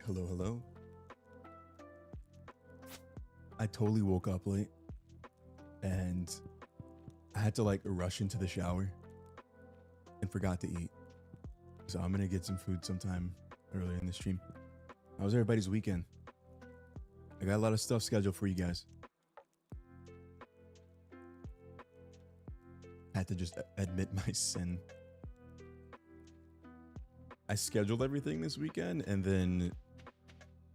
Hello, hello. I totally woke up late and I had to like rush into the shower and forgot to eat. So I'm gonna get some food sometime earlier in the stream. How was everybody's weekend? I got a lot of stuff scheduled for you guys. I had to just admit my sin. I scheduled everything this weekend and then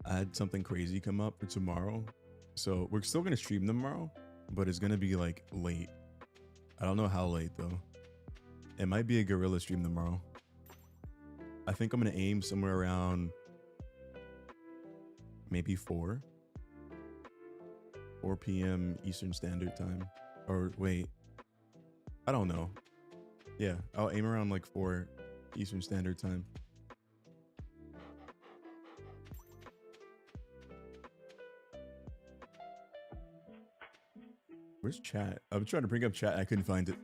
I had something crazy come up for tomorrow. So we're still gonna stream tomorrow, but it's gonna be like late. I don't know how late though. It might be a guerrilla stream tomorrow. I think I'm gonna aim somewhere around maybe 4 p.m. Eastern Standard Time. Or wait, I don't know. Yeah, I'll aim around like 4 Eastern Standard Time. Where's chat? I'm trying to bring up chat. I couldn't find it.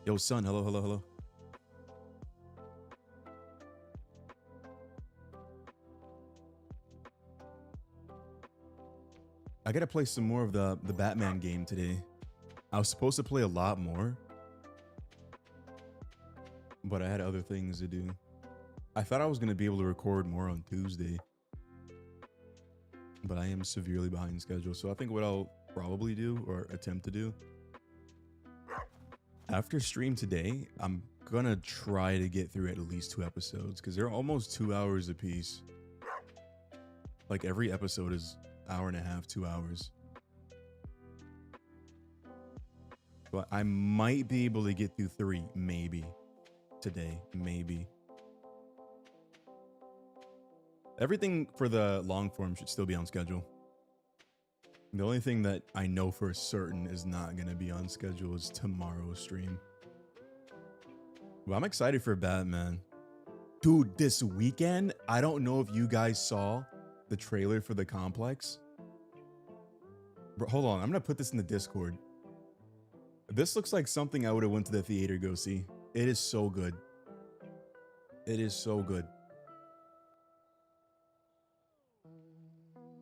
Yo, son. Hello, hello, hello. I gotta play some more of the Batman game today. I was supposed to play a lot more, but I had other things to do. I thought I was gonna be able to record more on Tuesday, but I am severely behind schedule. So I think what I'll probably do or attempt to do after stream today, I'm gonna try to get through at least 2 episodes because they're almost 2 hours a piece. Like every episode is hour and a half, 2 hours. But I might be able to get through 3, maybe today, maybe. Everything for the long form should still be on schedule. The only thing that I know for certain is not going to be on schedule is tomorrow's stream. Well, I'm excited for Batman. Dude, this weekend, I don't know if you guys saw the trailer for the complex. Bro, hold on, I'm going to put this in the Discord. This looks like something I would have went to the theater go see. It is so good. It is so good.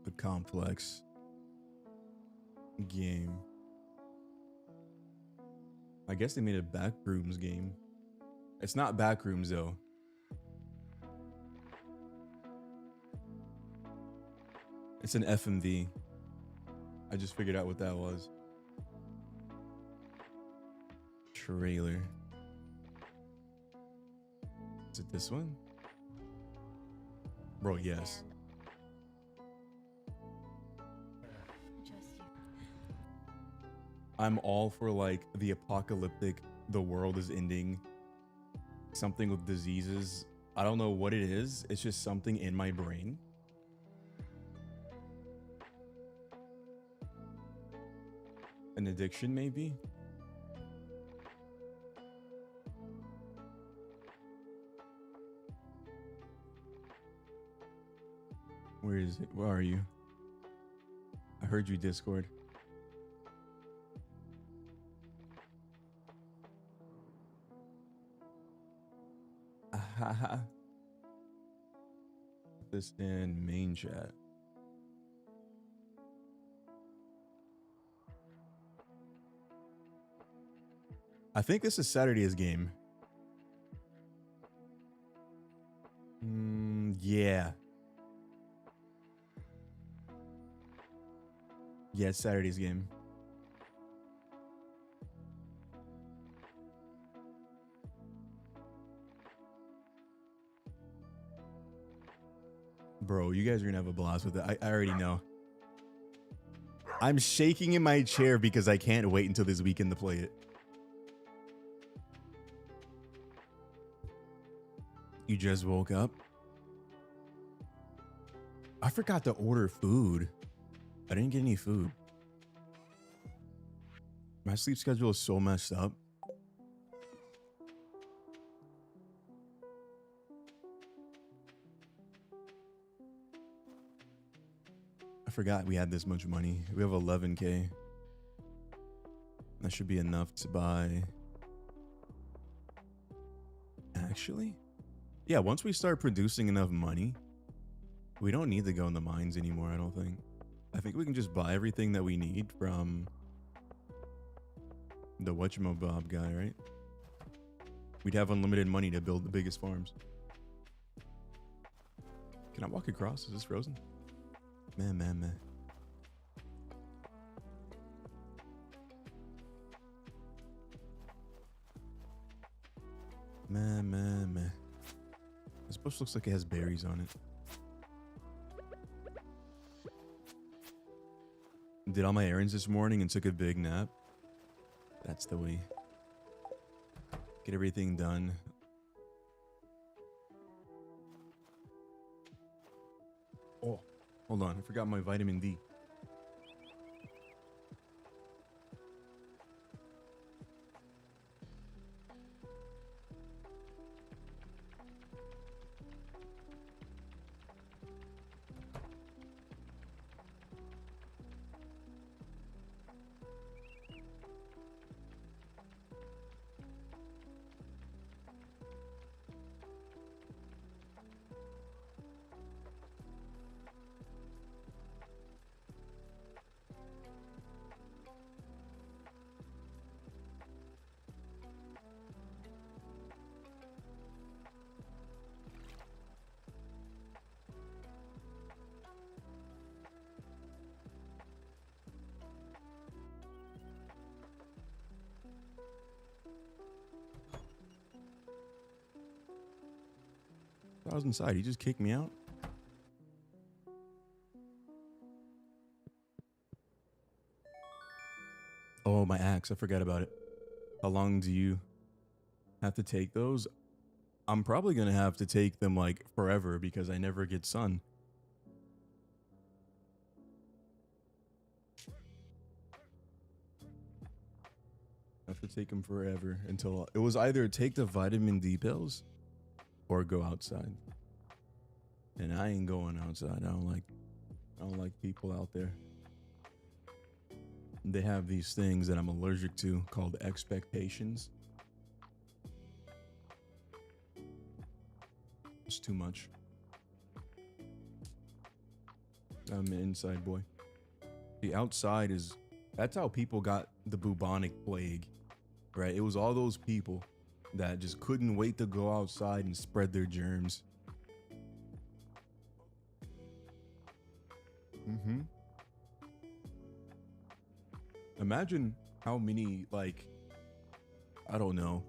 The complex game. I guess they made a Backrooms game. It's not Backrooms though. It's an FMV. I just figured out what that was. Trailer. Is it this one? Bro, yes. I'm all for like the apocalyptic, the world is ending, something with diseases. I don't know what it is. It's just something in my brain. An addiction, maybe? Where is it? Where are you? I heard you, Discord. Put this in main chat. I think this is Saturday's game. Yeah. Yeah, it's Saturday's game. Bro, you guys are gonna have a blast with it. I already know. I'm shaking in my chair because I can't wait until this weekend to play it. You just woke up? I forgot to order food. I didn't get any food. My sleep schedule is so messed up. I forgot we had this much money. We have 11K. That should be enough to buy. Actually? Yeah, once we start producing enough money, we don't need to go in the mines anymore, I don't think. I think we can just buy everything that we need from the whatchamabob guy, right? We'd have unlimited money to build the biggest farms. Can I walk across? Is this frozen? Man. Man. This bush looks like it has berries on it. Did all my errands this morning and took a big nap. That's the way. Get everything done. Oh, hold on. I forgot my vitamin D. I was inside. He just kicked me out. Oh, my axe. I forgot about it. How long do you have to take those? I'm probably going to have to take them like forever because I never get sun. I have to take them forever until it was either take the vitamin D pills or go outside. And I ain't going outside. I don't like people out there. They have these things that I'm allergic to called expectations. It's too much. I'm an inside boy. The outside is, that's how people got the bubonic plague, right? It was all those people that just couldn't wait to go outside and spread their germs. Imagine how many, like, I don't know.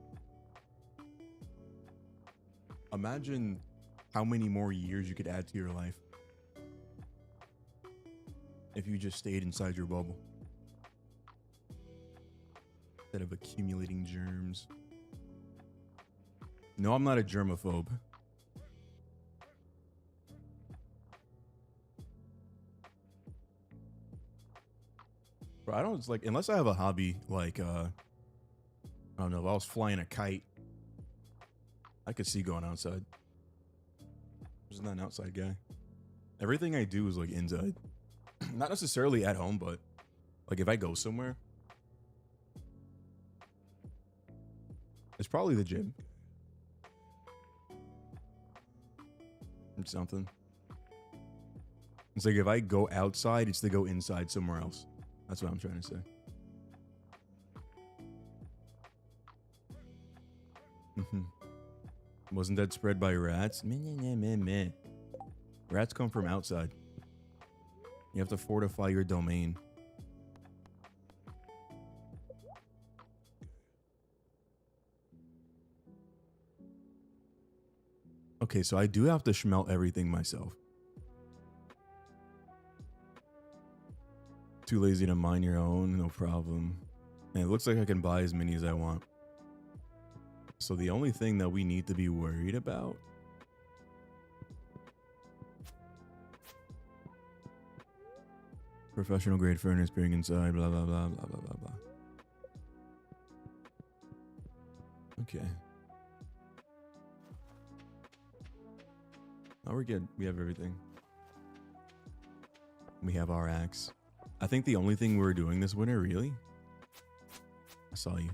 Imagine how many more years you could add to your life if you just stayed inside your bubble instead of accumulating germs. No, I'm not a germaphobe. But I don't, like, unless I have a hobby, like, I don't know, if I was flying a kite, I could see going outside. I'm just not an outside guy. Everything I do is, like, inside. Not necessarily at home, but, like, if I go somewhere, it's probably the gym. Or something. It's like if I go outside, it's to go inside somewhere else. That's what I'm trying to say. Wasn't that spread by rats? Meh. Rats come from outside. You have to fortify your domain. Okay, so I do have to smelt everything myself. Too lazy to mine your own, no problem. And it looks like I can buy as many as I want. So the only thing that we need to be worried about professional grade furnace being inside, blah, blah, blah, blah, blah, blah, blah. Okay. Oh, we're good. We have everything. We have our axe. I think the only thing we're doing this winter, really? I saw you.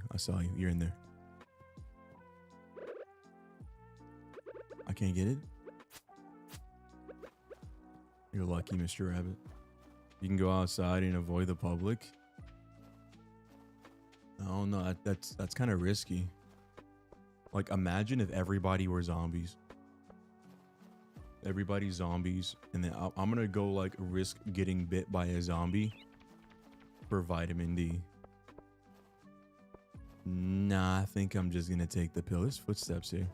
You're in there. can't get it? You're lucky, Mr. Rabbit. You can go outside and avoid the public. Oh no, that's kind of risky. Like, imagine if everybody were zombies. Everybody's zombies, and then I'm gonna go like risk getting bit by a zombie for vitamin D. Nah, I think I'm just gonna take the pill. There's footsteps here.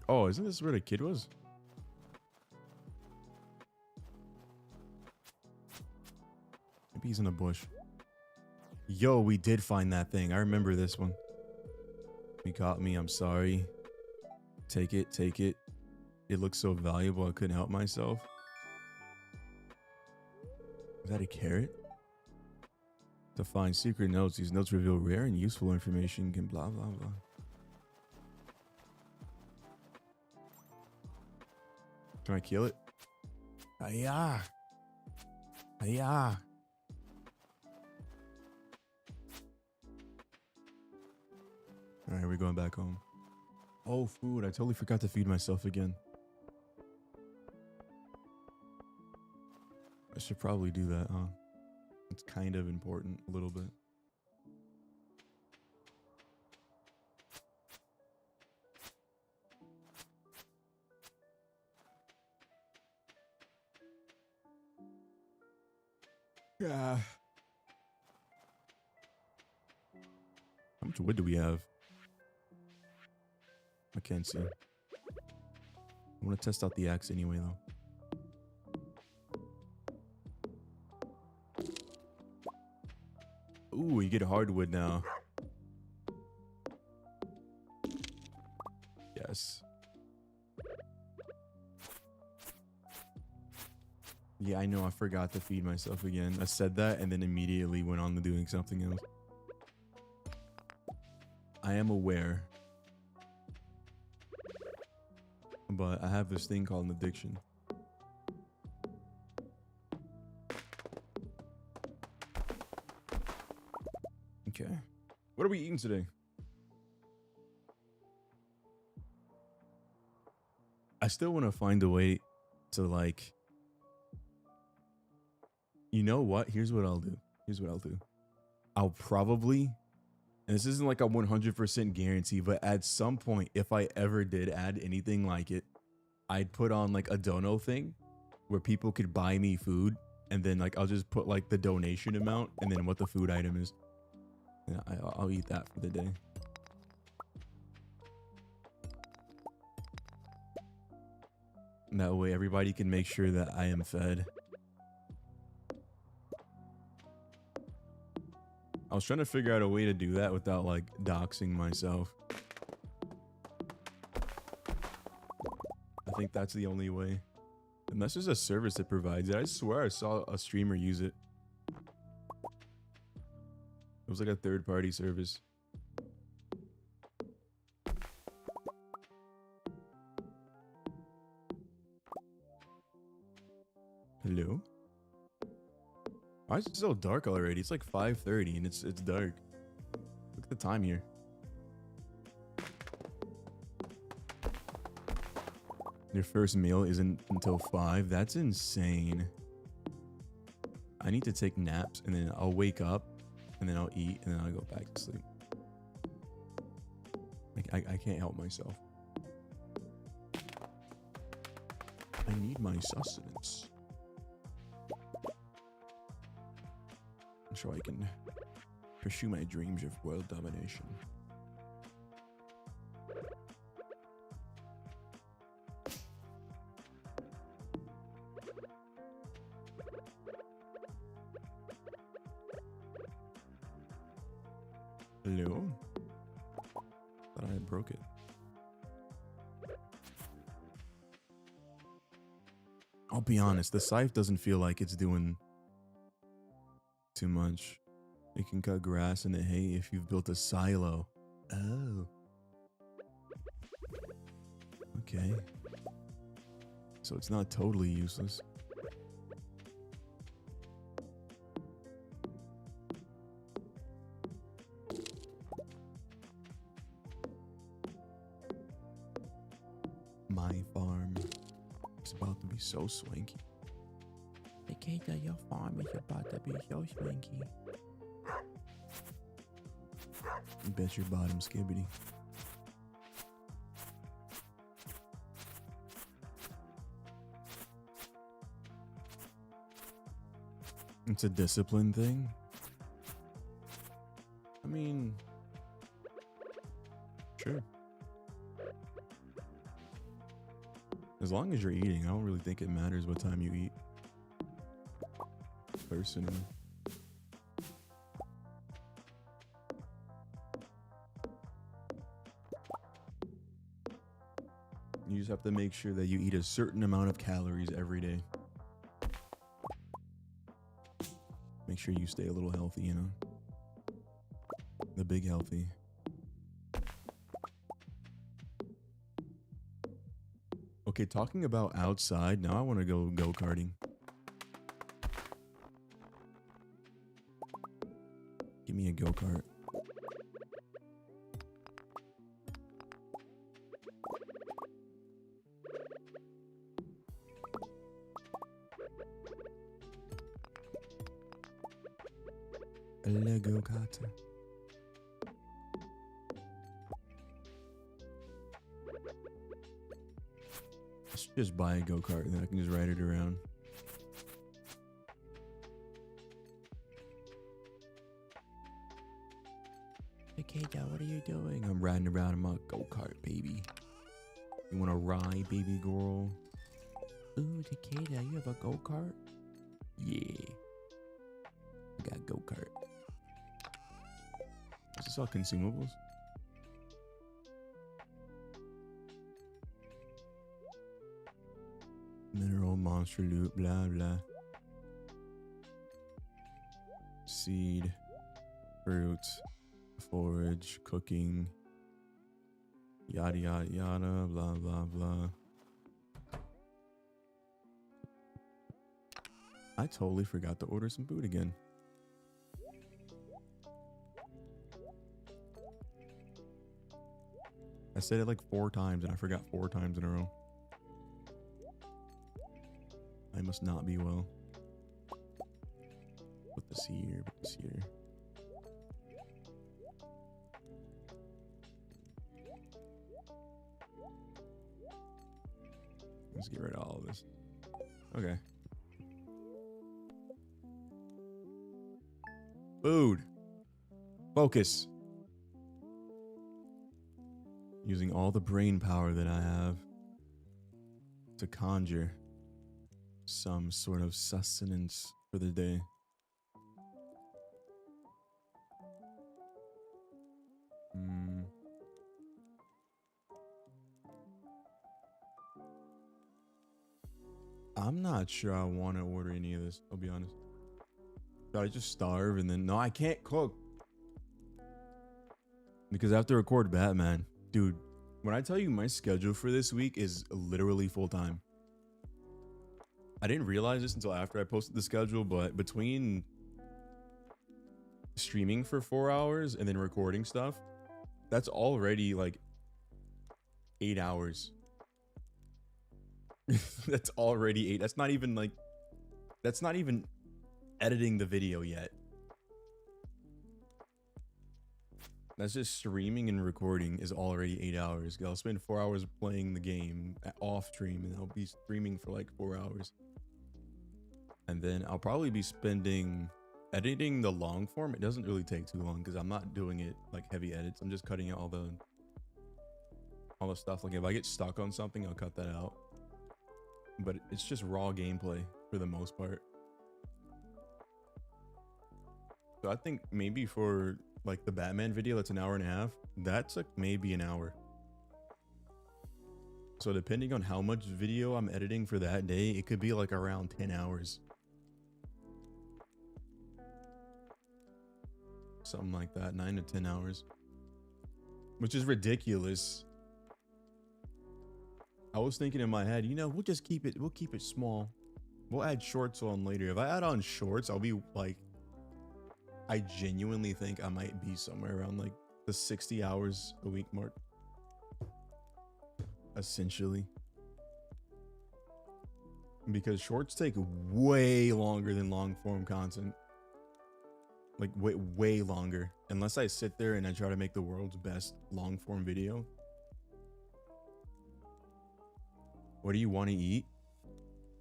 Oh, isn't this where the kid was? Maybe he's in a bush. Yo, we did find that thing. I remember this one. He caught me. I'm sorry. Take it. Take it. It looks so valuable. I couldn't help myself. Is that a carrot? To find secret notes. These notes reveal rare and useful information. Can blah, blah, blah. Can I kill it? Hiya! Hiya! Alright, we're going back home. Oh, food. I totally forgot to feed myself again. I should probably do that, huh? It's kind of important, a little bit. Yeah. How much wood do we have? I can't see. I want to test out the axe anyway, though. Ooh, you get hardwood now. Yes. Yeah, I know. I forgot to feed myself again. I said that and then immediately went on to doing something else. I am aware. But I have this thing called an addiction. Okay. What are we eating today? I still want to find a way to, like... You know what? Here's what I'll do. Here's what I'll do. I'll probably... And this isn't like a 100% guarantee, but at some point, if I ever did add anything like it, I'd put on like a dono thing where people could buy me food, and then like I'll just put like the donation amount and then what the food item is. And I'll eat that for the day. And that way everybody can make sure that I am fed. I was trying to figure out a way to do that without like doxing myself. I think that's the only way. Unless there's a service that provides it. I swear I saw a streamer use it. It was like a third-party service. Hello? Why is it so dark already? It's like 5:30 and it's dark. Look at the time here. Your first meal isn't until 5. That's insane. I need to take naps and then I'll wake up and then I'll eat and then I'll go back to sleep. Like I can't help myself. I need my sustenance. So I can pursue my dreams of world domination. Hello? Thought I had broke it. I'll be honest, the scythe doesn't feel like it's doing too much. It can cut grass and hay if you've built a silo. Oh. Okay. So it's not totally useless. about to be so swanky. Tekkeda, your farm is about to be so swanky. You bet your bottom, Skibbity. It's a discipline thing. I mean, sure. As long as you're eating, I don't really think it matters what time you eat. Personally. You just have to make sure that you eat a certain amount of calories every day. Make sure you stay a little healthy, you know? The big healthy. Okay, talking about outside, now I want to go go-karting. Give me a go-kart. Lego kart. I should just buy a go-kart and then I can just ride it around. Tekkeda, what are you doing? I'm riding around in my go-kart, baby. You wanna ride, baby girl? Ooh, Tekkeda, you have a go-kart? Yeah. I got a go-kart. Is this all consumables? Mineral, monster loot, blah blah. Seed, fruit, forage, cooking, yada yada yada, blah blah blah. I totally forgot to order some food again. I said it like 4 times and I forgot 4 times in a row. I must not be well. Put this here, put this here. Let's get rid of all of this. Okay. Food. Focus. Using all the brain power that I have to conjure some sort of sustenance for the day. I'm not sure I want to order any of this, I'll be honest. Should I just starve and then... No, I can't cook. Because I have to record Batman. Dude, when I tell you my schedule for this week is literally full time. I didn't realize this until after I posted the schedule, but between streaming for 4 hours and then recording stuff, that's already like 8 hours. That's already 8. That's not even like... That's not even editing the video yet. That's just streaming and recording is already 8 hours. I'll spend 4 hours playing the game off stream and I'll be streaming for like 4 hours. And then I'll probably be spending editing the long form. It doesn't really take too long because I'm not doing it like heavy edits. I'm just cutting out all the stuff. Like if I get stuck on something, I'll cut that out. But it's just raw gameplay for the most part. So I think maybe for like the Batman video, that's an hour and a half. That's like maybe an hour. So depending on how much video I'm editing for that day, it could be like around 10 hours. Something like that, 9 to 10 hours. Which is ridiculous. I was thinking in my head, you know, we'll keep it small. We'll add shorts on later. If I add on shorts, I'll be like, I genuinely think I might be somewhere around like the 60 hours a week mark. Essentially. because shorts take way longer than long form content. Like way longer. Unless I sit there and I try to make the world's best long form video. What do you want to eat?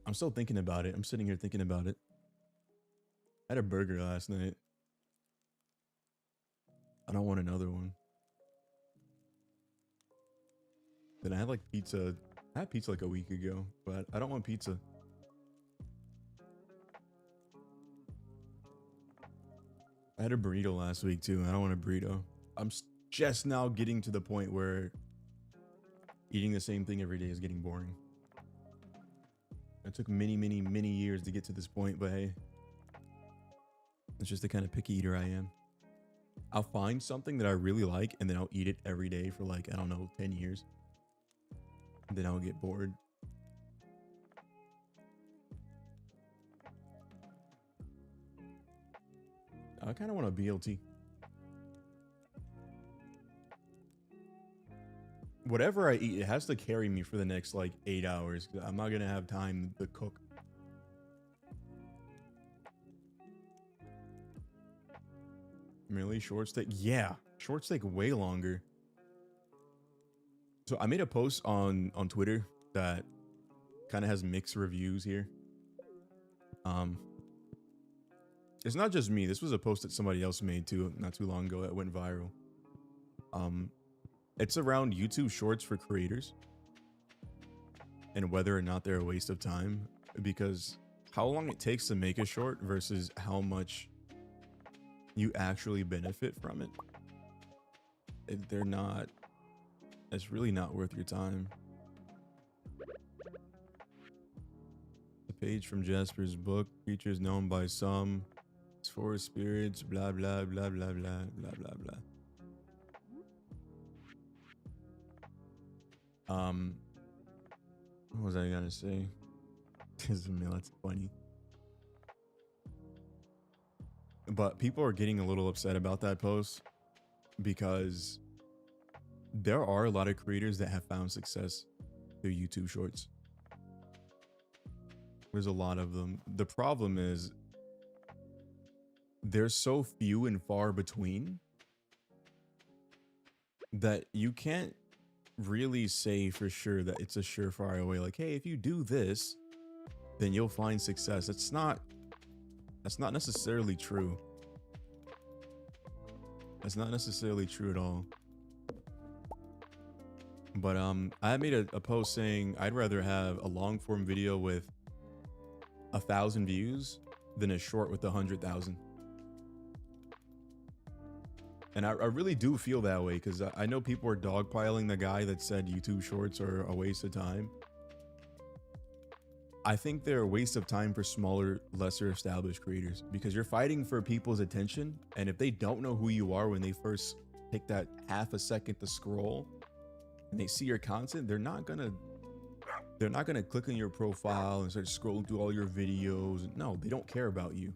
I'm still thinking about it. I'm sitting here thinking about it. I had a burger last night. I don't want another one. Then I had like pizza. I had pizza like a week ago, but I don't want pizza. I had a burrito last week too. I don't want a burrito. I'm just now getting to the point where eating the same thing every day is getting boring. It took many years to get to this point, but hey, it's just the kind of picky eater I am. I'll find something that I really like and then I'll eat it every day for like, I don't know, 10 years. And then I'll get bored. I kind of want a BLT. Whatever I eat, it has to carry me for the next like 8 hours. I'm not gonna have time to cook. Really? Shorts take? Yeah, shorts take way longer. So I made a post on Twitter that kind of has mixed reviews here. It's not just me. This was a post that somebody else made too, not too long ago, that went viral. It's around YouTube shorts for creators and whether or not they're a waste of time, because how long it takes to make a short versus how much you actually benefit from it. They're not, it's really not worth your time. The page from Jasper's book, creatures known by some, forest spirits, blah blah blah blah blah blah blah blah. What was I gonna say? That's funny. But people are getting a little upset about that post because there are a lot of creators that have found success through YouTube shorts. There's a lot of them. The problem is they're so few and far between that you can't really say for sure that it's a surefire way. Like, hey, if you do this, then you'll find success. That's not necessarily true. That's not necessarily true at all. But I made a post saying I'd rather have a long form video with 1,000 views than a short with 100,000. And I really do feel that way, because I know people are dogpiling the guy that said YouTube shorts are a waste of time. I think they're a waste of time for smaller, lesser established creators, because you're fighting for people's attention. And if they don't know who you are when they first take that half a second to scroll and they see your content, they're not gonna click on your profile and start scrolling through all your videos. No, they don't care about you.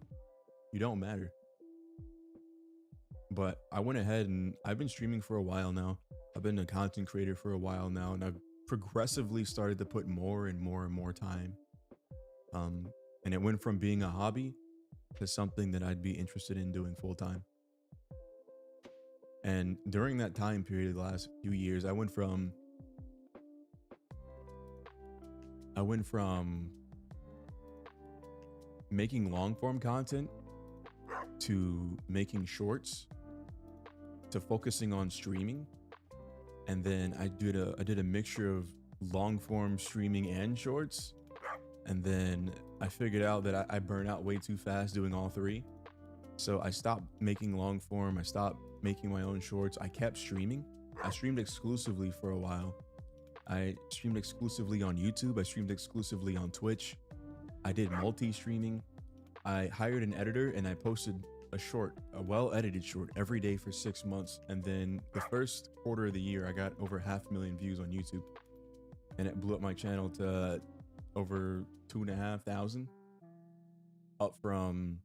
You don't matter. But I went ahead and I've been streaming for a while now. I've been a content creator for a while now, and I've progressively started to put more and more and more time. And it went from being a hobby to something that I'd be interested in doing full time. And during that time period, the last few years, I went from making long form content to making shorts to focusing on streaming. And then I did a mixture of long form streaming and shorts. And then I figured out that I burn out way too fast doing all three. So I stopped making long form. I stopped making my own shorts. I kept streaming. I streamed exclusively for a while. I streamed exclusively on YouTube. I streamed exclusively on Twitch. I did multi-streaming. I hired an editor and I posted a well-edited short every day for 6 months. And then the first quarter of the year, I got over 500,000 views on YouTube. And it blew up my channel to over 2,500. Up from,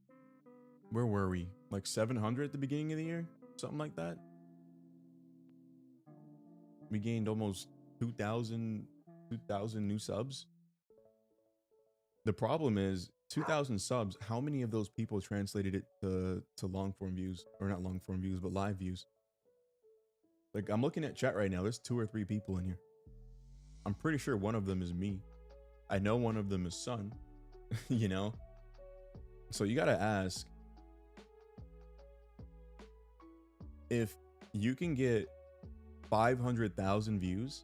where were we? Like 700 at the beginning of the year? Something like that. We gained almost 2,000 new subs. The problem is 2,000 subs. How many of those people translated it to long form views, or not long form views, but live views? Like, I'm looking at chat right now. There's 2 or 3 people in here. I'm pretty sure one of them is me. I know one of them is Sun, you know? So you gotta ask, if you can get 500,000 views,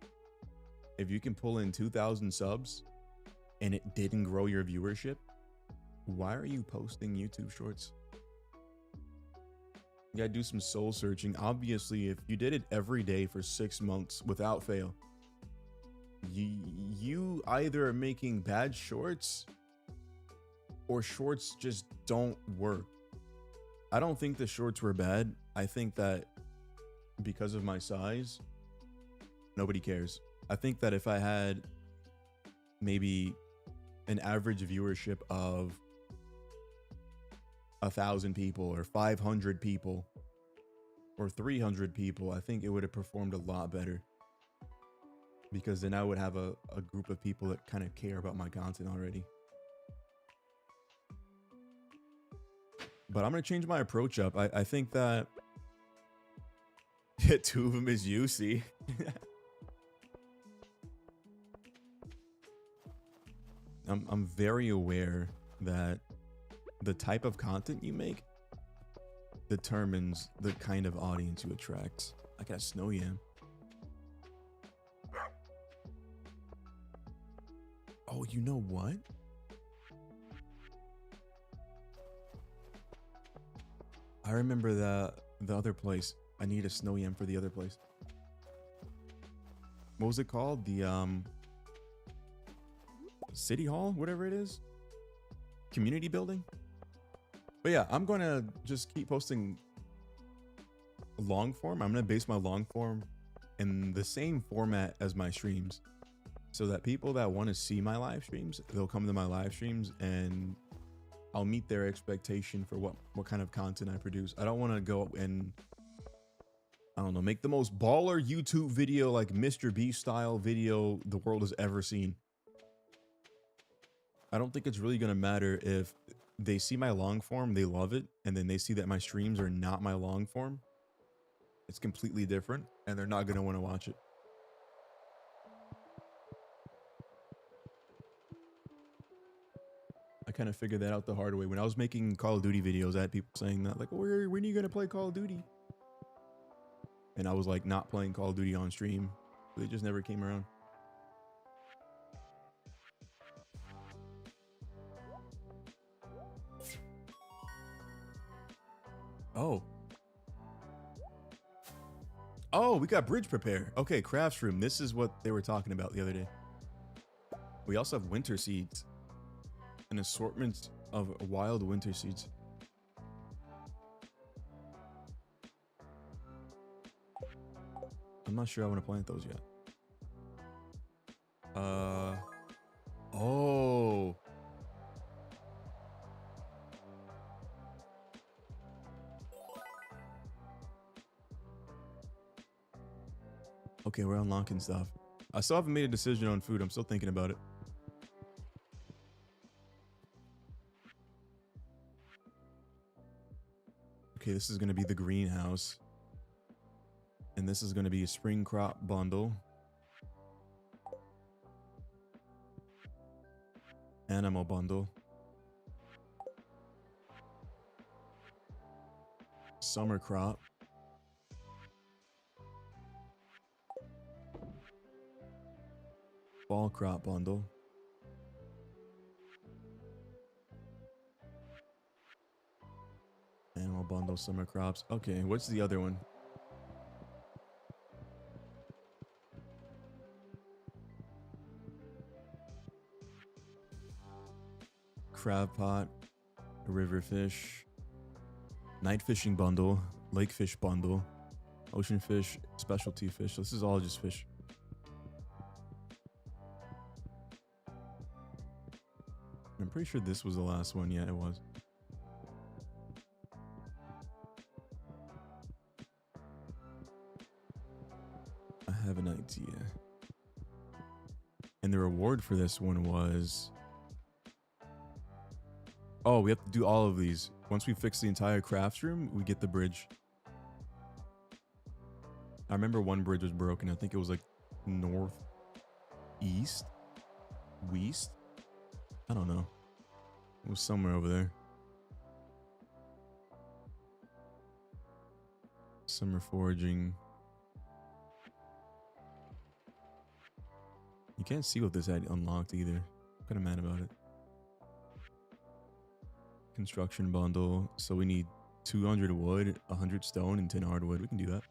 if you can pull in 2,000 subs, and it didn't grow your viewership, why are you posting YouTube shorts? You gotta do some soul searching. Obviously, if you did it every day for 6 months without fail, you either are making bad shorts or shorts just don't work. I don't think the shorts were bad. I think that because of my size, nobody cares. I think that if I had maybe an average viewership of 1,000 people or 500 people or 300 people, I think it would have performed a lot better, because then I would have a group of people that kind of care about my content already. But I'm going to change my approach up. I think that 2 of them is you, see? I'm very aware that the type of content you make determines the kind of audience you attract. I got a snow yam. Oh, you know what? I remember the other place. I need a snow yam for the other place. What was it called? The City Hall, whatever it is. Community building. But yeah, I'm gonna just keep posting long form. I'm gonna base my long form in the same format as my streams, so that people that want to see my live streams, they'll come to my live streams and I'll meet their expectation for what kind of content I produce. I don't want to go and, I don't know, make the most baller YouTube video, like Mr. Beast style video the world has ever seen. I don't think it's really going to matter if they see my long form, they love it, and then they see that my streams are not my long form. It's completely different, and they're not going to want to watch it. I kind of figured that out the hard way. When I was making Call of Duty videos, I had people saying that, like, when are you going to play Call of Duty? And I was like, not playing Call of Duty on stream. They just never came around. Oh. Oh, we got bridge prepare. Okay, crafts room. This is what they were talking about the other day. We also have winter seeds. An assortment of wild winter seeds. I'm not sure I want to plant those yet. Oh. Okay, we're unlocking stuff. I still haven't made a decision on food. I'm still thinking about it. Okay, this is going to be the greenhouse. And this is going to be a spring crop bundle. Animal bundle. Summer crop. Fall crop bundle. Animal bundle, summer crops. Okay, what's the other one? Crab pot, river fish, night fishing bundle, lake fish bundle, ocean fish, specialty fish. This is all just fish. I'm pretty sure this was the last one. Yeah, it was. I have an idea. And the reward for this one was Oh, we have to do all of these. Once we fix the entire crafts room, we get the bridge. I remember one bridge was broken. I think it was like northeast, west. I don't know. It was somewhere over there. Summer foraging. You can't see what this had unlocked either. I'm kind of mad about it. Construction bundle. So we need 200 wood, 100 stone, and 10 hardwood. We can do that.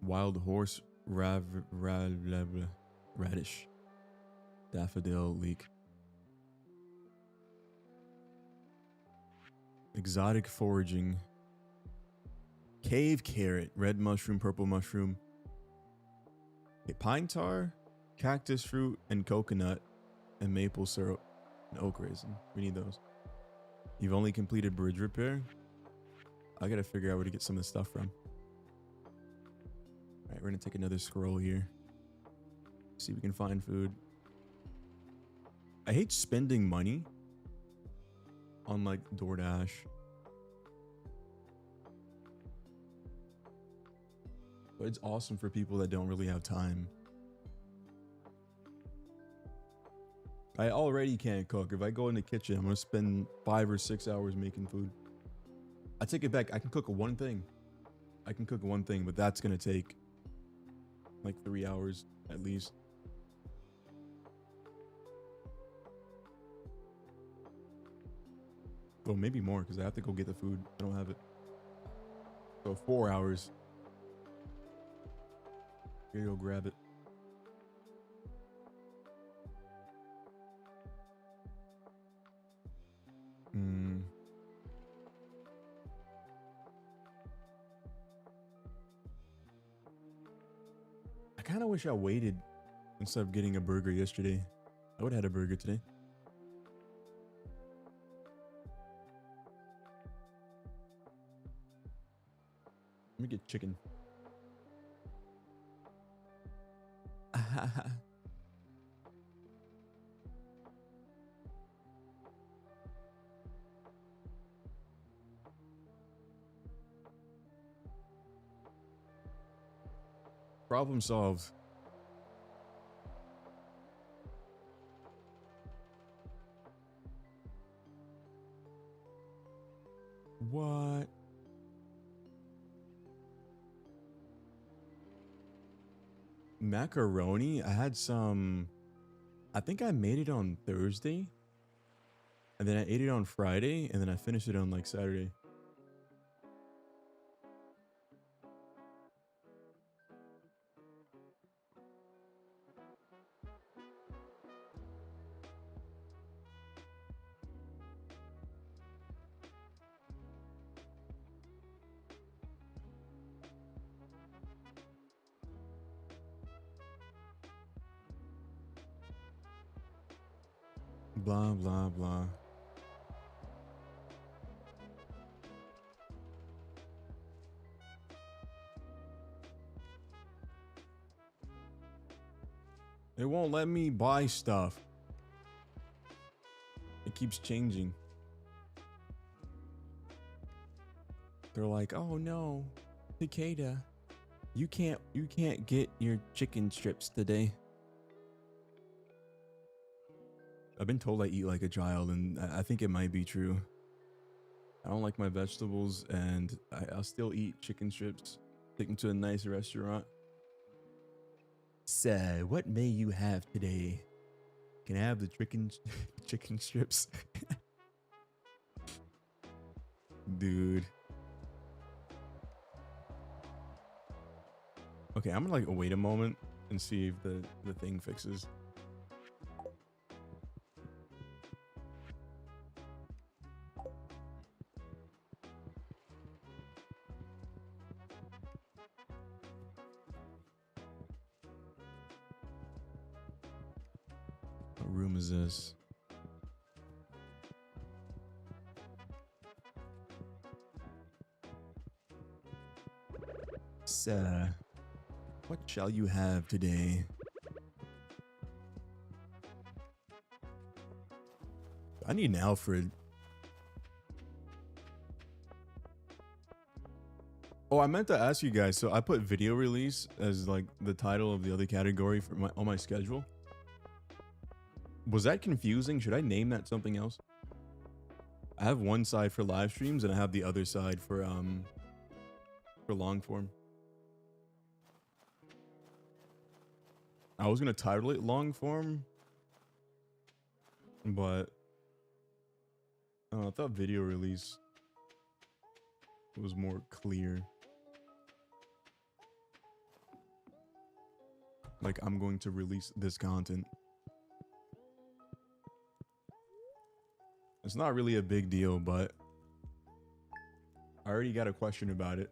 Wild horse radish. Daffodil leek. Exotic foraging. Cave carrot. Red mushroom, purple mushroom. Okay, pine tar, cactus fruit, and coconut, and maple syrup, and oak raisin. We need those. You've only completed bridge repair. I gotta figure out where to get some of this stuff from. All right, we're gonna take another scroll here. See if we can find food. I hate spending money on like DoorDash. But it's awesome for people that don't really have time. I already can't cook. If I go in the kitchen, I'm gonna spend 5 or 6 hours making food. I take it back. I can cook one thing. I can cook one thing, but that's gonna take like 3 hours at least. Well, maybe more because I have to go get the food. I don't have it. So 4 hours. Here, go grab it. I kind of wish I waited instead of getting a burger yesterday. I would have had a burger today. Let me get chicken. Problem solved. What? Macaroni? I had some. I think I made it on Thursday. And then I ate it on Friday. And then I finished it on like Saturday. Blah, blah, blah. It won't let me buy stuff. It keeps changing. They're like, oh no, Tekkeda, you can't get your chicken strips today. I've been told I eat like a child, and I think it might be true. I don't like my vegetables, and I'll still eat chicken strips. Take them to a nice restaurant. So, what may you have today? Can I have the chicken strips? Dude. Okay, I'm gonna like wait a moment and see if the thing fixes. What room is this? So, what shall you have today? I need an Alfred. Oh, I meant to ask you guys. So I put video release as like the title of the other category for on my schedule. Was that confusing? Should I name that something else? I have one side for live streams and I have the other side for long form. I was gonna title it long form, but I thought video release was more clear. Like, I'm going to release this content. It's not really a big deal, but I already got a question about it.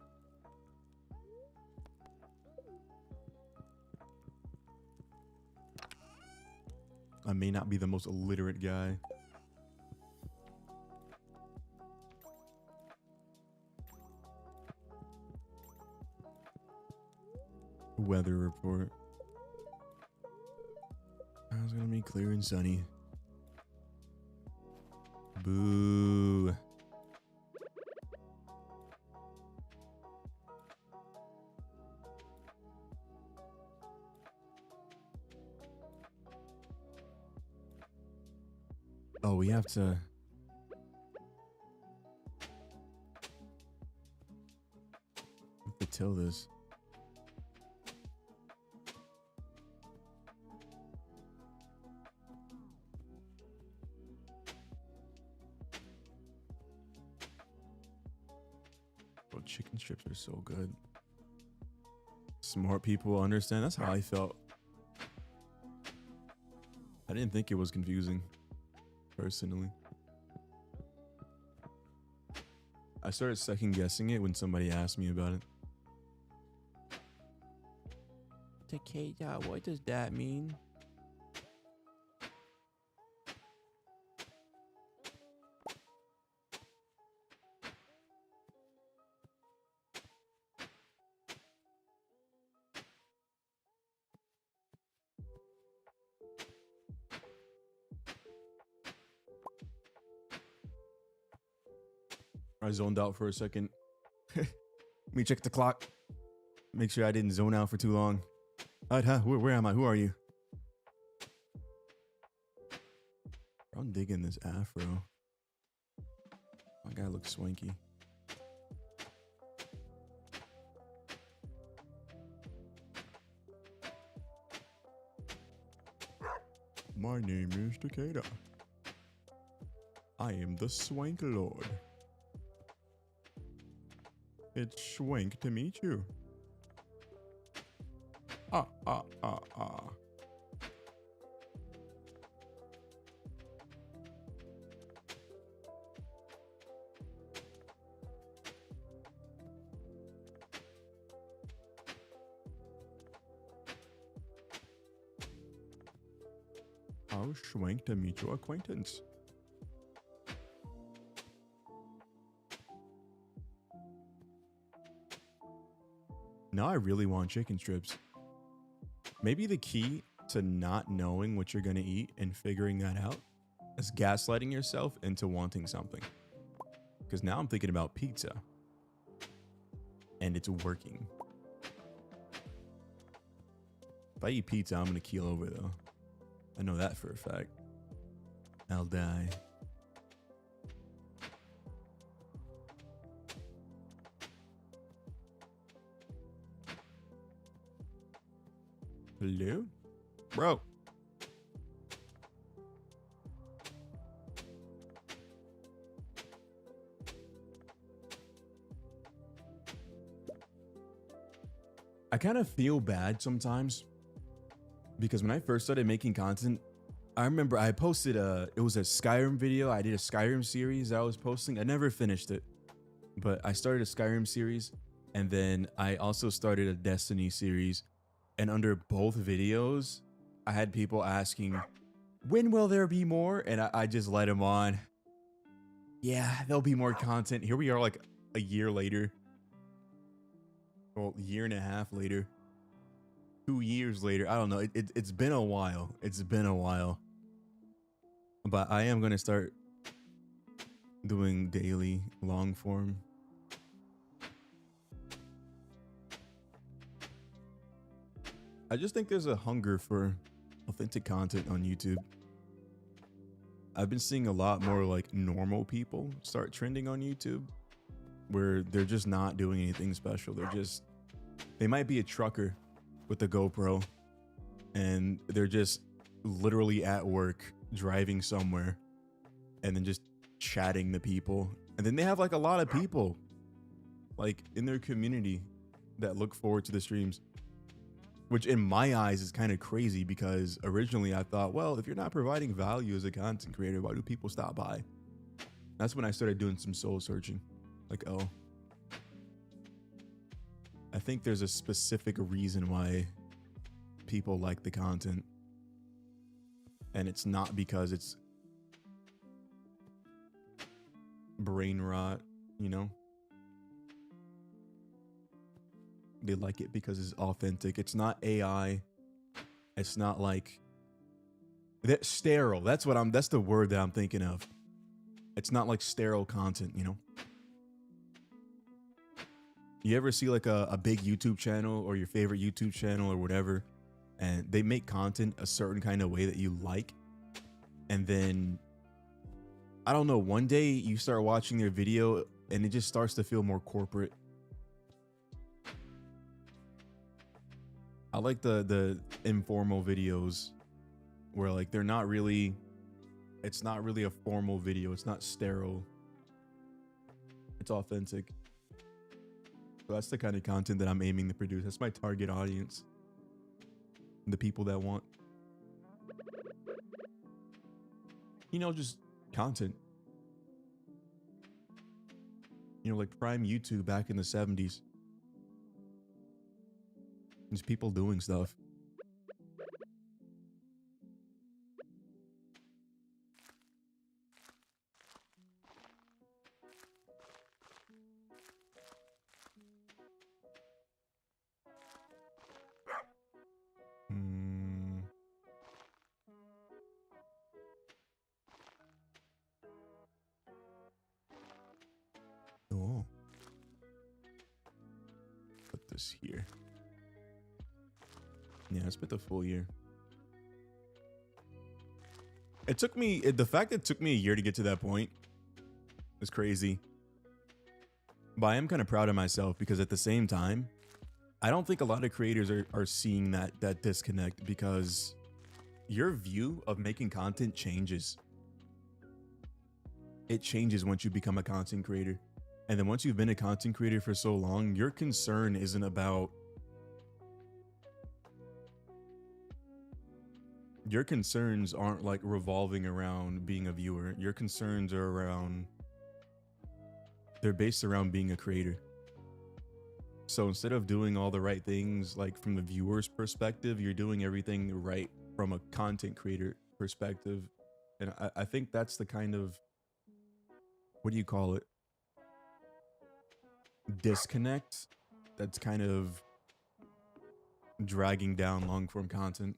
I may not be the most illiterate guy. Weather report. It's gonna be clear and sunny. Boo. Oh, we have to till this. Oh, chicken strips are so good. Smart people understand. That's how I felt. I didn't think it was confusing, personally. I started second guessing it when somebody asked me about it. Tekkeda, what does that mean? I zoned out for a second. Let me check the clock. Make sure I didn't zone out for too long. Where am I? Who are you? I'm digging this afro. My guy looks swanky. My name is Tekkeda. I am the Swank Lord. It's swank to meet you. Ah. How swank to meet your acquaintance. Now I really want chicken strips. Maybe the key to not knowing what you're gonna eat and figuring that out is gaslighting yourself into wanting something. Because now I'm thinking about pizza. And it's working. If I eat pizza, I'm gonna keel over though. I know that for a fact. I'll die. Hello? Bro. I kind of feel bad sometimes because when I first started making content, I remember I posted it was a Skyrim video. I did a Skyrim series I was posting. I never finished it, but I started a Skyrim series and then I also started a Destiny series. And under both videos, I had people asking, when will there be more? And I just let them on. Yeah, there'll be more content. Here we are like a year later. Well, year and a half later. 2 years later. I don't know. It's been a while. It's been a while. But I am going to start doing daily long form. I just think there's a hunger for authentic content on YouTube. I've been seeing a lot more like normal people start trending on YouTube, where they're just not doing anything special. They might be a trucker with a GoPro and they're just literally at work driving somewhere and then just chatting to people. And then they have like a lot of people like in their community that look forward to the streams, which in my eyes is kind of crazy, because originally I thought, well, if you're not providing value as a content creator, why do people stop by? That's when I started doing some soul searching. Like, oh, I think there's a specific reason why people like the content. And it's not because it's brain rot, you know? They like it because it's authentic. It's not AI. It's not like that sterile. That's the word that I'm thinking of. It's not like sterile content, you know? You ever see like a big YouTube channel or your favorite YouTube channel or whatever, and they make content a certain kind of way that you like, and then I don't know, one day you start watching their video and it just starts to feel more corporate. I like the informal videos where like it's not really a formal video. It's not sterile. It's authentic. So that's the kind of content that I'm aiming to produce. That's my target audience. The people that want, you know, just content. You know, like prime YouTube back in the 70s. There's people doing stuff. Oh. Put this here. Yeah, I spent a full year. The fact that it took me a year to get to that point is crazy. But I am kind of proud of myself, because at the same time, I don't think a lot of creators are seeing that disconnect, because your view of making content changes. It changes once you become a content creator. And then once you've been a content creator for so long, your concern isn't about... Your concerns aren't like revolving around being a viewer. Your concerns are around... They're based around being a creator. So instead of doing all the right things, like from the viewer's perspective, you're doing everything right from a content creator perspective. And I think that's the kind of... What do you call it? Disconnect that's kind of dragging down long form content,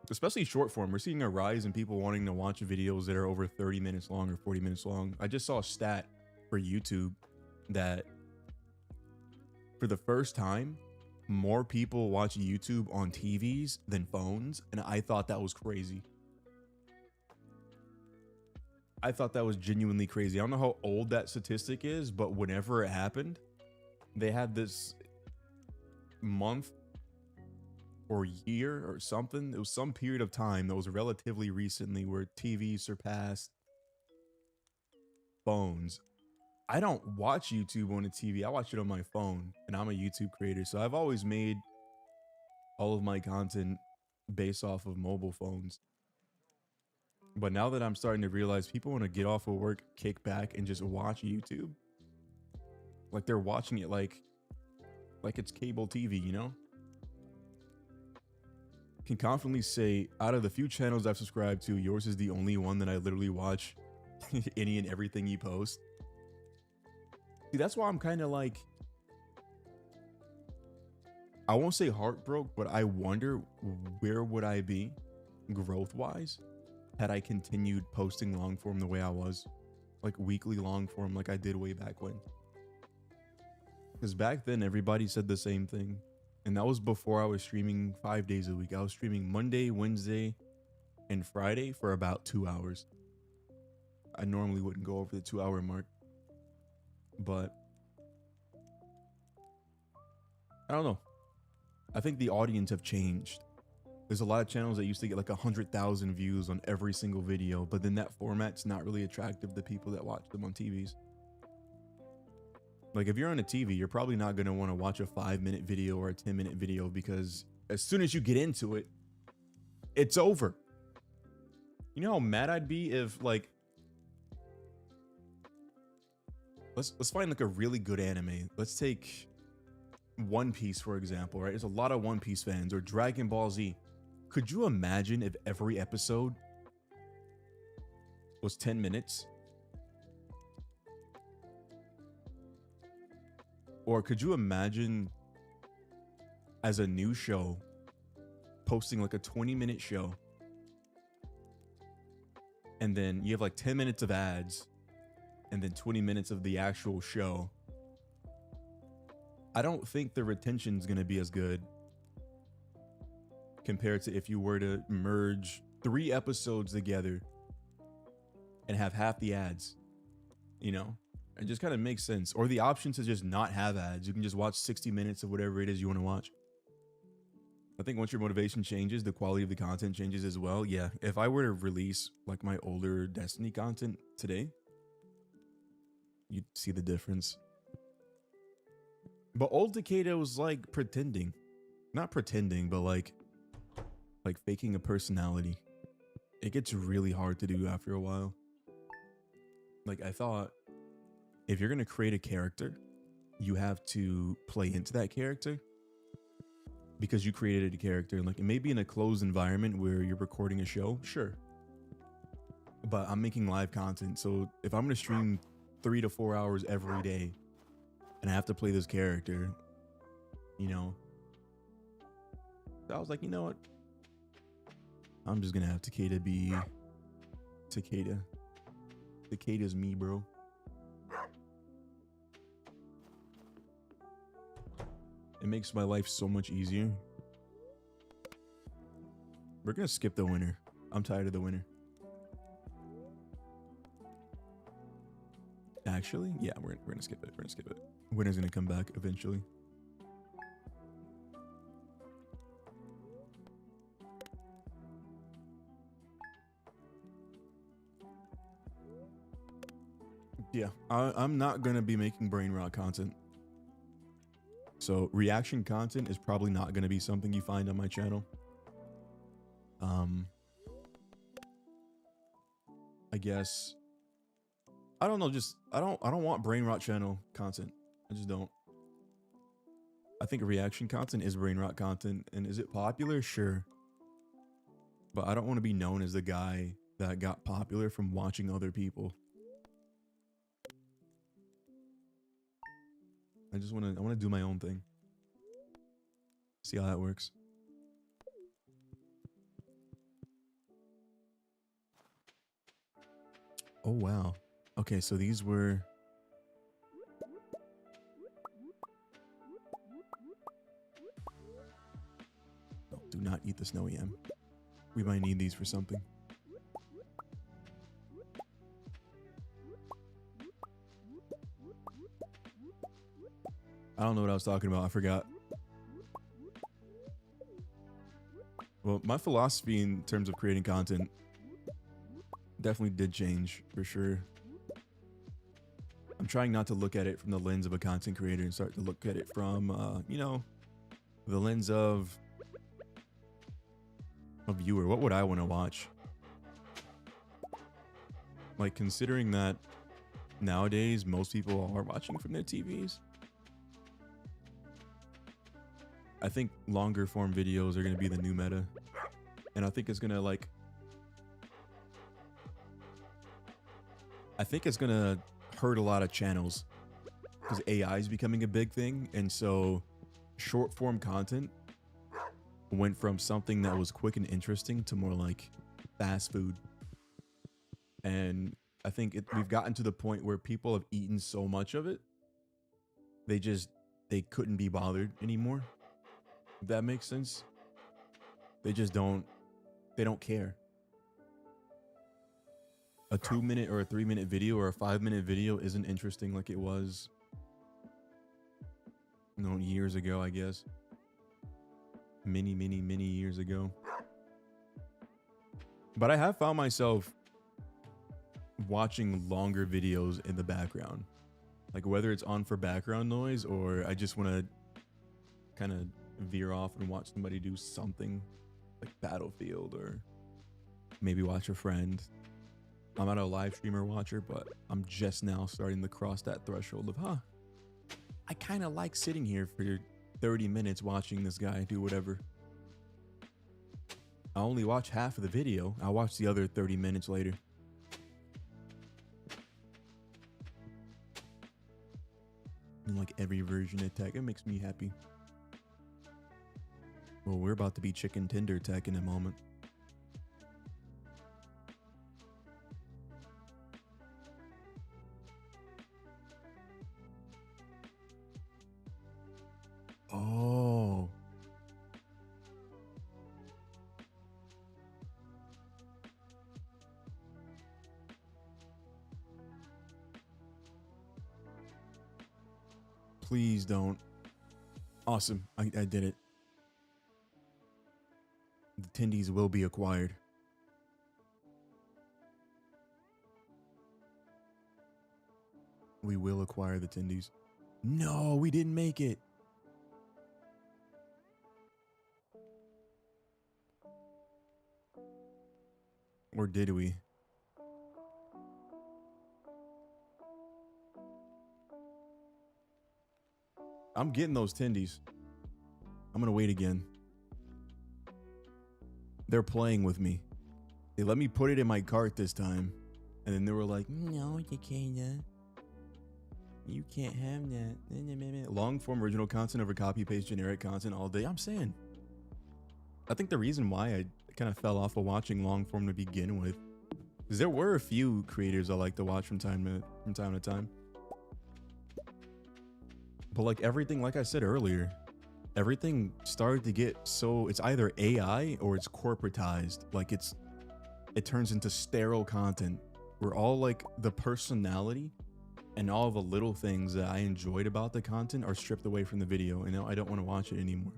especially short form. We're seeing a rise in people wanting to watch videos that are over 30 minutes long or 40 minutes long. I just saw a stat for YouTube that for the first time, more people watch YouTube on TVs than phones, and I thought that was crazy. I thought that was genuinely crazy. I don't know how old that statistic is, but whenever it happened, they had this month or year or something. It was some period of time that was relatively recently where TV surpassed phones. I don't watch YouTube on a TV. I watch it on my phone, and I'm a YouTube creator. So I've always made all of my content based off of mobile phones. But now that I'm starting to realize people want to get off of work, kick back, and just watch YouTube. Like they're watching it like it's cable TV, you know? Can confidently say, out of the few channels I've subscribed to, yours is the only one that I literally watch any and everything you post. See, that's why I'm kind of like, I won't say heartbroken, but I wonder where would I be growth-wise had I continued posting long form the way I was. like weekly long form like I did way back when. Because back then everybody said the same thing. And that was before I was streaming 5 days a week. I was streaming Monday, Wednesday, and Friday for about 2 hours. I normally wouldn't go over the 2 hour mark. But I don't know. I think the audience have changed. There's a lot of channels that used to get like 100,000 views on every single video, but then that format's not really attractive to people that watch them on TVs. Like if you're on a TV, you're probably not going to want to watch a 5-minute video or a 10-minute video, because as soon as you get into it, it's over. You know how mad I'd be if like, let's find like a really good anime. Let's take One Piece, for example, right? There's a lot of One Piece fans, or Dragon Ball Z. Could you imagine if every episode was 10 minutes? Or could you imagine as a new show posting like a 20-minute show, and then you have like 10 minutes of ads and then 20 minutes of the actual show? I don't think the retention's going to be as good compared to if you were to merge 3 episodes together and have half the ads, you know? It just kind of makes sense. Or the option to just not have ads. You can just watch 60 minutes of whatever it is you want to watch. I think once your motivation changes, the quality of the content changes as well. Yeah, if I were to release like my older Destiny content today, you'd see the difference. But old Tekkeda was like pretending. Not pretending, but like faking a personality. It gets really hard to do after a while. Like I thought, if you're going to create a character, you have to play into that character because you created a character. Like it may be in a closed environment where you're recording a show, sure. But I'm making live content. So if I'm going to stream 3 to 4 hours every day and I have to play this character, you know, so I was like, you know what? I'm just going to have Tekkeda be Tekkeda. Tekkeda's me, bro. It makes my life so much easier. We're gonna skip the winter. I'm tired of the winter. Actually, yeah, we're gonna skip it. We're gonna skip it. Winter's gonna come back eventually. Yeah, I'm not gonna be making brain rot content. So reaction content is probably not going to be something you find on my channel. I guess I don't know, just I don't want brain rot channel content. I just don't. I think reaction content is brain rot content, and is it popular? Sure. But I don't want to be known as the guy that got popular from watching other people. I want to do my own thing. See how that works. Oh wow. Okay, so these were no, do not eat the snowy yam. We might need these for something. I don't know what I was talking about. I forgot. Well, my philosophy in terms of creating content definitely did change for sure. I'm trying not to look at it from the lens of a content creator and start to look at it from, you know, the lens of a viewer. What would I want to watch? Like, considering that nowadays most people are watching from their TVs, I think longer form videos are going to be the new meta. And I think it's going to like, I think it's going to hurt a lot of channels because AI is becoming a big thing. And so short form content went from something that was quick and interesting to more like fast food. And I think we've gotten to the point where people have eaten so much of it, they couldn't be bothered anymore. If that makes sense. They don't care. A 2-minute or a 3-minute video or a 5-minute video isn't interesting like it was, years ago, I guess. Many years ago. But I have found myself watching longer videos in the background. Like whether it's on for background noise or I just want to kind of veer off and watch somebody do something like Battlefield, or maybe watch a friend. I'm not a live streamer watcher, but I'm just now starting to cross that threshold of, I kind of like sitting here for 30 minutes watching this guy do whatever. I only watch half of the video. I'll watch the other 30 minutes later. And like every version of tech, it makes me happy. Well, we're about to be chicken tender tech in a moment. Oh. Please don't. Awesome. I did it. The Tindies will be acquired. We will acquire the Tindies. No, we didn't make it. Or did we? I'm getting those Tindies. I'm gonna wait again. They're playing with me. They let me put it in my cart this time. And then they were like, no, you can't. You can't have that. Long form original content over copy paste generic content all day. I'm saying. I think the reason why I kind of fell off of watching long form to begin with is there were a few creators I like to watch from time to time. But like everything, like I said earlier, everything started to get so it's either AI or it's corporatized. Like it turns into sterile content where all like the personality and all the little things that I enjoyed about the content are stripped away from the video, and now I don't want to watch it anymore.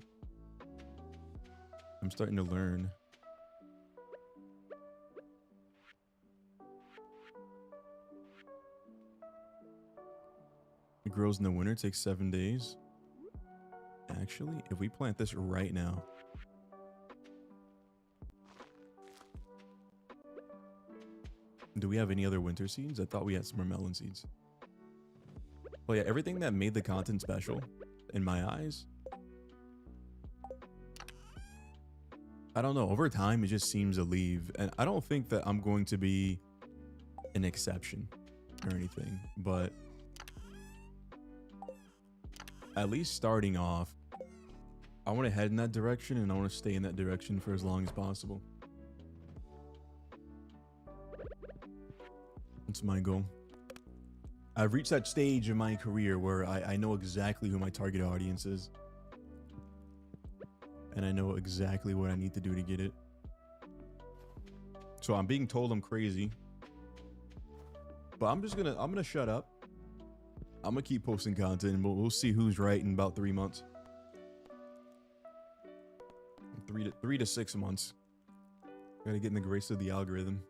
I'm starting to learn. It grows in the winter, takes 7 days. Actually, if we plant this right now. Do we have any other winter seeds? I thought we had some more melon seeds. Well, yeah, everything that made the content special, in my eyes, I don't know, over time, it just seems to leave. And I don't think that I'm going to be an exception or anything, but at least starting off, I want to head in that direction, and I want to stay in that direction for as long as possible. That's my goal. I've reached that stage in my career where I know exactly who my target audience is. And I know exactly what I need to do to get it. So I'm being told I'm crazy. But I'm gonna shut up. I'm gonna keep posting content, and we'll see who's right in about 3 months. 3 to 6 months. Gotta get in the grace of the algorithm.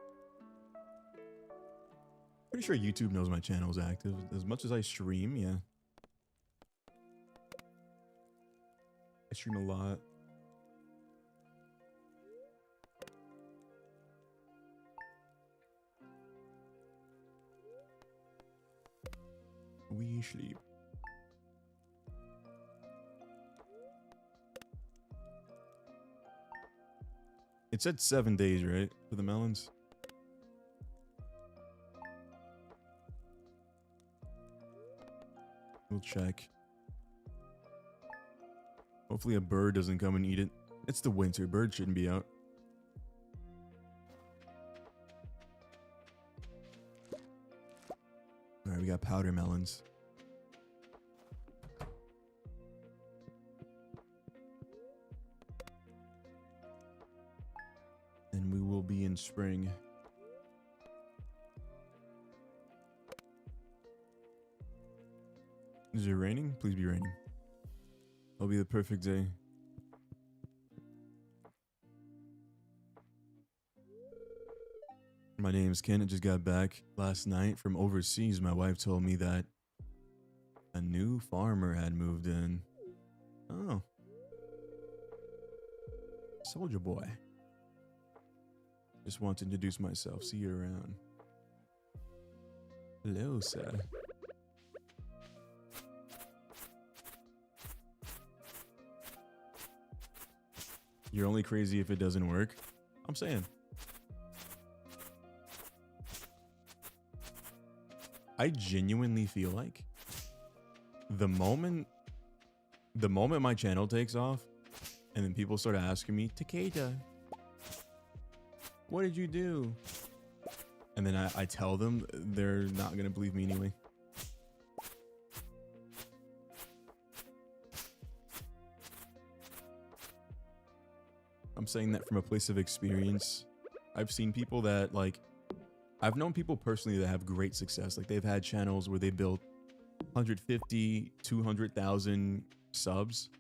Pretty sure YouTube knows my channel is active. As much as I stream, yeah. I stream a lot. We sleep. It said 7 days, right? For the melons? We'll check. Hopefully a bird doesn't come and eat it. It's the winter. Bird shouldn't be out. powder melons. And we will be in spring. Is it raining? Please be raining. It'll be the perfect day. My name's Ken. I just got back last night from overseas. My wife told me that a new farmer had moved in. Oh. Soldier boy. Just want to introduce myself. See you around. Hello, sir. You're only crazy if it doesn't work. I'm saying. I genuinely feel like the moment my channel takes off and then people start asking me, Tekkeda, what did you do? And then I tell them, they're not going to believe me anyway. I'm saying that from a place of experience. I've seen people that like, I've known people personally that have great success. Like they've had channels where they built 150, 200,000 subs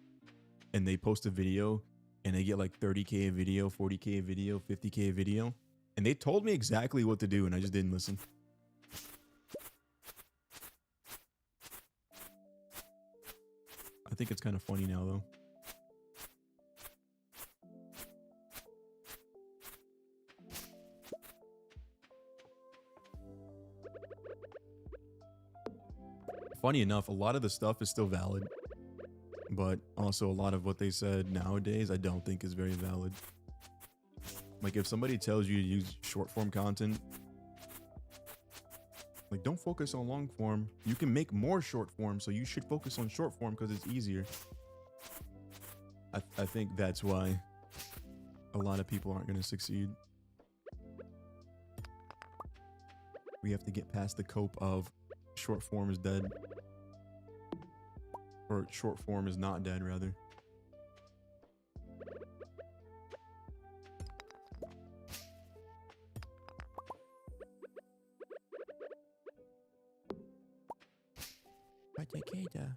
and they post a video and they get like 30K a video, 40K a video, 50K a video. And they told me exactly what to do and I just didn't listen. I think it's kind of funny now though. Funny enough, a lot of the stuff is still valid, but also a lot of what they said nowadays I don't think is very valid. Like if somebody tells you to use short form content, like don't focus on long form. You can make more short form, so you should focus on short form because it's easier. I think that's why a lot of people aren't going to succeed. We have to get past the cope of short form is dead. Or short form is not dead, rather. But Tekkeda,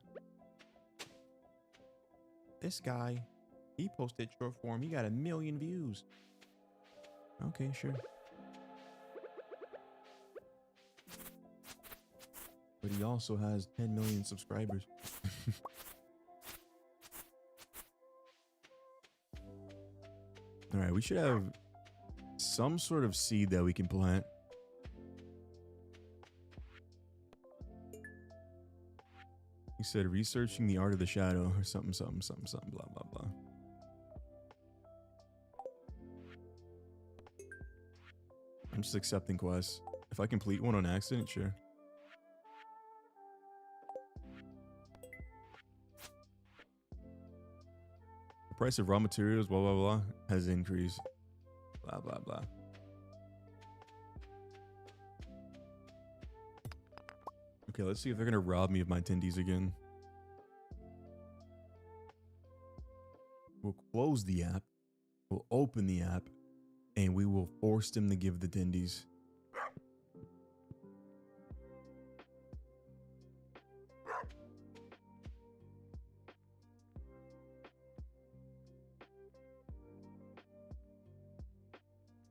this guy, he posted short form. He got 1 million views. Okay, sure. But he also has 10 million subscribers. All right, we should have some sort of seed that we can plant. He said researching the art of the shadow or something, blah, blah, blah. I'm just accepting quests. If I complete one on accident, sure. The price of raw materials, blah, blah, blah, has increased. Blah, blah, blah. Okay, let's see if they're going to rob me of my tendies again. We'll close the app. We'll open the app. And we will force them to give the tendies.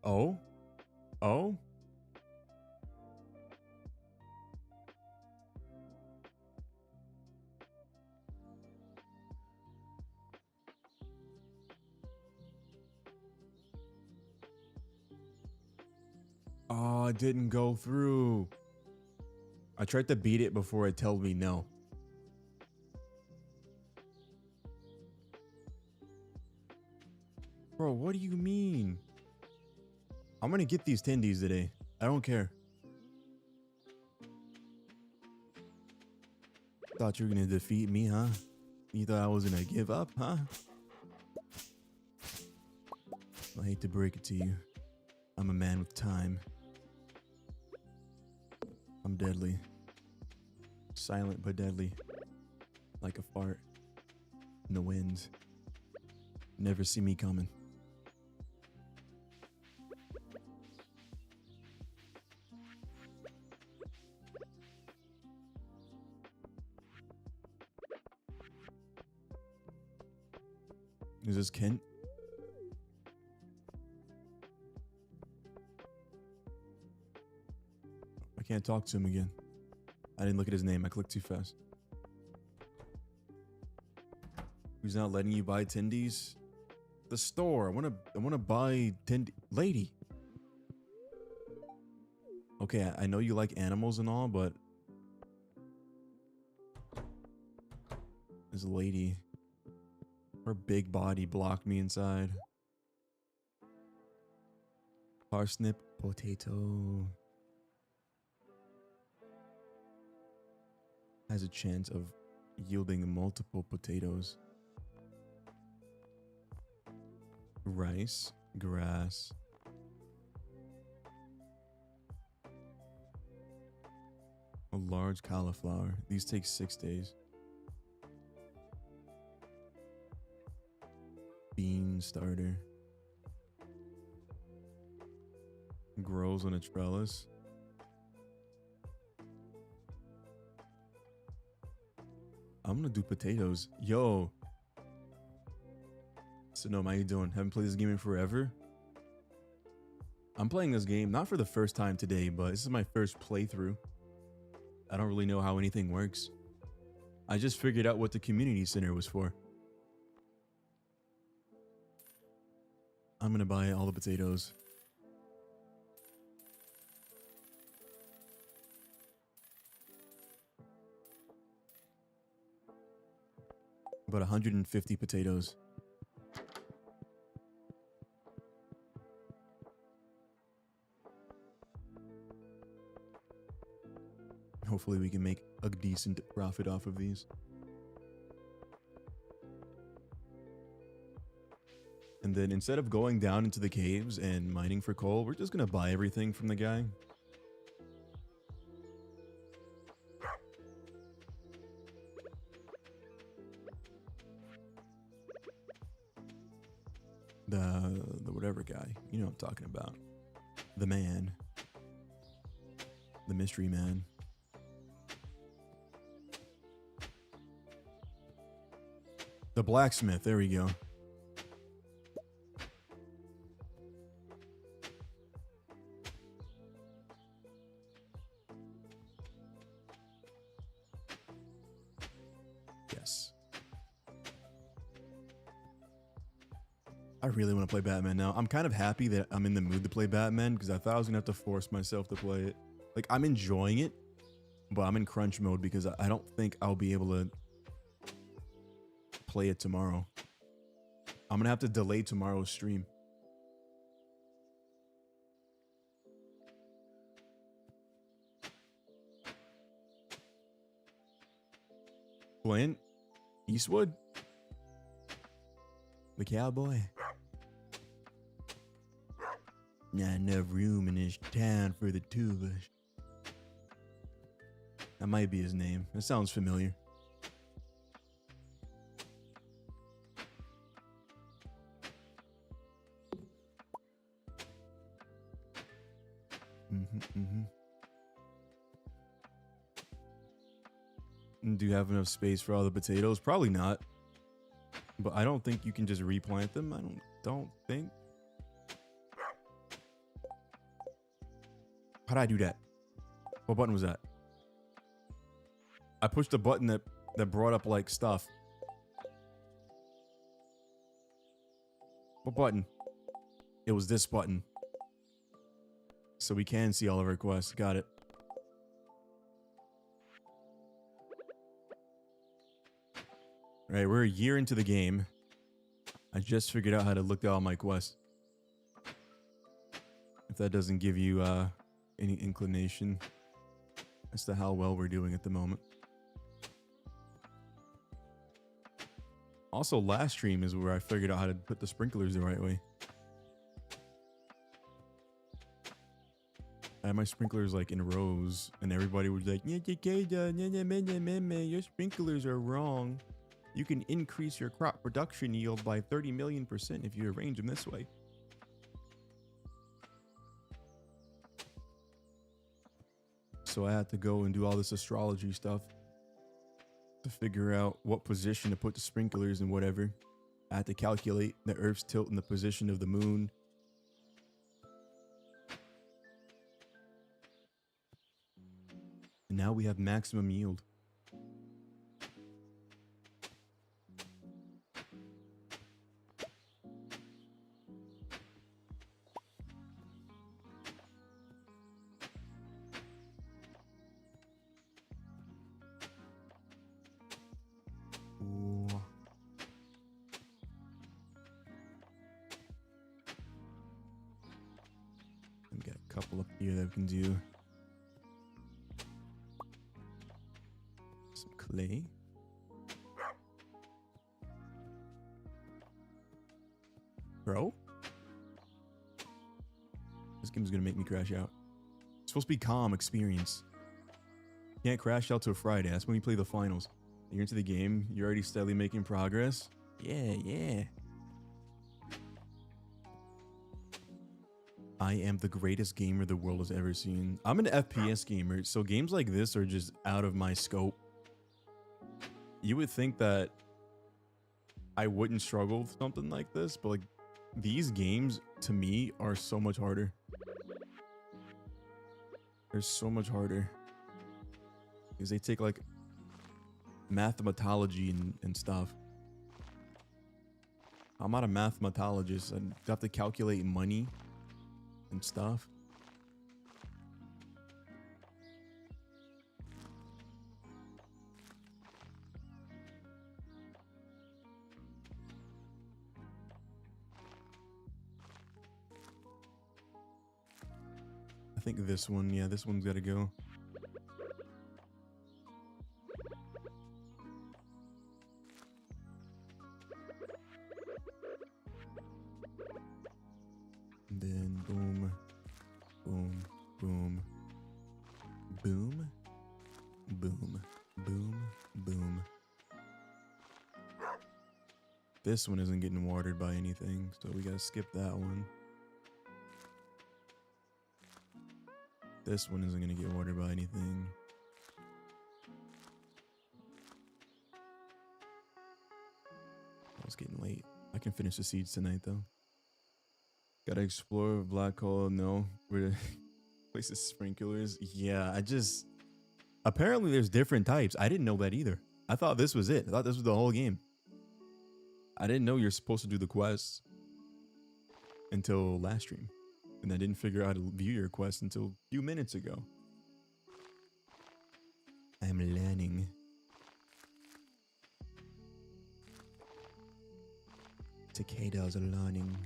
Oh? Oh? Oh, it didn't go through. I tried to beat it before it told me no. Bro, what do you mean? I'm gonna get these tendies today. I don't care. Thought you were gonna defeat me, huh? You thought I was gonna give up, huh? I hate to break it to you. I'm a man with time. I'm deadly. Silent but deadly. Like a fart in the wind. Never see me coming. Is this Kent? I can't talk to him again. I didn't look at his name. I clicked too fast. Who's not letting you buy tendies? The store. I wanna buy tendy. Lady. Okay, I know you like animals and all, but this lady, her big body blocked me inside. Parsnip potato has a chance of yielding multiple potatoes. Rice, grass. A large cauliflower. These take 6 days. Bean starter. Grows on a trellis. I'm gonna do potatoes. Yo. So no, how you doing? Haven't played this game in forever. I'm playing this game not for the first time today, but this is my first playthrough. I don't really know how anything works. I just figured out what the community center was for. I'm gonna buy all the potatoes. About 150 potatoes. Hopefully we can make a decent profit off of these. And then instead of going down into the caves and mining for coal, we're just gonna buy everything from the guy. The whatever guy. You know what I'm talking about. The man. The mystery man. The blacksmith, there we go. Yes. I really want to play Batman now. I'm kind of happy that I'm in the mood to play Batman because I thought I was going to have to force myself to play it. Like, I'm enjoying it, but I'm in crunch mode because I don't think I'll be able to play it tomorrow. I'm gonna have to delay tomorrow's stream. Clint Eastwood, the cowboy. Not enough room in this town for the two of us. That might be his name. That sounds familiar. Do you have enough space for all the potatoes? Probably not. But I don't think you can just replant them. I don't think. How did I do that? What button was that? I pushed a button that brought up like stuff. What button? It was this button. So we can see all of our quests. Got it. All right, we're a year into the game. I just figured out how to look at all my quests. If that doesn't give you any inclination as to how well we're doing at the moment. Also, last stream is where I figured out how to put the sprinklers the right way. I had my sprinklers like in rows, and everybody was like, "Yeah, Tekkeda, your sprinklers are wrong. You can increase your crop production yield by 30 million% if you arrange them this way." So I had to go and do all this astrology stuff to figure out what position to put the sprinklers and whatever. I had to calculate the Earth's tilt and the position of the moon. And now we have maximum yield. Ooh. We got a couple up here that we can do. Some clay. Bro? This game's gonna make me crash out. It's supposed to be calm experience. Can't crash out till Friday. That's when we play the finals. You're into the game. You're already steadily making progress. Yeah. I am the greatest gamer the world has ever seen. I'm an FPS gamer, so games like this are just out of my scope. You would think that I wouldn't struggle with something like this, but like these games to me are so much harder. They're so much harder because they take like mathematology and stuff. I'm not a mathematologist. I have to calculate money and stuff. I think this one, yeah, this one's gotta go. And then boom, boom, boom, boom, boom, boom, boom. This one isn't getting watered by anything, so we gotta skip that one. This one isn't gonna get watered by anything. Oh, it's getting late. I can finish the seeds tonight though. Gotta explore a black hole. No, we're places sprinklers. Yeah, apparently there's different types. I didn't know that either. I thought this was it. I thought this was the whole game. I didn't know you're supposed to do the quests until last stream. And I didn't figure out how to view your quest until a few minutes ago. I'm learning. Tekkeda's learning.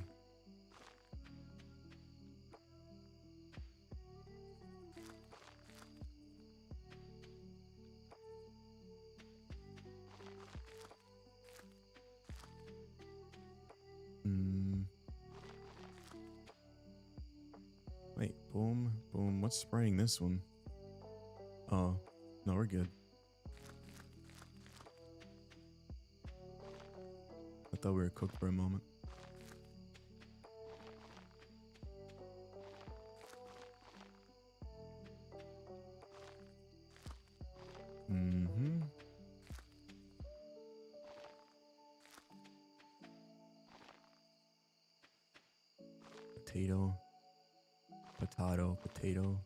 Wait, boom, boom. What's spraying this one? Oh, no, we're good. I thought we were cooked for a moment. Potato. Potato, potato,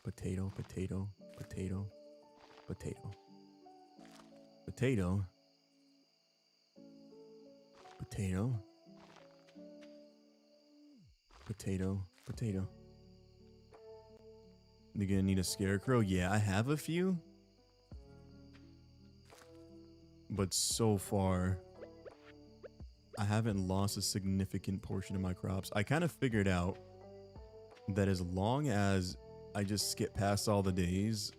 potato, potato, potato, potato, potato, potato, potato, potato. You're gonna need a scarecrow? Yeah, I have a few. But so far, I haven't lost a significant portion of my crops. I kind of figured out that as long as I just skip past all the days,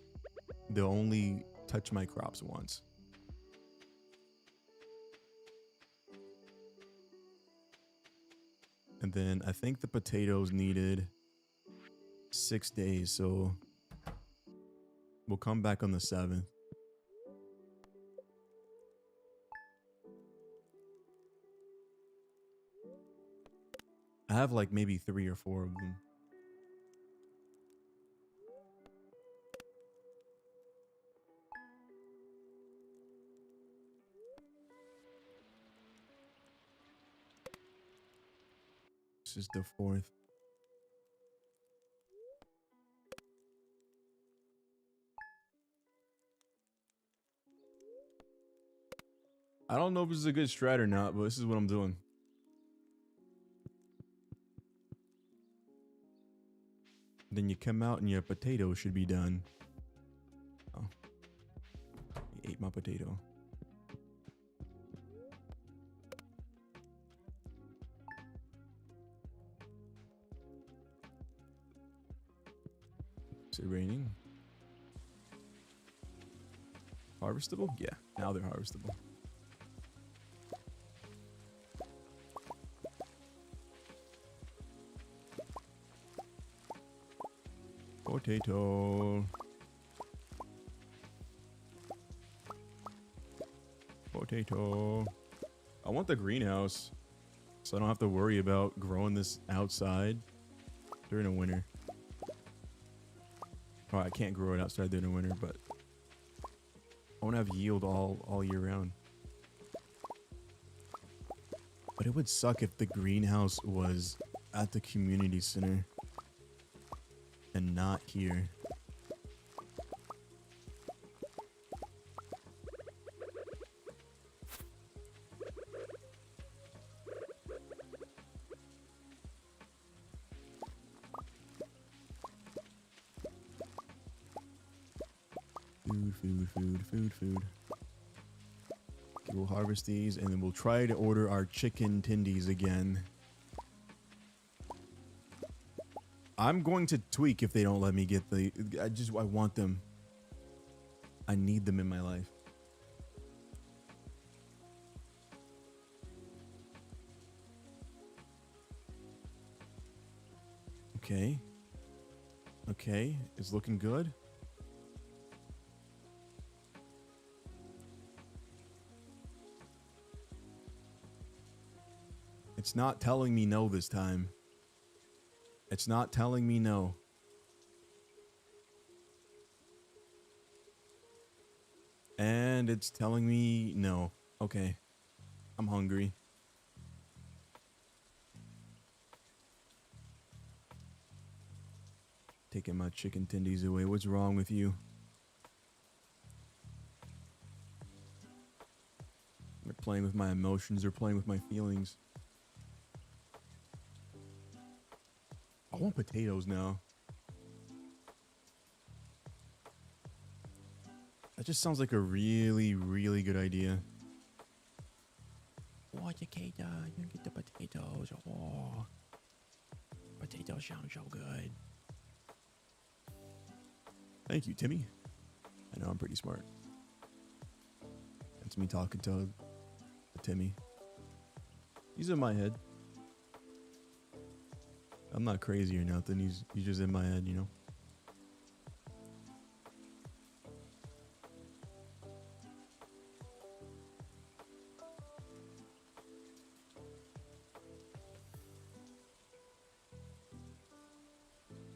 they'll only touch my crops once. And then I think the potatoes needed 6 days, so we'll come back on the 7th. I have like maybe 3 or 4 of them. This is the 4th. I don't know if this is a good strat or not, but this is what I'm doing. Then you come out and your potato should be done. Oh. He ate my potato. Is it raining? Harvestable? Yeah, now they're harvestable. Potato. Potato. I want the greenhouse, so I don't have to worry about growing this outside during the winter. Oh, I can't grow it outside during the winter, but I want to have yield all year round. But it would suck if the greenhouse was at the community center and not here. Food. Okay, we'll harvest these and then we'll try to order our chicken tendies again. I'm going to tweak if they don't let me get the... I want them. I need them in my life. Okay. Okay, it's looking good. It's not telling me no this time. It's not telling me no. And it's telling me no. Okay. I'm hungry. Taking my chicken tendies away. What's wrong with you? They're playing with my emotions. They're playing with my feelings. I want potatoes now. That just sounds like a really, really good idea. Oh, Tekkeda, you get the potatoes. Oh, potatoes sound so good. Thank you, Timmy. I know I'm pretty smart. That's me talking to Timmy. He's in my head. I'm not crazy or nothing. He's just in my head, you know.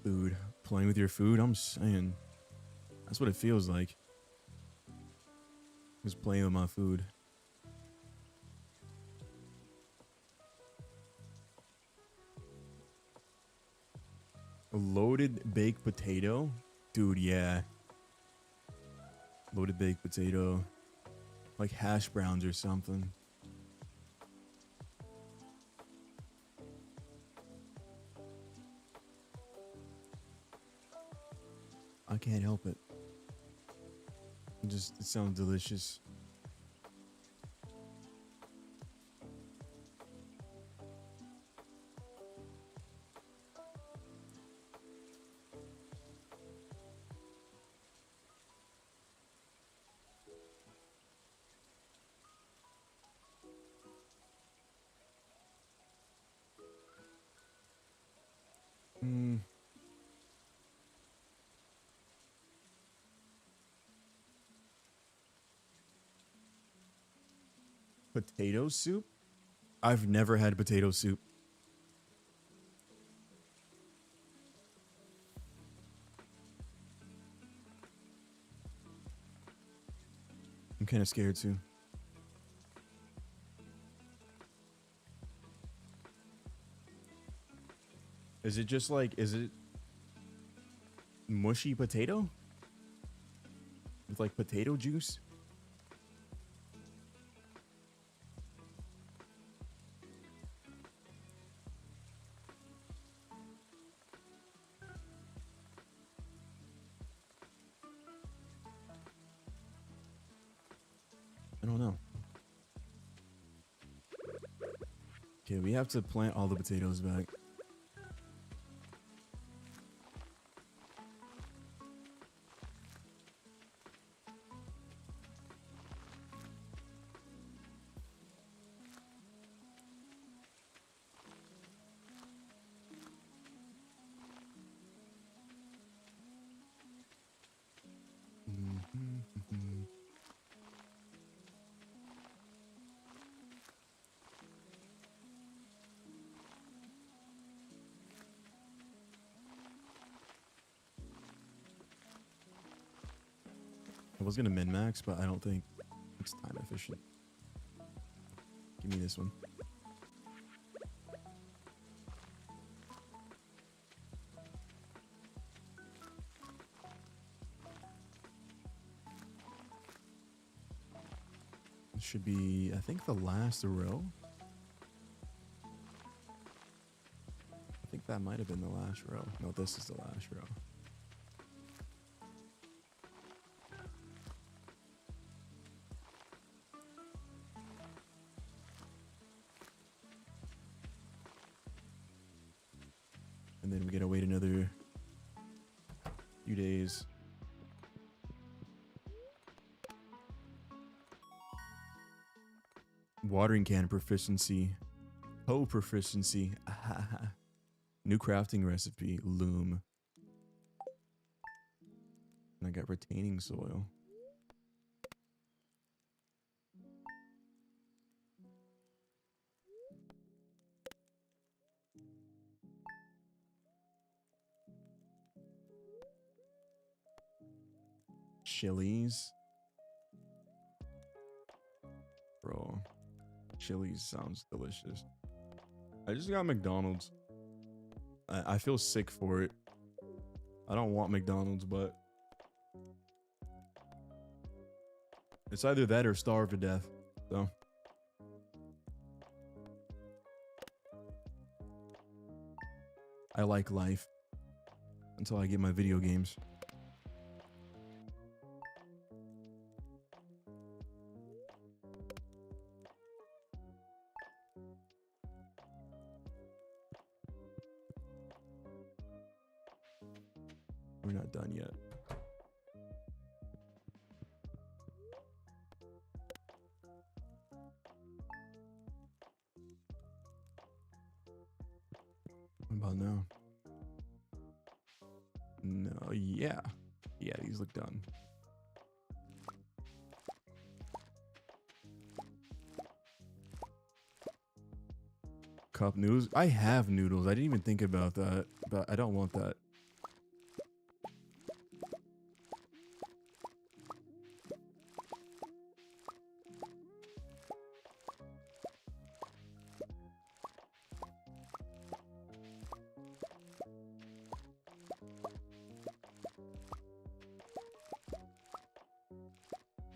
Food. Playing with your food? I'm saying. That's what it feels like. Just playing with my food. A loaded baked potato? Dude, yeah. Loaded baked potato. Like hash browns or something. I can't help it. It sounds delicious. Potato soup? I've never had potato soup. I'm kind of scared too. Is it just like, is it mushy potato? With like potato juice? I don't know. Okay, we have to plant all the potatoes back. I was gonna min-max, but I don't think it's time efficient. Give me this one. It should be, I think, the last row. I think that might have been the last row. No, this is the last row. And then we gotta wait another few days. Watering can proficiency. Hoe proficiency. New crafting recipe. Loom. And I got retaining soil. Chilies. Bro. Chilies sounds delicious. I just got McDonald's. I feel sick for it. I don't want McDonald's, but it's either that or starve to death. So I like life until I get my video games. We're not done yet. What about now? No, yeah. Yeah, these look done. Cup noodles? I have noodles. I didn't even think about that, but I don't want that.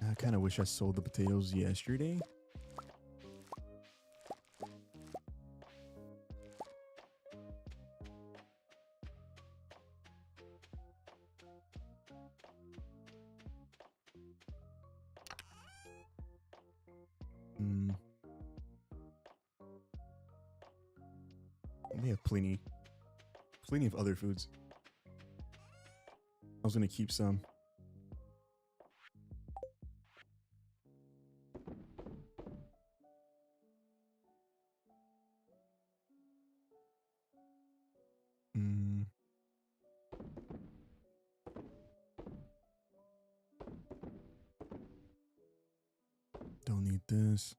I kind of wish I sold the potatoes yesterday. We have plenty of other foods. I was gonna keep some. Don't need this.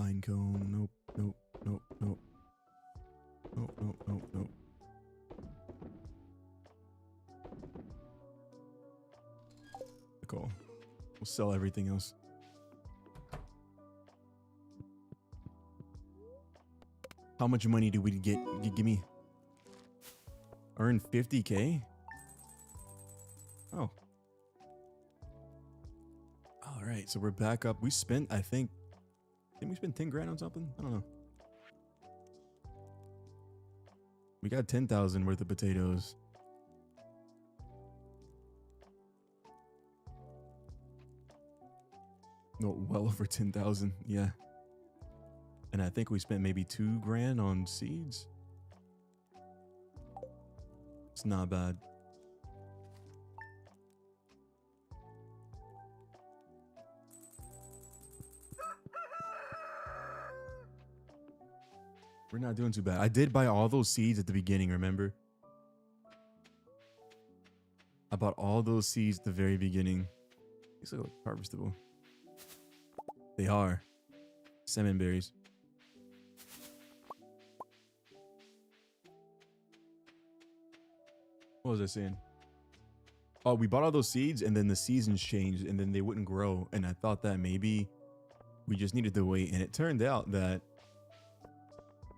Pine cone. Nope. Nope. Nope. Nope. Nope. Nope. Nope. Nope. Cool. We'll sell everything else. How much money do we get? You give me. Earn 50K? Oh. All right, so we're back up. We spent, I think we spent 10 grand on something? I don't know. We got 10,000 worth of potatoes. No, well over 10,000, yeah. And I think we spent maybe 2 grand on seeds. It's not bad. We're not doing too bad. I did buy all those seeds at the beginning, remember? I bought all those seeds at the very beginning. These look like harvestable. They are. Salmon berries. What was I saying? Oh, we bought all those seeds and then the seasons changed and then they wouldn't grow. And I thought that maybe we just needed to wait. And it turned out that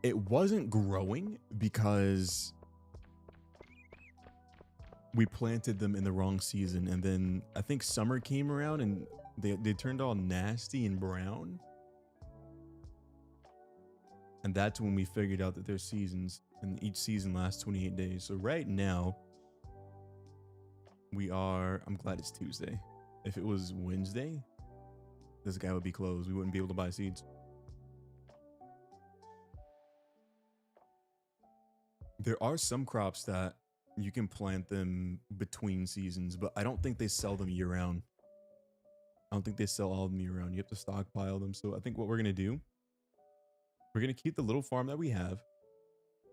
it wasn't growing because we planted them in the wrong season. And then I think summer came around and they turned all nasty and brown. And that's when we figured out that there's seasons and each season lasts 28 days. So right now I'm glad it's Tuesday. If it was Wednesday, this guy would be closed. We wouldn't be able to buy seeds. There are some crops that you can plant them between seasons, but I don't think they sell them year round. I don't think they sell all of them year round. You have to stockpile them. So I think what we're going to do, we're going to keep the little farm that we have.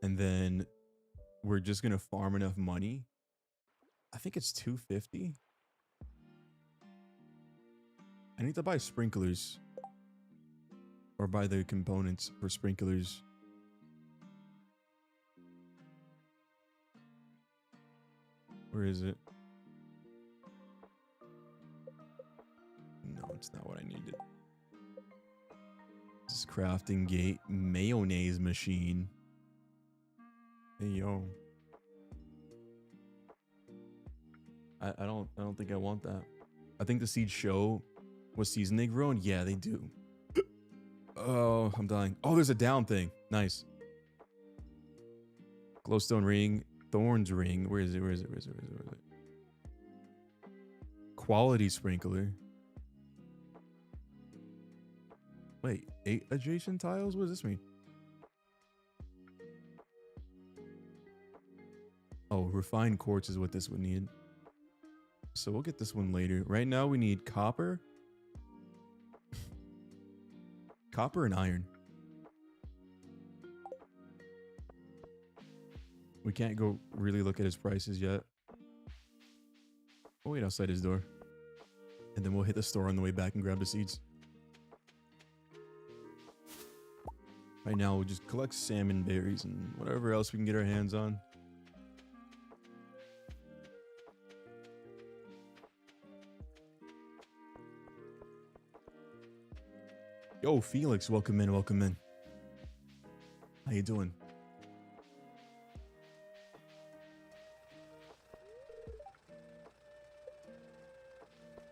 And then we're just going to farm enough money. I think it's 250. I need to buy sprinklers. Or buy the components for sprinklers. Where is it? No, it's not what I needed. This is crafting gate mayonnaise machine. Hey yo. I don't think I want that. I think the seeds show what season they grow in. Yeah, they do. Oh, I'm dying. Oh, there's a down thing. Nice. Glowstone ring. Thorns ring. Where is it? Where is it? Where is it? Where is it? Where is it? Quality sprinkler. Wait, 8 adjacent tiles? What does this mean? Oh, refined quartz is what this would need. So we'll get this one later. Right now we need copper. Copper and iron. We can't go really look at his prices yet. We'll wait outside his door. And then we'll hit the store on the way back and grab the seeds. Right now we'll just collect salmon berries and whatever else we can get our hands on. Yo, Felix, welcome in, welcome in. How you doing?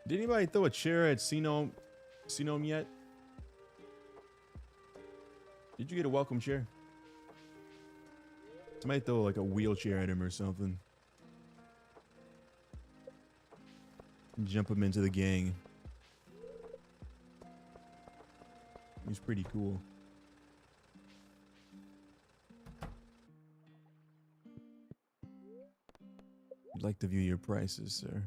Did anybody throw a chair at Sinome yet? Did you get a welcome chair? Somebody throw like a wheelchair at him or something. Jump him into the gang. He's pretty cool. I'd like to view your prices, sir.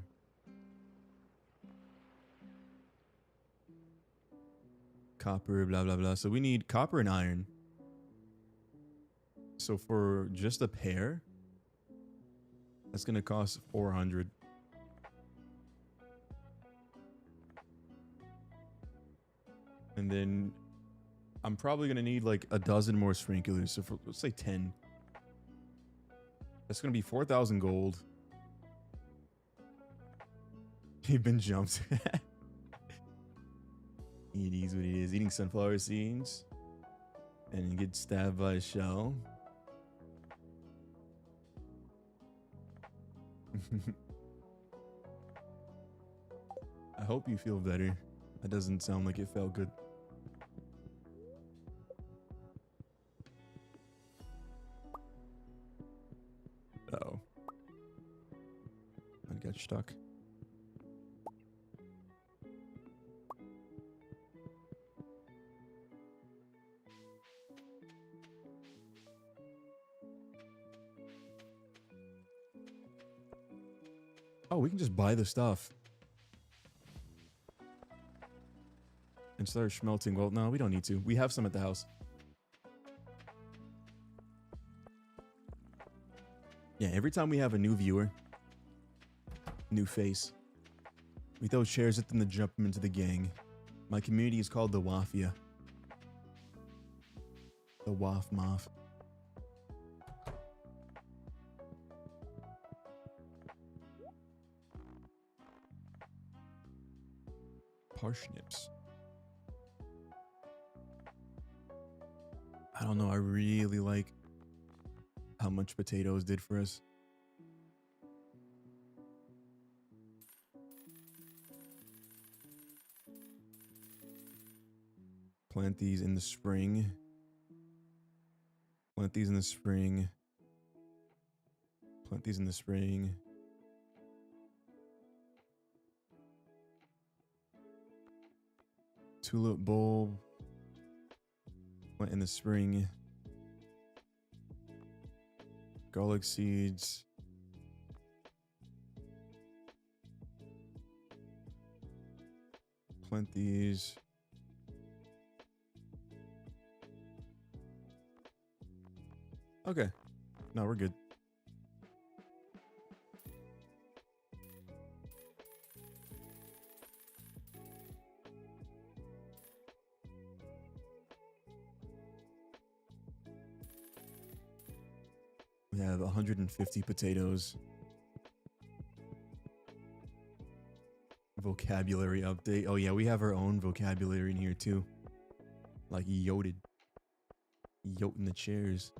Copper, blah, blah, blah. So we need copper and iron. So for just a pair, that's going to cost 400. And then I'm probably gonna need like a dozen more sprinklers. So let's say 10. That's gonna be 4,000 gold. You've been jumped. It is what it is. Eating sunflower seeds and get stabbed by a shell. I hope you feel better. That doesn't sound like it felt good. Uh-oh. I got stuck. Oh, we can just buy the stuff. And start smelting. Well, no, we don't need to. We have some at the house. Yeah, every time we have a new viewer, new face, we throw chairs at them to jump them into the gang. My community is called the Wafia. The Waf Moth. Parsnips. I don't know. I really like how much potatoes did for us. Plant these in the spring. Plant these in the spring. Plant these in the spring. Tulip bulb. Plant in the spring. Garlic seeds. Plant these. Okay. No, we're good. We have 150 potatoes. Vocabulary update. Oh yeah, we have our own vocabulary in here too. Like yoted. Yote in the chairs.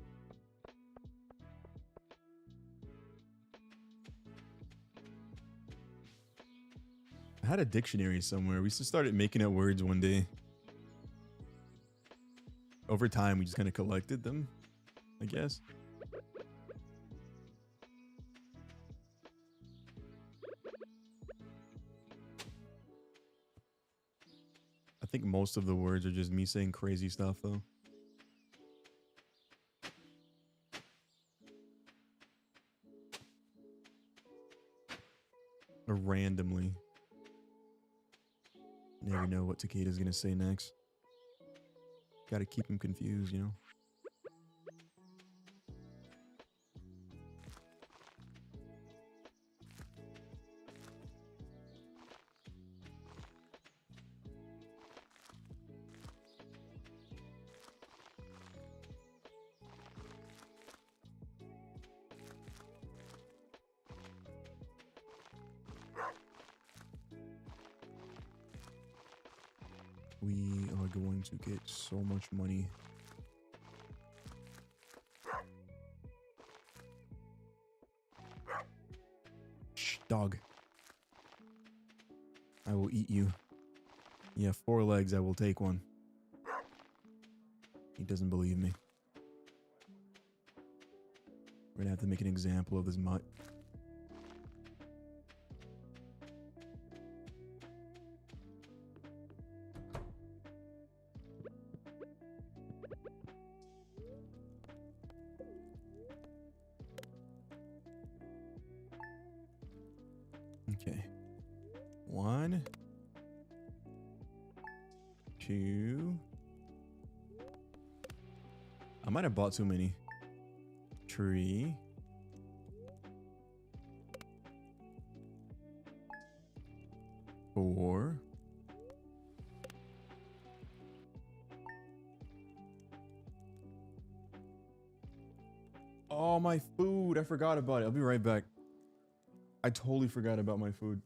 I had a dictionary somewhere. We just started making up words one day. Over time, we just kind of collected them, I guess. I think most of the words are just me saying crazy stuff, though. Or randomly. Never know what Tekkada's gonna say next. Gotta keep him confused, you know? We are going to get so much money. Shh, dog. I will eat you. You have 4 legs, I will take one. He doesn't believe me. We're gonna have to make an example of this mutt. Okay. 1, 2. I might have bought too many. 3. 4. Oh, my food. I forgot about it. I'll be right back. I totally forgot about my food.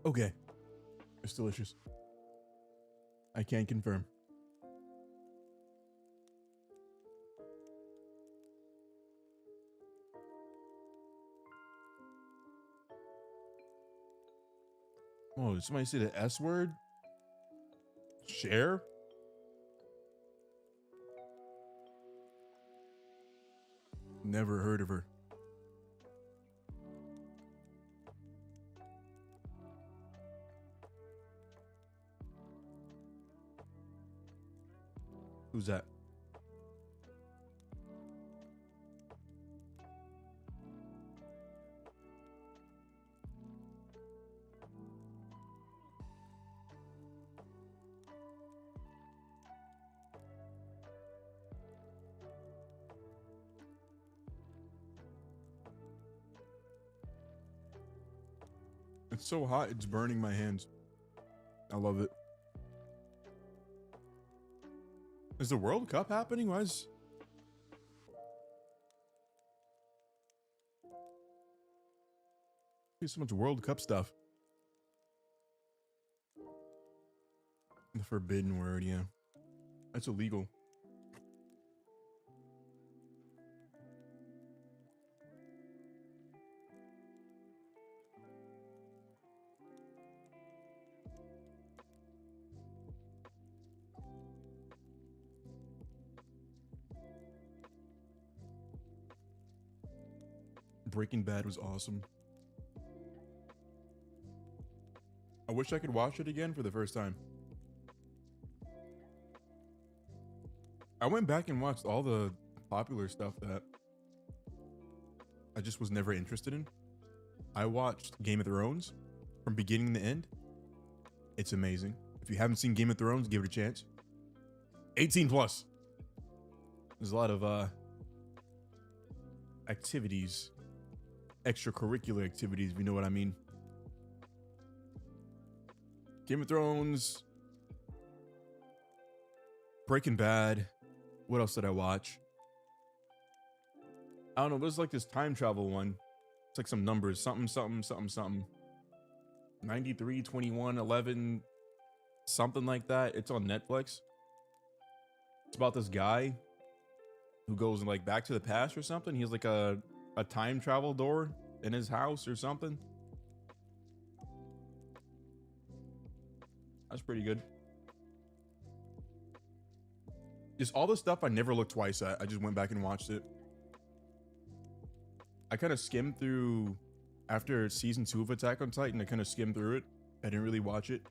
Okay. It's delicious. I can confirm. Oh, did somebody say the S word? Share? Never heard of her. Who's that? It's so hot, it's burning my hands. I love it. Is the World Cup happening? Why is... There's so much World Cup stuff. The forbidden word, yeah. That's illegal. Breaking Bad was awesome. I wish I could watch it again for the first time. I went back and watched all the popular stuff that I just was never interested in. I watched Game of Thrones from beginning to end. It's amazing. If you haven't seen Game of Thrones, give it a chance. 18 plus. There's a lot of activities, extracurricular activities, if you know what I mean. Game of Thrones, Breaking Bad. What else did I watch? I don't know. There's like this time travel one. It's like some numbers, something. 93, 21, 11, something like that. It's on Netflix. It's about this guy who goes like back to the past or something. He has like a time travel door in his house or something. That's pretty good. Just all the stuff I never looked twice at. I just went back and watched it. I kind of skimmed through after season 2 of Attack on Titan. I kind of skimmed through it. I didn't really watch it.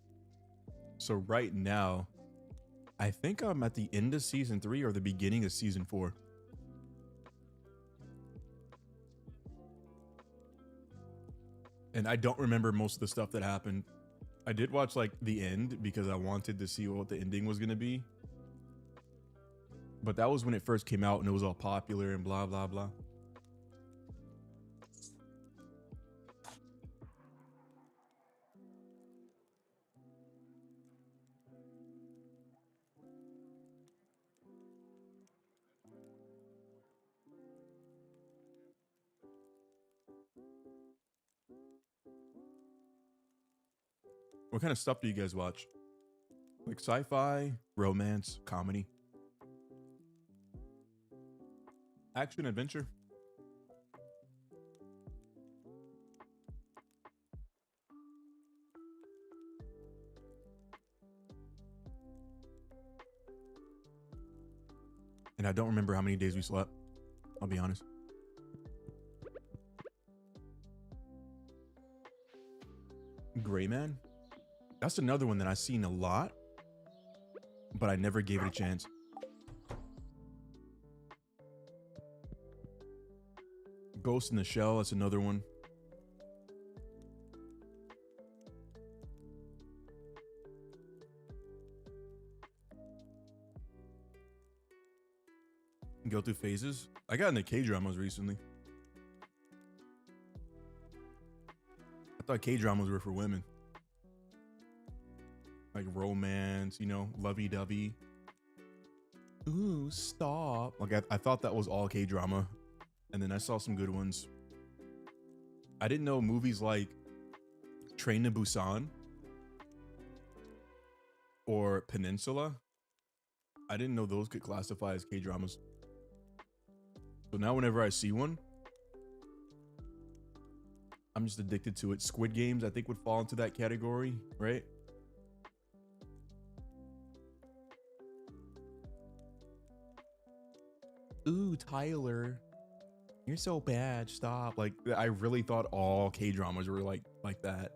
So right now, I think I'm at the end of season 3 or the beginning of season 4. And I don't remember most of the stuff that happened. I did watch like the end because I wanted to see what the ending was going to be. But that was when it first came out and it was all popular and blah, blah, blah. What kind of stuff do you guys watch? Like sci-fi, romance, comedy, action, adventure? And I don't remember how many days we slept. I'll be honest. Gray Man? That's another one that I've seen a lot, but I never gave it a chance. Ghost in the Shell, that's another one. Go through phases. I got into K-dramas recently. I thought K-dramas were for women. Like romance, you know, lovey-dovey. Ooh, stop. Like I thought that was all K-drama. And then I saw some good ones. I didn't know movies like Train to Busan or Peninsula. I didn't know those could classify as K-dramas. So now whenever I see one, I'm just addicted to it. Squid Games, I think, would fall into that category, right? Ooh, Tyler, you're so bad. Stop. Like, I really thought all K-dramas were like that,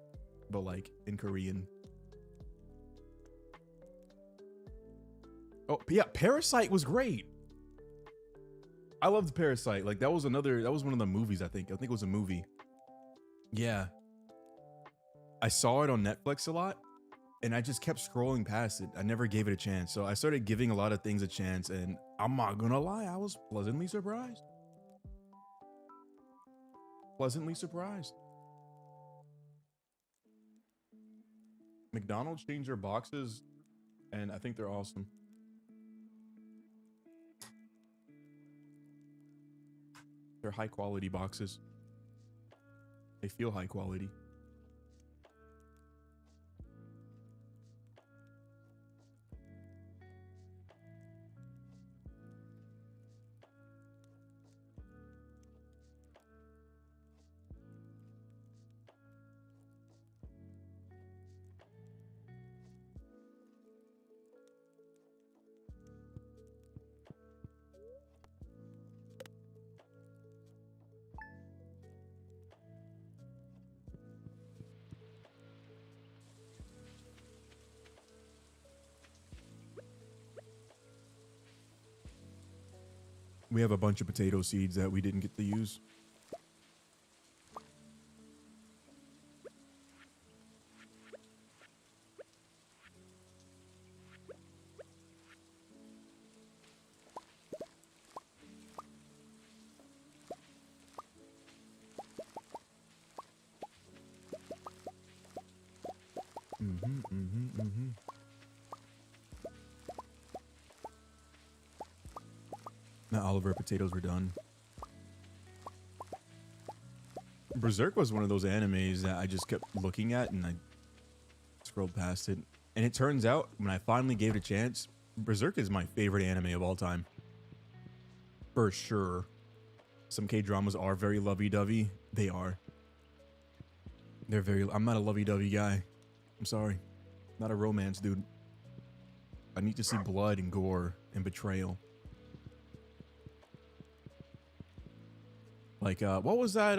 but like in Korean. Oh, yeah, Parasite was great. I loved Parasite. Like that was one of the movies, I think. It was a movie. Yeah. I saw it on Netflix a lot and I just kept scrolling past it. I never gave it a chance. So I started giving a lot of things a chance and I'm not gonna lie, I was pleasantly surprised. Pleasantly surprised. McDonald's changed their boxes and I think they're awesome. They're high quality boxes. They feel high quality. We have a bunch of potato seeds that we didn't get to use. Not all of our potatoes were done. Berserk was one of those animes that I just kept looking at and I scrolled past it. And it turns out when I finally gave it a chance, Berserk is my favorite anime of all time. For sure. Some K-dramas are very lovey-dovey. They are. They're very... I'm not a lovey-dovey guy. I'm sorry. Not a romance dude. I need to see blood and gore and betrayal. Like, what was that?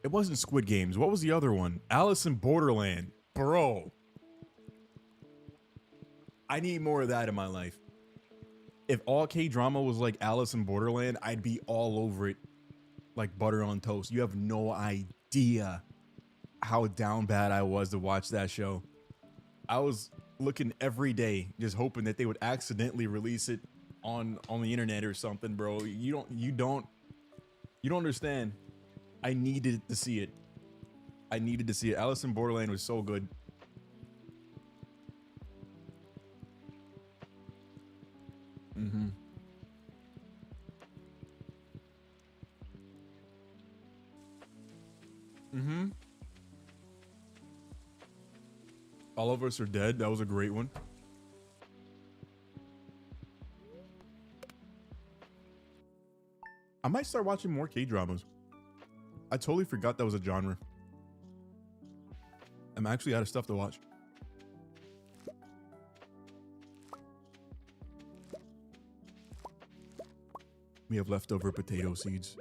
It wasn't Squid Games. What was the other one? Alice in Borderland. Bro. I need more of that in my life. If all K-drama was like Alice in Borderland, I'd be all over it like butter on toast. You have no idea how down bad I was to watch that show. I was looking every day, just hoping that they would accidentally release it on the internet or something, bro. You don't understand. I needed to see it. I needed to see it. Alice in Borderland was so good. Mm-hmm. Mm-hmm. All of Us Are Dead. That was a great one. I might start watching more K-dramas. I totally forgot that was a genre. I'm actually out of stuff to watch. We have leftover potato seeds.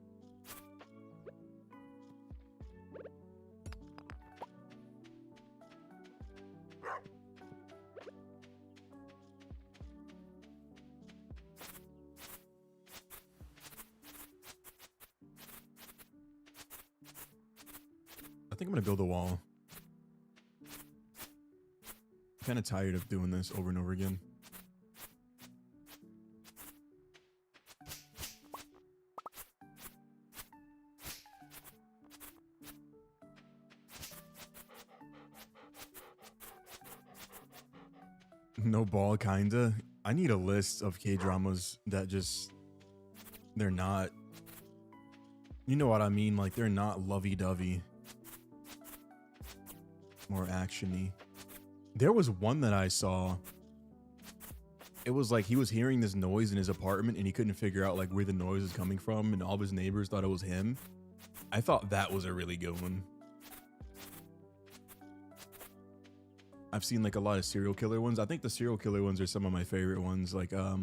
I think I'm gonna build a wall. I'm kind of tired of doing this over and over again. No ball, kinda. I need a list of K-dramas that just... They're not... You know what I mean? Like, they're not lovey-dovey. More action-y. There was one that I saw. It was like he was hearing this noise in his apartment and he couldn't figure out like where the noise is coming from, and all of his neighbors thought it was him. I thought that was a really good one. I've seen like a lot of serial killer ones. I think the serial killer ones are some of my favorite ones. Like, I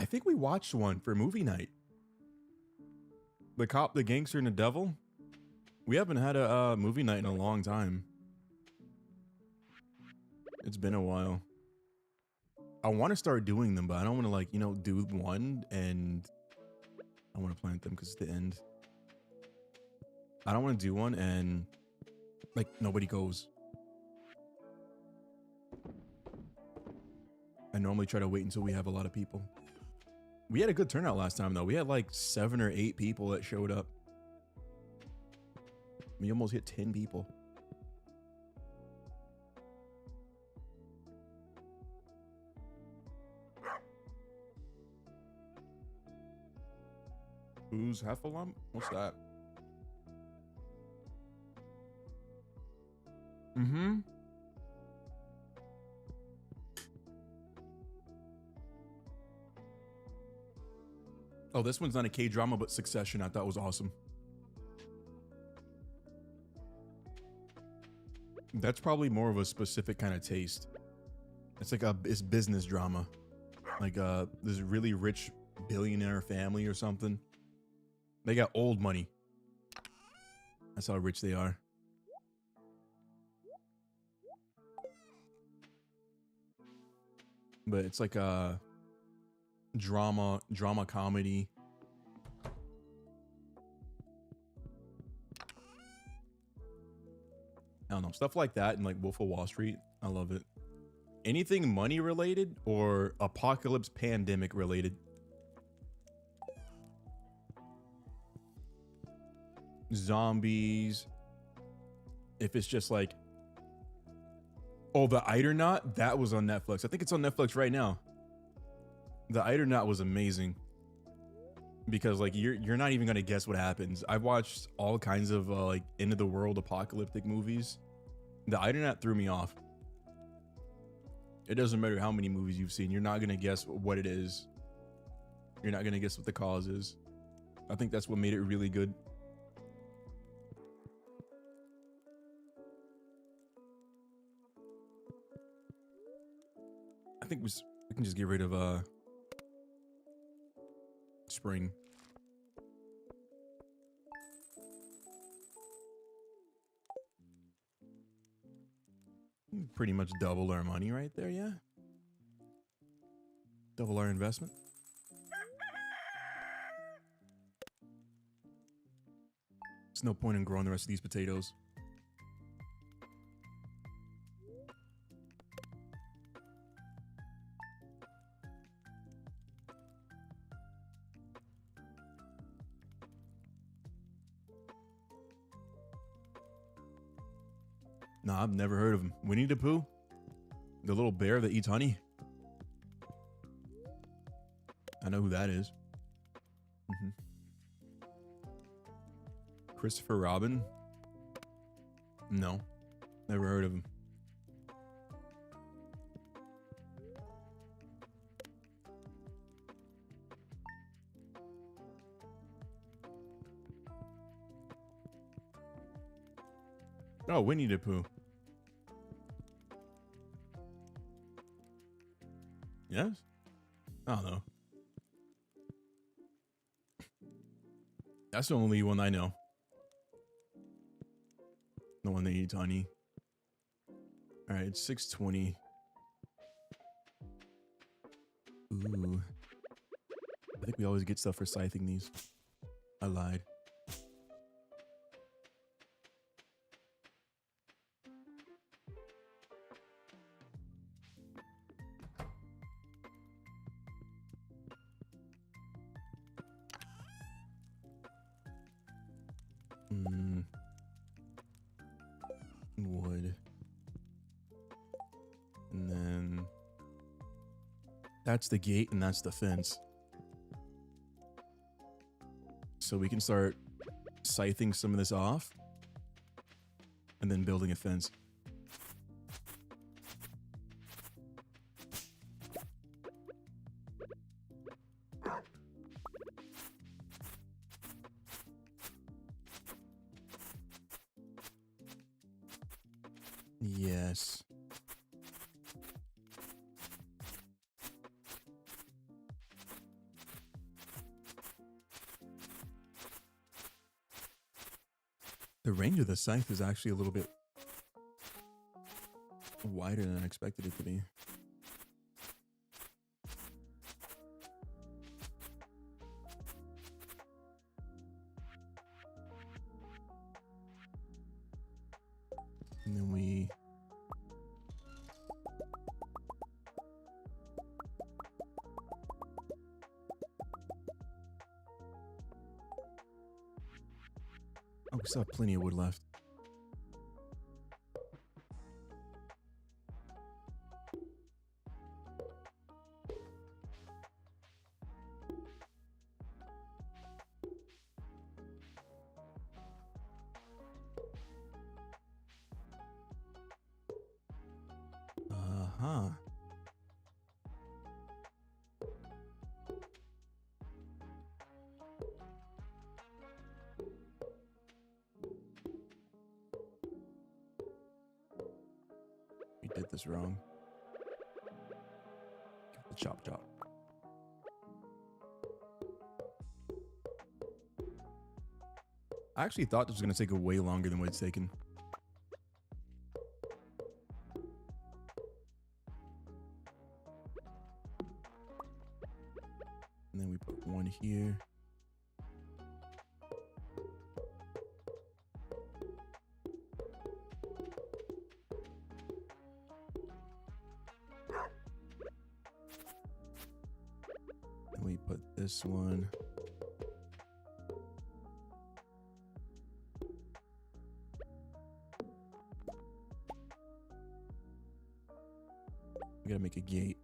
think we watched one for movie night. The Cop, the Gangster, and the Devil. We haven't had a movie night in a long time. It's been a while. I want to start doing them, but I don't want to like, you know, do one and I want to plant them because it's the end. I don't want to do one and like nobody goes. I normally try to wait until we have a lot of people. We had a good turnout last time though. We had like 7 or 8 people that showed up. We almost hit 10 people. Who's Heffalump? What's that? Mm-hmm. Oh, this one's not a K-drama, but Succession I thought was awesome. That's probably more of a specific kind of taste. It's like it's business drama. Like this really rich billionaire family or something. They got old money. That's how rich they are. But it's like a drama comedy. I don't know, stuff like that, and like Wolf of Wall Street. I love it. Anything money related or apocalypse pandemic related. Zombies. If it's just like, oh, the Eidernaut, that was on Netflix. I think it's on Netflix right now. The Eidernaut was amazing because like you're not even gonna guess what happens. I've watched all kinds of like end of the world apocalyptic movies. The Eidernaut threw me off. It doesn't matter how many movies you've seen. You're not going to guess what it is. You're not going to guess what the cause is. I think that's what made it really good. I think we can just get rid of spring. Pretty much double our money right there, yeah. Double our investment. There's no point in growing the rest of these potatoes. Nah, I've never heard of him. Winnie the Pooh? The little bear that eats honey? I know who that is. Christopher Robin? No, never heard of him. Oh, Winnie the Pooh. Yes? I don't know. That's the only one I know. The one that eats honey. Alright, it's 620. Ooh. I think we always get stuff for scything these. I lied. Wood. And then that's the gate and that's the fence. So we can start scything some of this off and then building a fence. Yes. The range of the scythe is actually a little bit wider than I expected it to be. And then we we still have plenty of wood left. Uh-huh. We did this wrong. Give it the chop chop. I actually thought this was going to take way longer than what it's taken. And then we put one here. And we put this one. We gotta make a gate.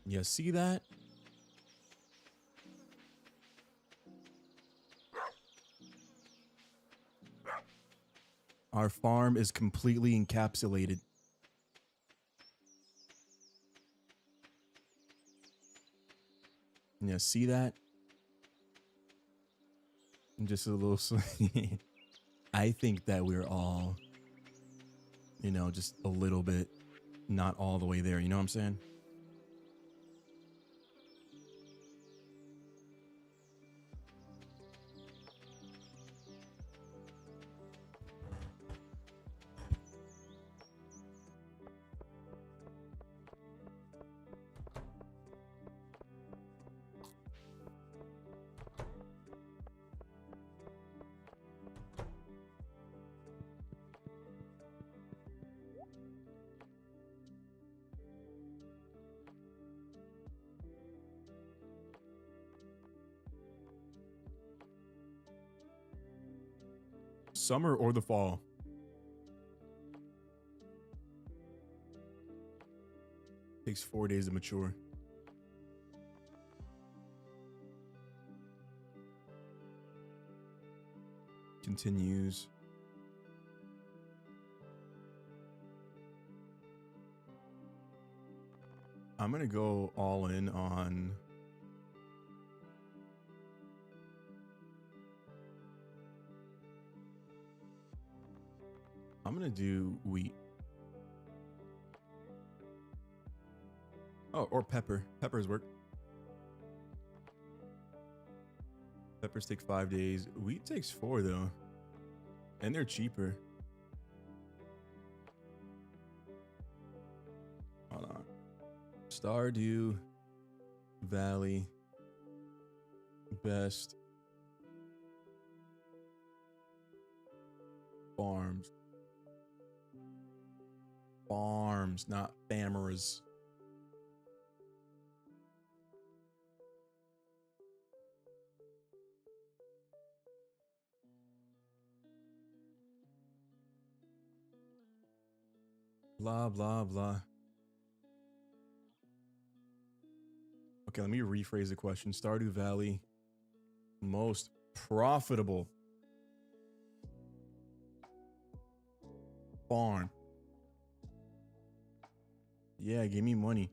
Yeah, see that? Our farm is completely encapsulated. Yeah, see that? Just a little. I think that we're all, you know, just a little bit, not all the way there. You know what I'm saying? Summer or the fall? Takes 4 days to mature. Continues. I'm gonna go all in on I'm gonna do wheat. Oh, or pepper. Peppers work. Peppers take 5 days. Wheat takes 4 though. And they're cheaper. Hold on. Stardew Valley best farms. Farms, not farmers. Blah, blah, blah. Okay, let me rephrase the question. Stardew Valley, most profitable farm. Yeah, give me money.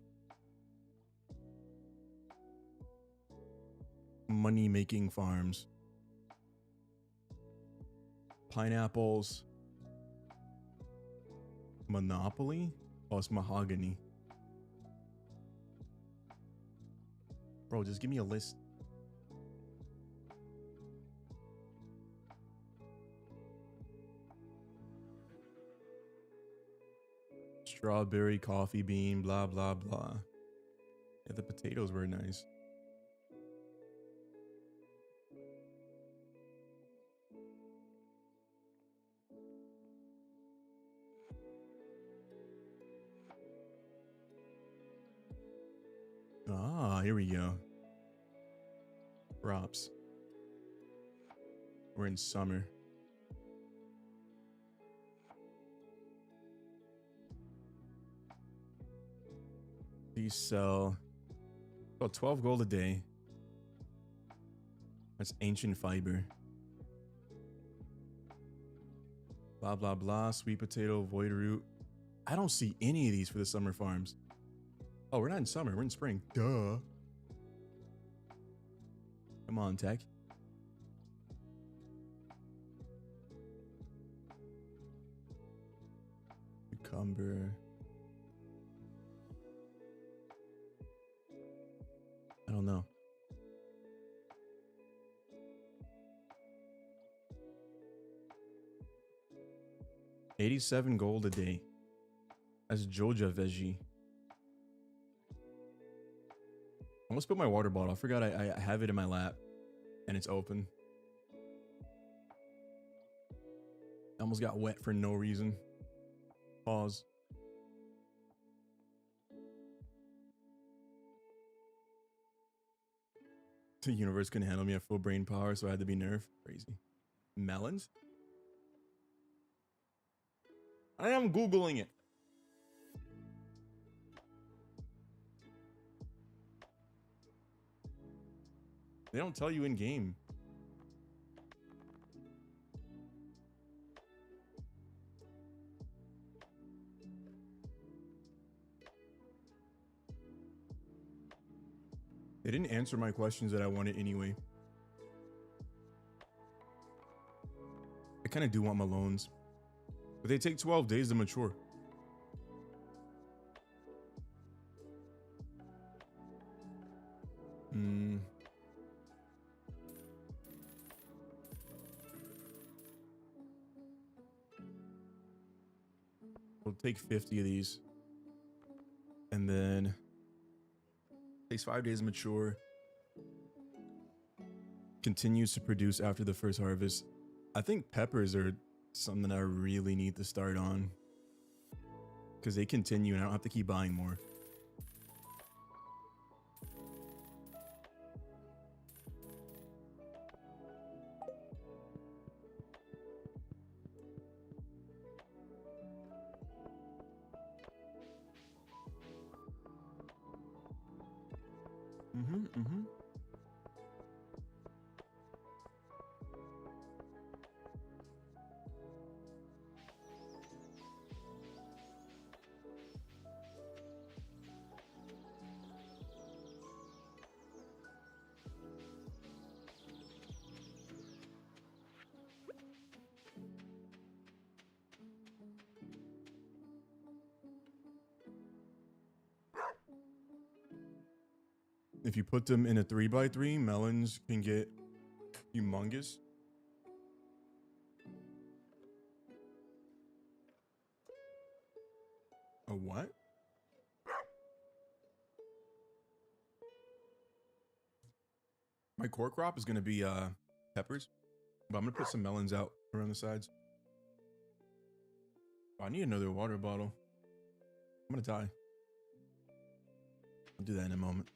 Money-making farms. Pineapples. Monopoly? Oh, it's mahogany. Bro, just give me a list. Strawberry, coffee bean, blah, blah, blah. Yeah, the potatoes were nice. Ah, here we go. Props. We're in summer. These sell about 12 gold a day. That's ancient fiber. Blah, blah, blah. Sweet potato, void root. I don't see any of these for the summer farms. Oh, we're not in summer. We're in spring. Duh. Come on, tech. Cucumber. I don't know. $87 gold a day. That's Joja veggie. I almost put my water bottle. I forgot I have it in my lap and it's open. I almost got wet for no reason. Pause. The universe couldn't handle me at full brain power, so I had to be nerfed. Crazy. Melons? I am Googling it. They don't tell you in game. They didn't answer my questions that I wanted anyway. I kind of do want my loans, but they take 12 days to mature. We'll take 50 of these. And then takes 5 days to mature. Continues to produce after the first harvest. I think peppers are something I really need to start on, because they continue and I don't have to keep buying more. If you put them in a 3x3, melons can get humongous. A what? My core crop is going to be peppers, but I'm going to put some melons out around the sides. Oh, I need another water bottle. I'm going to die. I'll do that in a moment.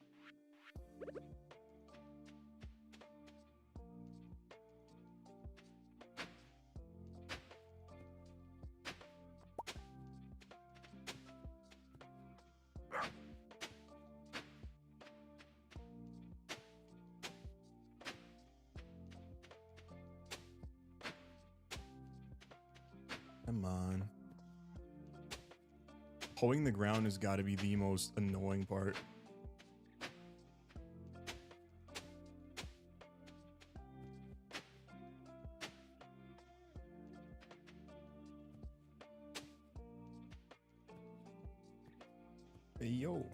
Come on. Hoeing the ground has got to be the most annoying part. Hey, yo.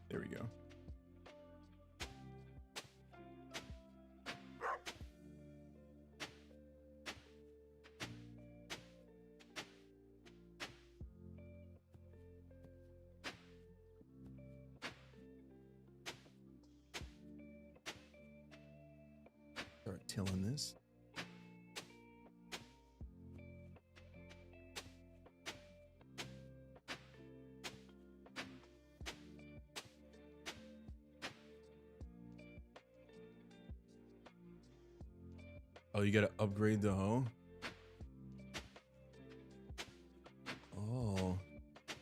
There we go. Start tilling this. Oh, you gotta upgrade the hoe? Oh.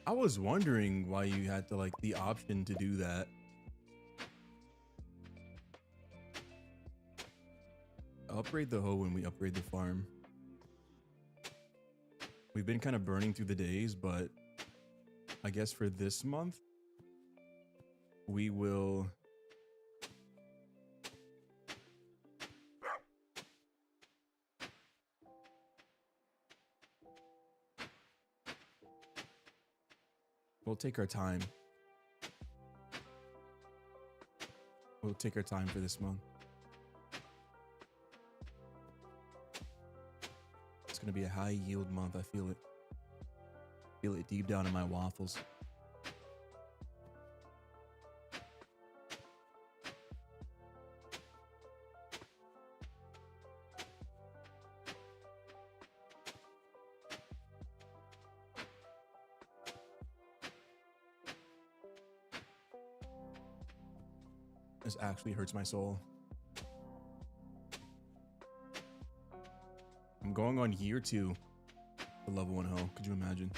I was wondering why you had to, like, the option to do that. Upgrade the hoe when we upgrade the farm. We've been kind of burning through the days, but I guess for this month, we will... We'll take our time. We'll take our time for this month. It's gonna be a high yield month. I feel it. Feel it deep down in my waffles. This actually hurts my soul. I'm going on year 2 for level 1 hoe. Could you imagine?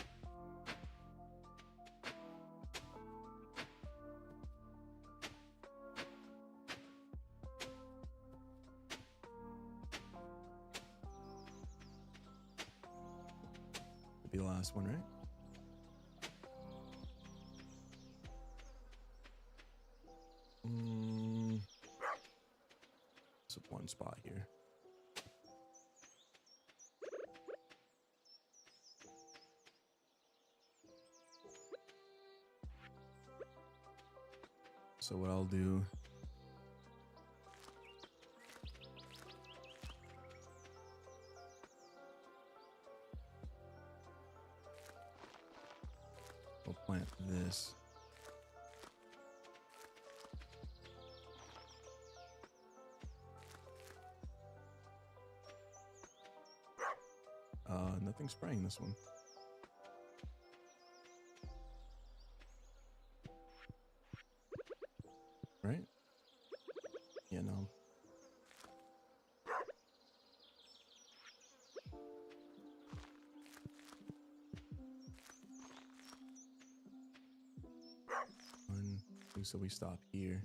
It'll be the last one, right? It's one spot here. So what I'll do, we'll plant this. Nothing spraying this one. Right? Yeah, no. One, two, so we stop here.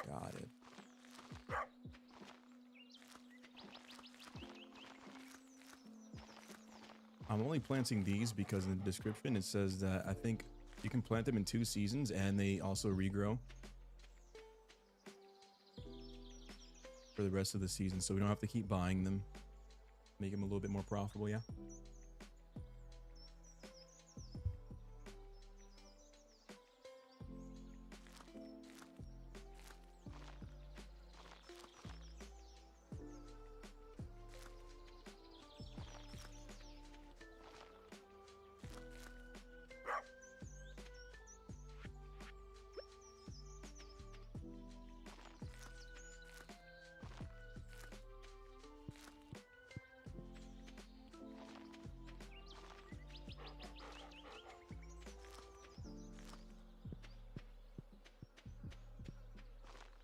Got it. I'm only planting these because in the description it says that I think you can plant them in 2 seasons and they also regrow for the rest of the season, so we don't have to keep buying them. Make them a little bit more profitable, yeah.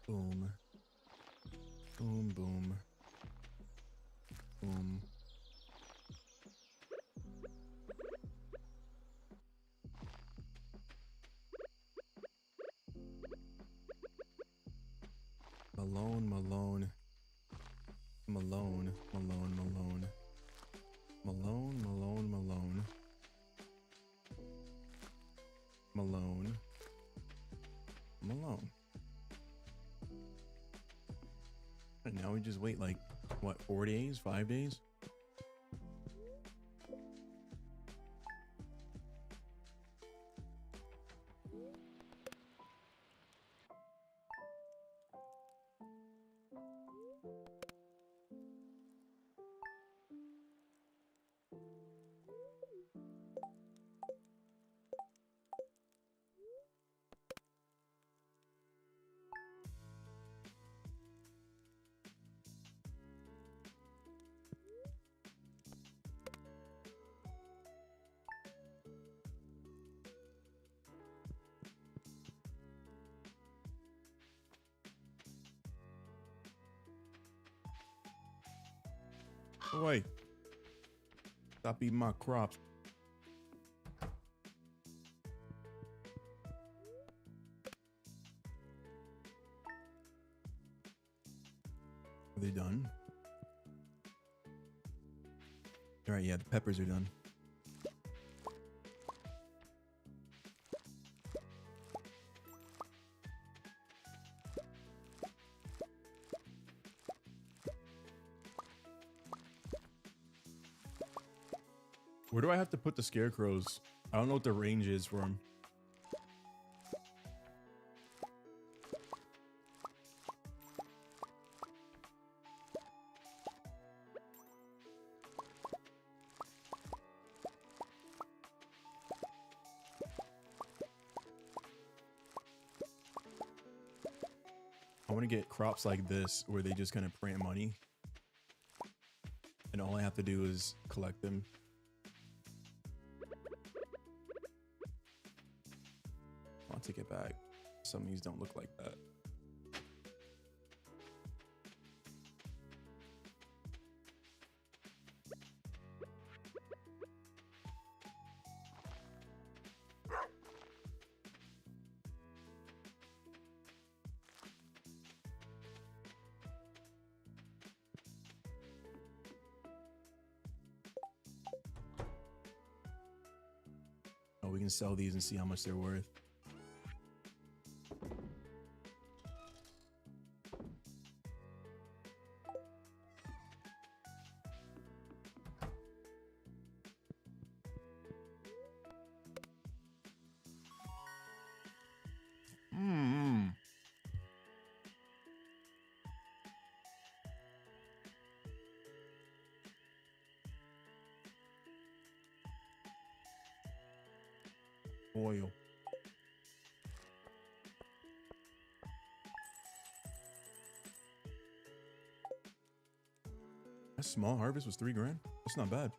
Boom. Boom, boom. Boom. Malone, Malone. Malone, Malone, Malone. Malone, Malone, Malone. Malone. Malone. And now we just wait like, what, 4 days, 5 days? Wait. Stop eating my crops. Are they done? All right, yeah, the peppers are done. Where do I have to put the scarecrows? I don't know what the range is for them. I want to get crops like this where they just kind of print money. And all I have to do is collect them. I'll take it back. Some of these don't look like that. Oh, we can sell these and see how much they're worth. Oil. A small harvest was 3 grand. That's not bad.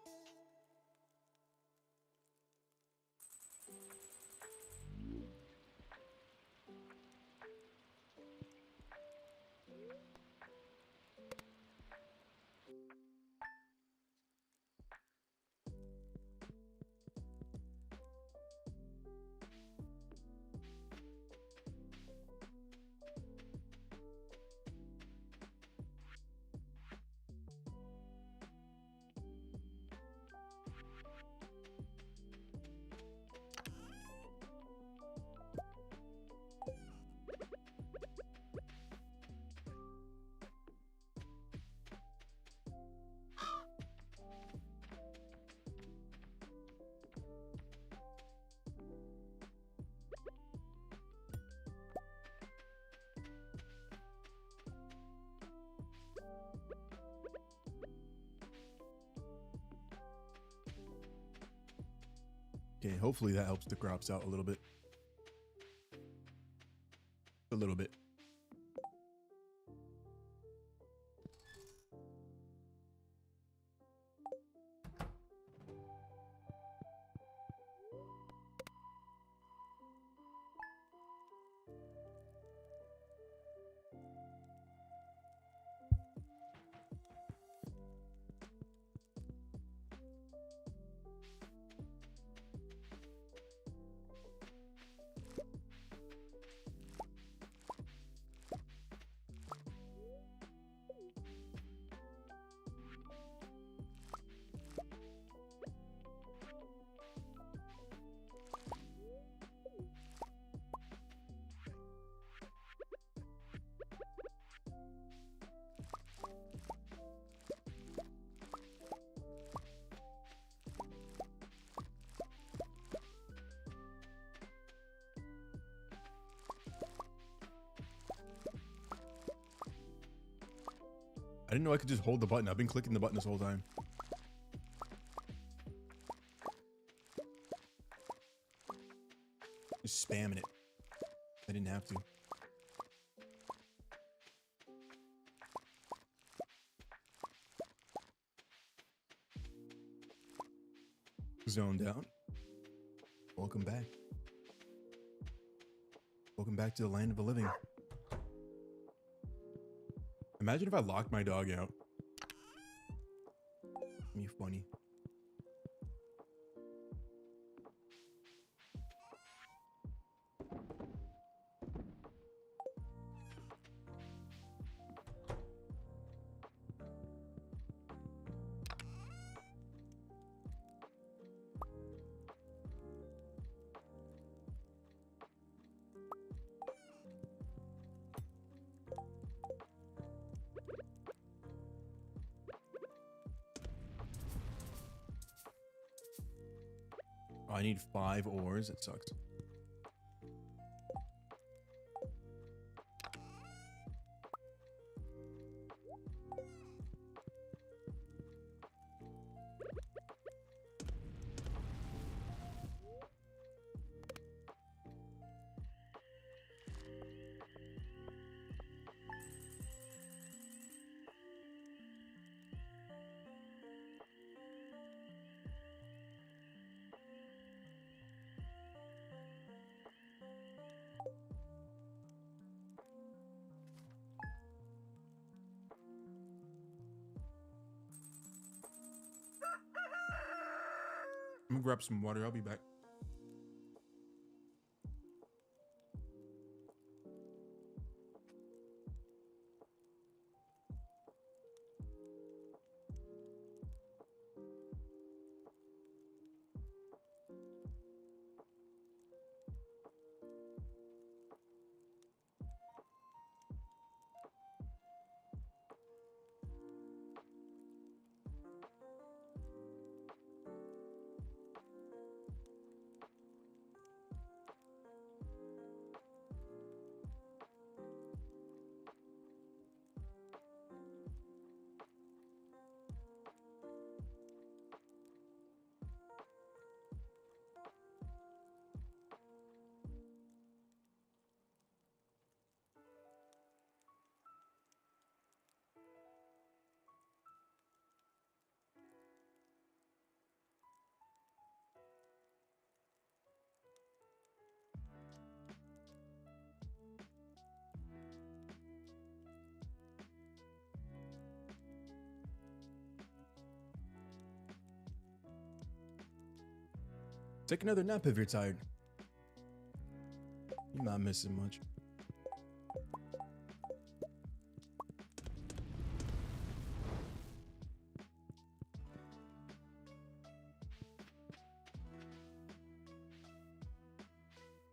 Okay, hopefully that helps the crops out a little bit. A little bit. I didn't know I could just hold the button. I've been clicking the button this whole time. Just spamming it. I didn't have to. Zoned out. Welcome back. Welcome back to the land of the living. Imagine if I locked my dog out. Me funny. Oh, I need 5 ores. It sucks. I'm gonna grab some water. I'll be back. Take another nap if you're tired. You're not missing much.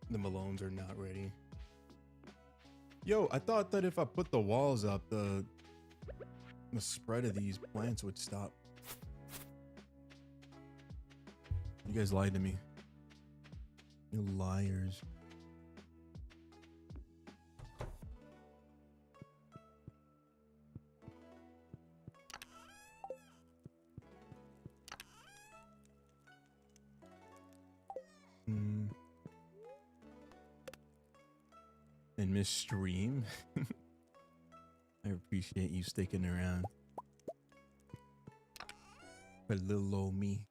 The Malones are not ready. Yo, I thought that if I put the walls up, the spread of these plants would stop. You guys lied to me. You liars. And Miss Stream, I appreciate you sticking around for little old me.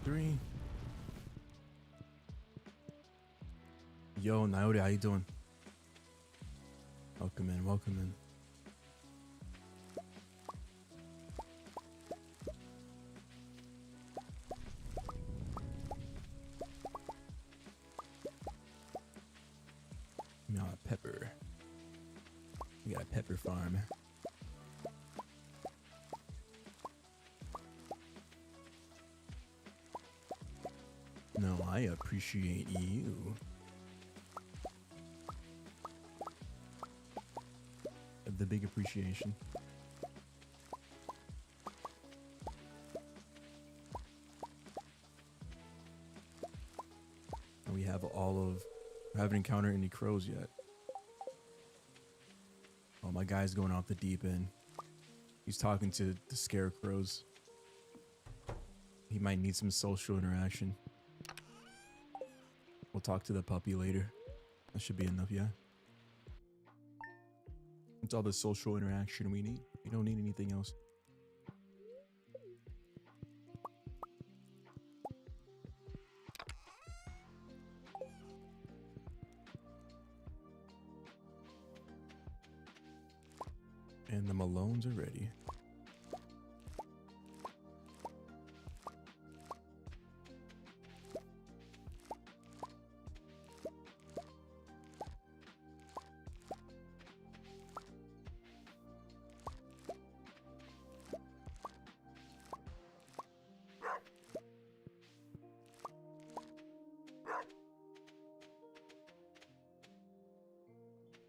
Three. Yo, Naori, how you doing? Welcome in, welcome in. We got a pepper. We got a pepper farm. No, I appreciate you. The big appreciation. And we have all of... I haven't encountered any crows yet. Oh, my guy's going off the deep end. He's talking to the scarecrows. He might need some social interaction. We'll talk to the puppy later. That should be enough, yeah. It's all the social interaction we need. We don't need anything else. And the Malones are ready.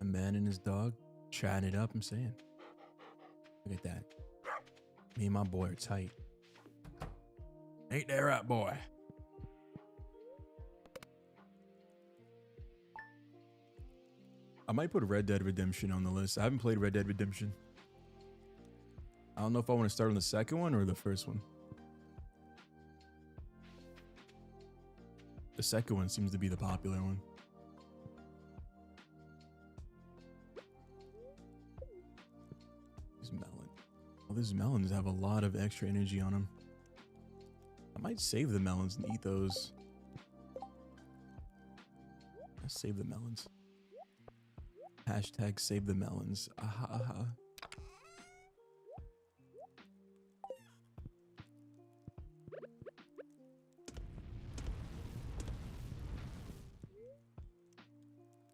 A man and his dog chatting it up, I'm saying. Look at that. Me and my boy are tight. Ain't that right, boy? I might put Red Dead Redemption on the list. I haven't played Red Dead Redemption. I don't know if I want to start on the second one or the first one. The second one seems to be the popular one. Well, these melons have a lot of extra energy on them. I might save the melons and eat those. Let's save the melons. Hashtag save the melons. Aha, aha.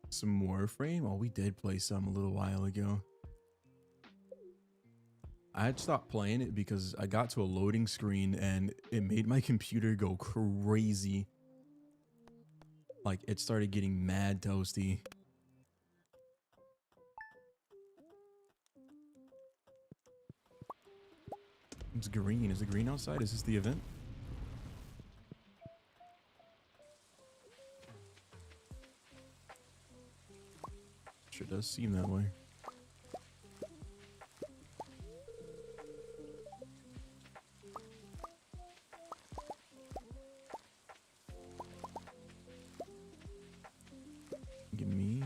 Some Warframe? Oh, we did play some a little while ago. I had stopped playing it because I got to a loading screen and it made my computer go crazy. Like, it started getting mad toasty. It's green. Is it green outside? Is this the event? Sure does seem that way. Give me.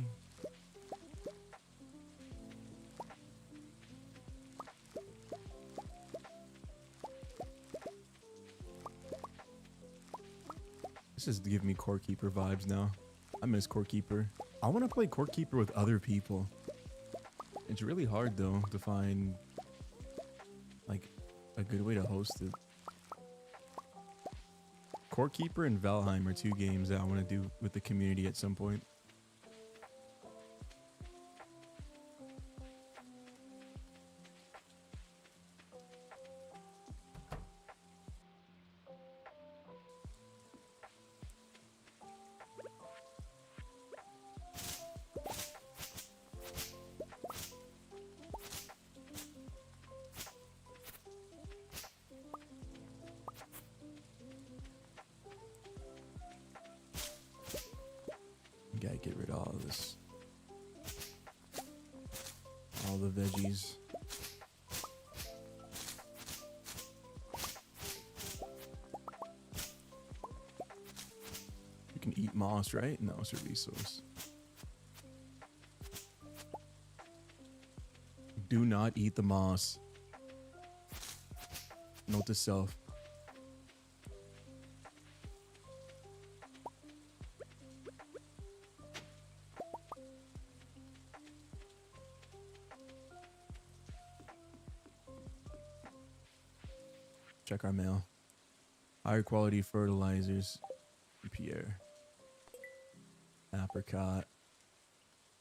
is giving me Core Keeper vibes now. I miss Core Keeper. I want to play Core Keeper with other people. It's really hard though to find like a good way to host it. Core Keeper and Valheim are two games that I want to do with the community at some point. Gotta get rid of all of this. All the veggies. You can eat moss, right? No, it's a resource. Do not eat the moss. Note to self. Check our mail. Higher quality fertilizers. Pierre. Apricot.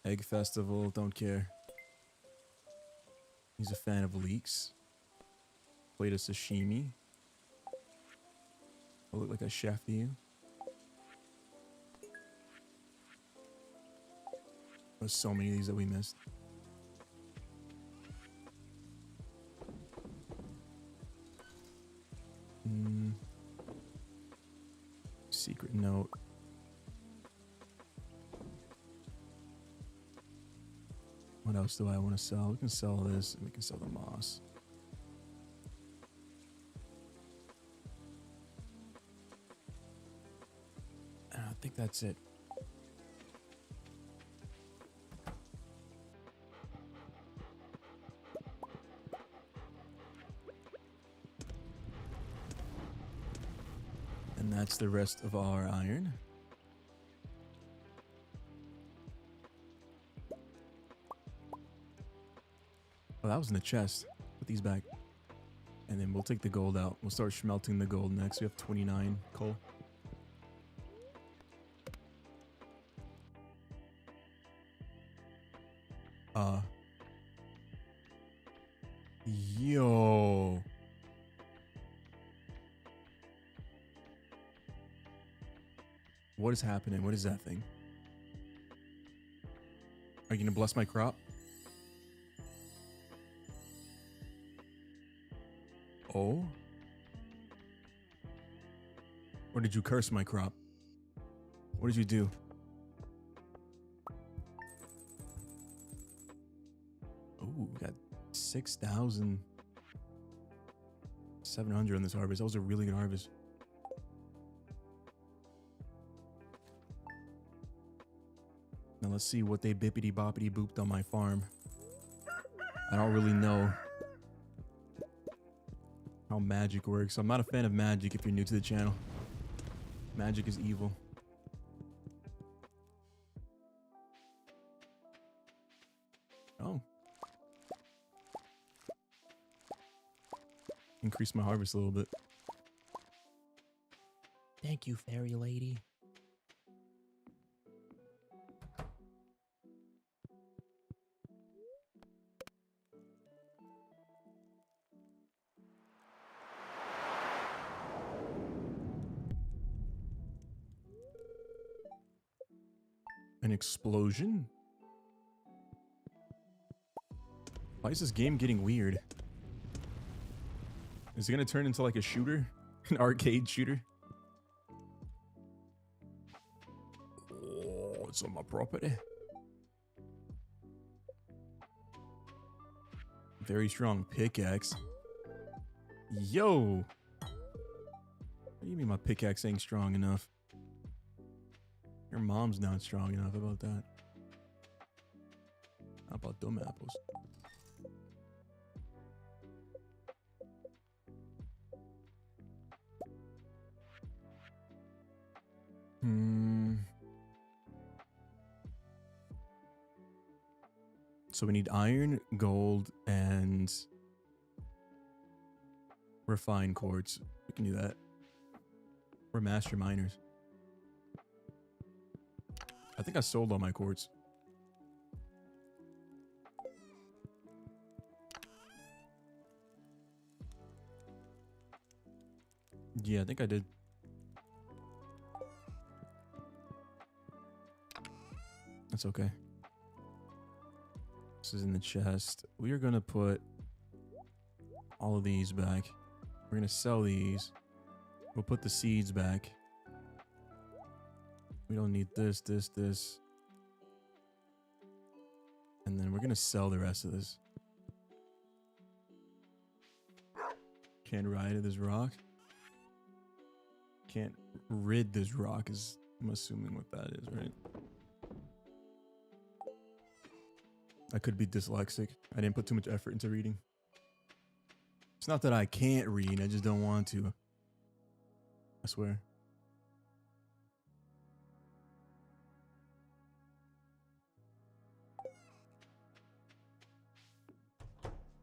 Egg festival. Don't care. He's a fan of leeks. Plate of sashimi. I look like a chef to you. There's so many of these that we missed. Secret note. What else do I want to sell? We can sell this and we can sell the moss. I think that's it. And that's the rest of our iron. Oh, that was in the chest. Put these back. And then we'll take the gold out. We'll start smelting the gold next. We have 29 coal. Yo. What is happening? What is that thing? Are you gonna bless my crop? Oh? Or did you curse my crop? What did you do? Oh, we got 6,700 on this harvest. That was a really good harvest. Now let's see what they bippity boppity booped on my farm. I don't really know how magic works. I'm not a fan of magic if you're new to the channel. Magic is evil. Oh. Increase my harvest a little bit. Thank you, fairy lady. An explosion? Why is this game getting weird? Is it gonna turn into like a shooter? An arcade shooter? Oh, it's on my property. Very strong pickaxe. Yo! What do you mean my pickaxe ain't strong enough? Your mom's not strong enough. How about that? How about dumb apples? So we need iron, gold, and refined quartz. We can do that. We're master miners. I think I sold all my quartz. Yeah, I think I did. That's okay. This is in the chest. We are going to put all of these back. We're going to sell these. We'll put the seeds back. We don't need this, this, this. And then we're going to sell the rest of this. Can't ride this rock. Can't rid this rock is, I'm assuming what that is, right? I could be dyslexic. I didn't put too much effort into reading. It's not that I can't read, I just don't want to. I swear.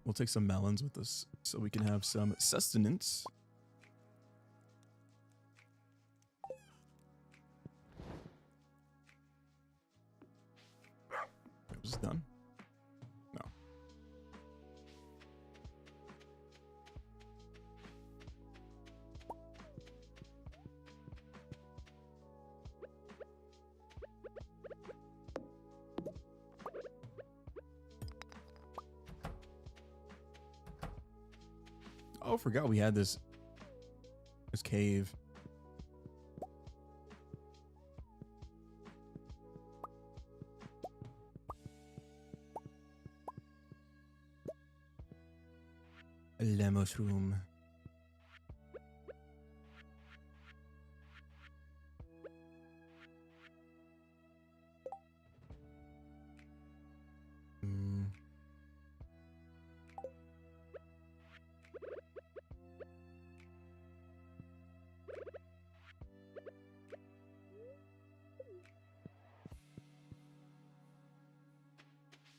We'll take some melons with us so we can have some sustenance. Was this done? No. Oh, I forgot we had this cave. Le mushroom.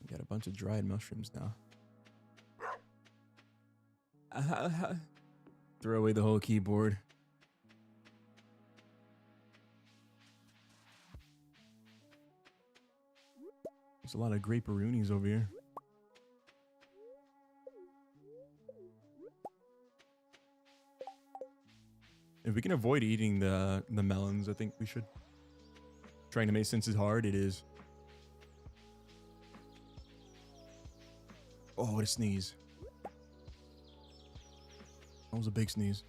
Got a bunch of dried mushrooms now. Throw away the whole keyboard. There's a lot of grape-a-roonies over here. If we can avoid eating the melons, I think we should. Trying to make sense is hard. It is. Oh, what a sneeze. That was a big sneeze.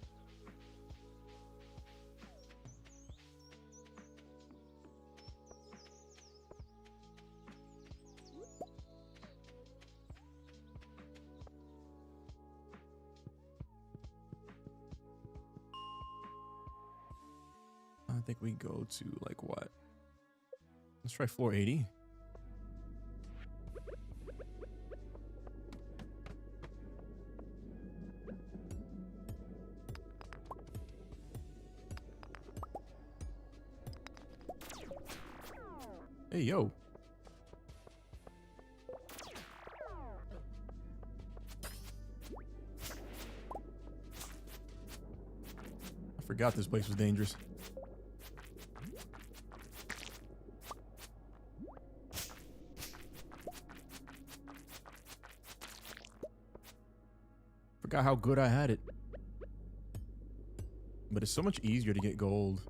I think we go to like what? Let's try floor 80. Hey, yo. I forgot this place was dangerous. Forgot how good I had it. But it's so much easier to get gold.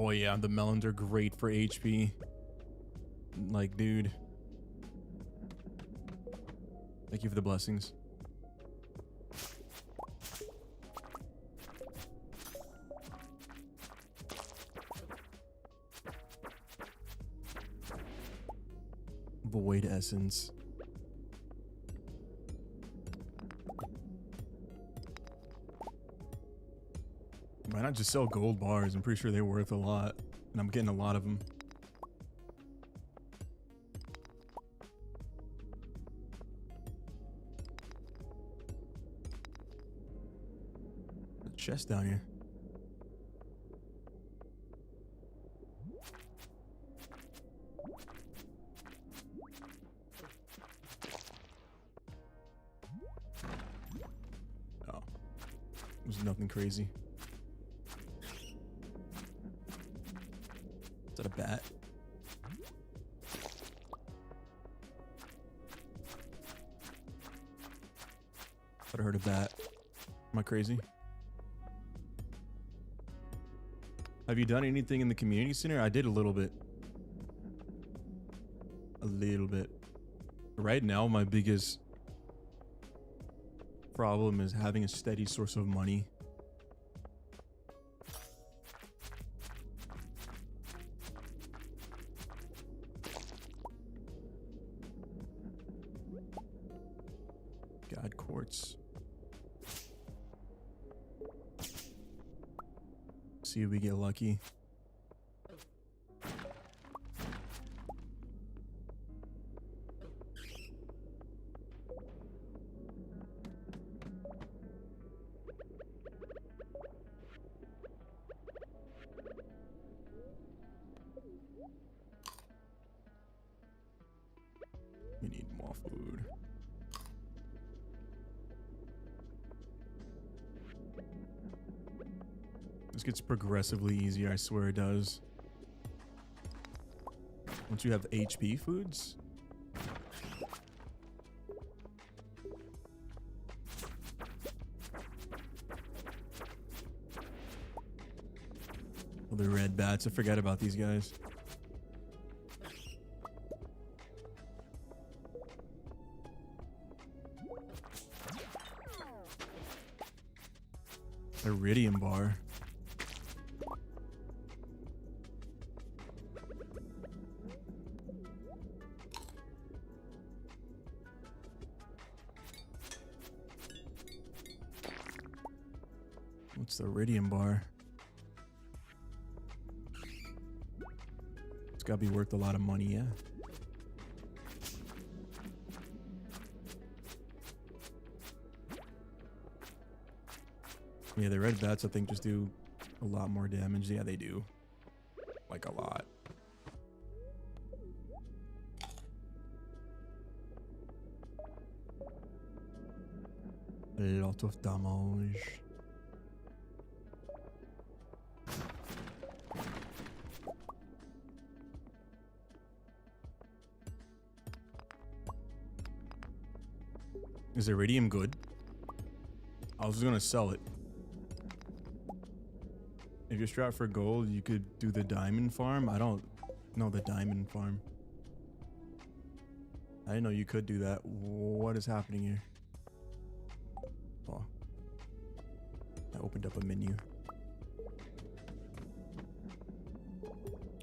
Oh yeah, the melons are great for HP. Like, dude. Thank you for the blessings. Void essence. Why not just sell gold bars? I'm pretty sure they're worth a lot, and I'm getting a lot of them. chest down here. Oh, there's nothing crazy. Is that a bat? Thought I heard a bat. Am I crazy? Have you done anything in the community center? I did a little bit. A little bit. Right now, my biggest problem is having a steady source of money. God, quartz. See if we get lucky. We need more food. This gets progressively easier, I swear it does. Once you have HP foods. Oh, the red bats, I forgot about these guys. Iridium bar. What's the iridium bar? It's gotta be worth a lot of money, yeah. Yeah, the red bats I think just do a lot more damage. Yeah, they do. Like a lot. A lot of damage. Is iridium good? I was gonna sell it. If you're strapped for gold, you could do the diamond farm. I don't know the diamond farm. I didn't know you could do that. What is happening here? Oh. I opened up a menu.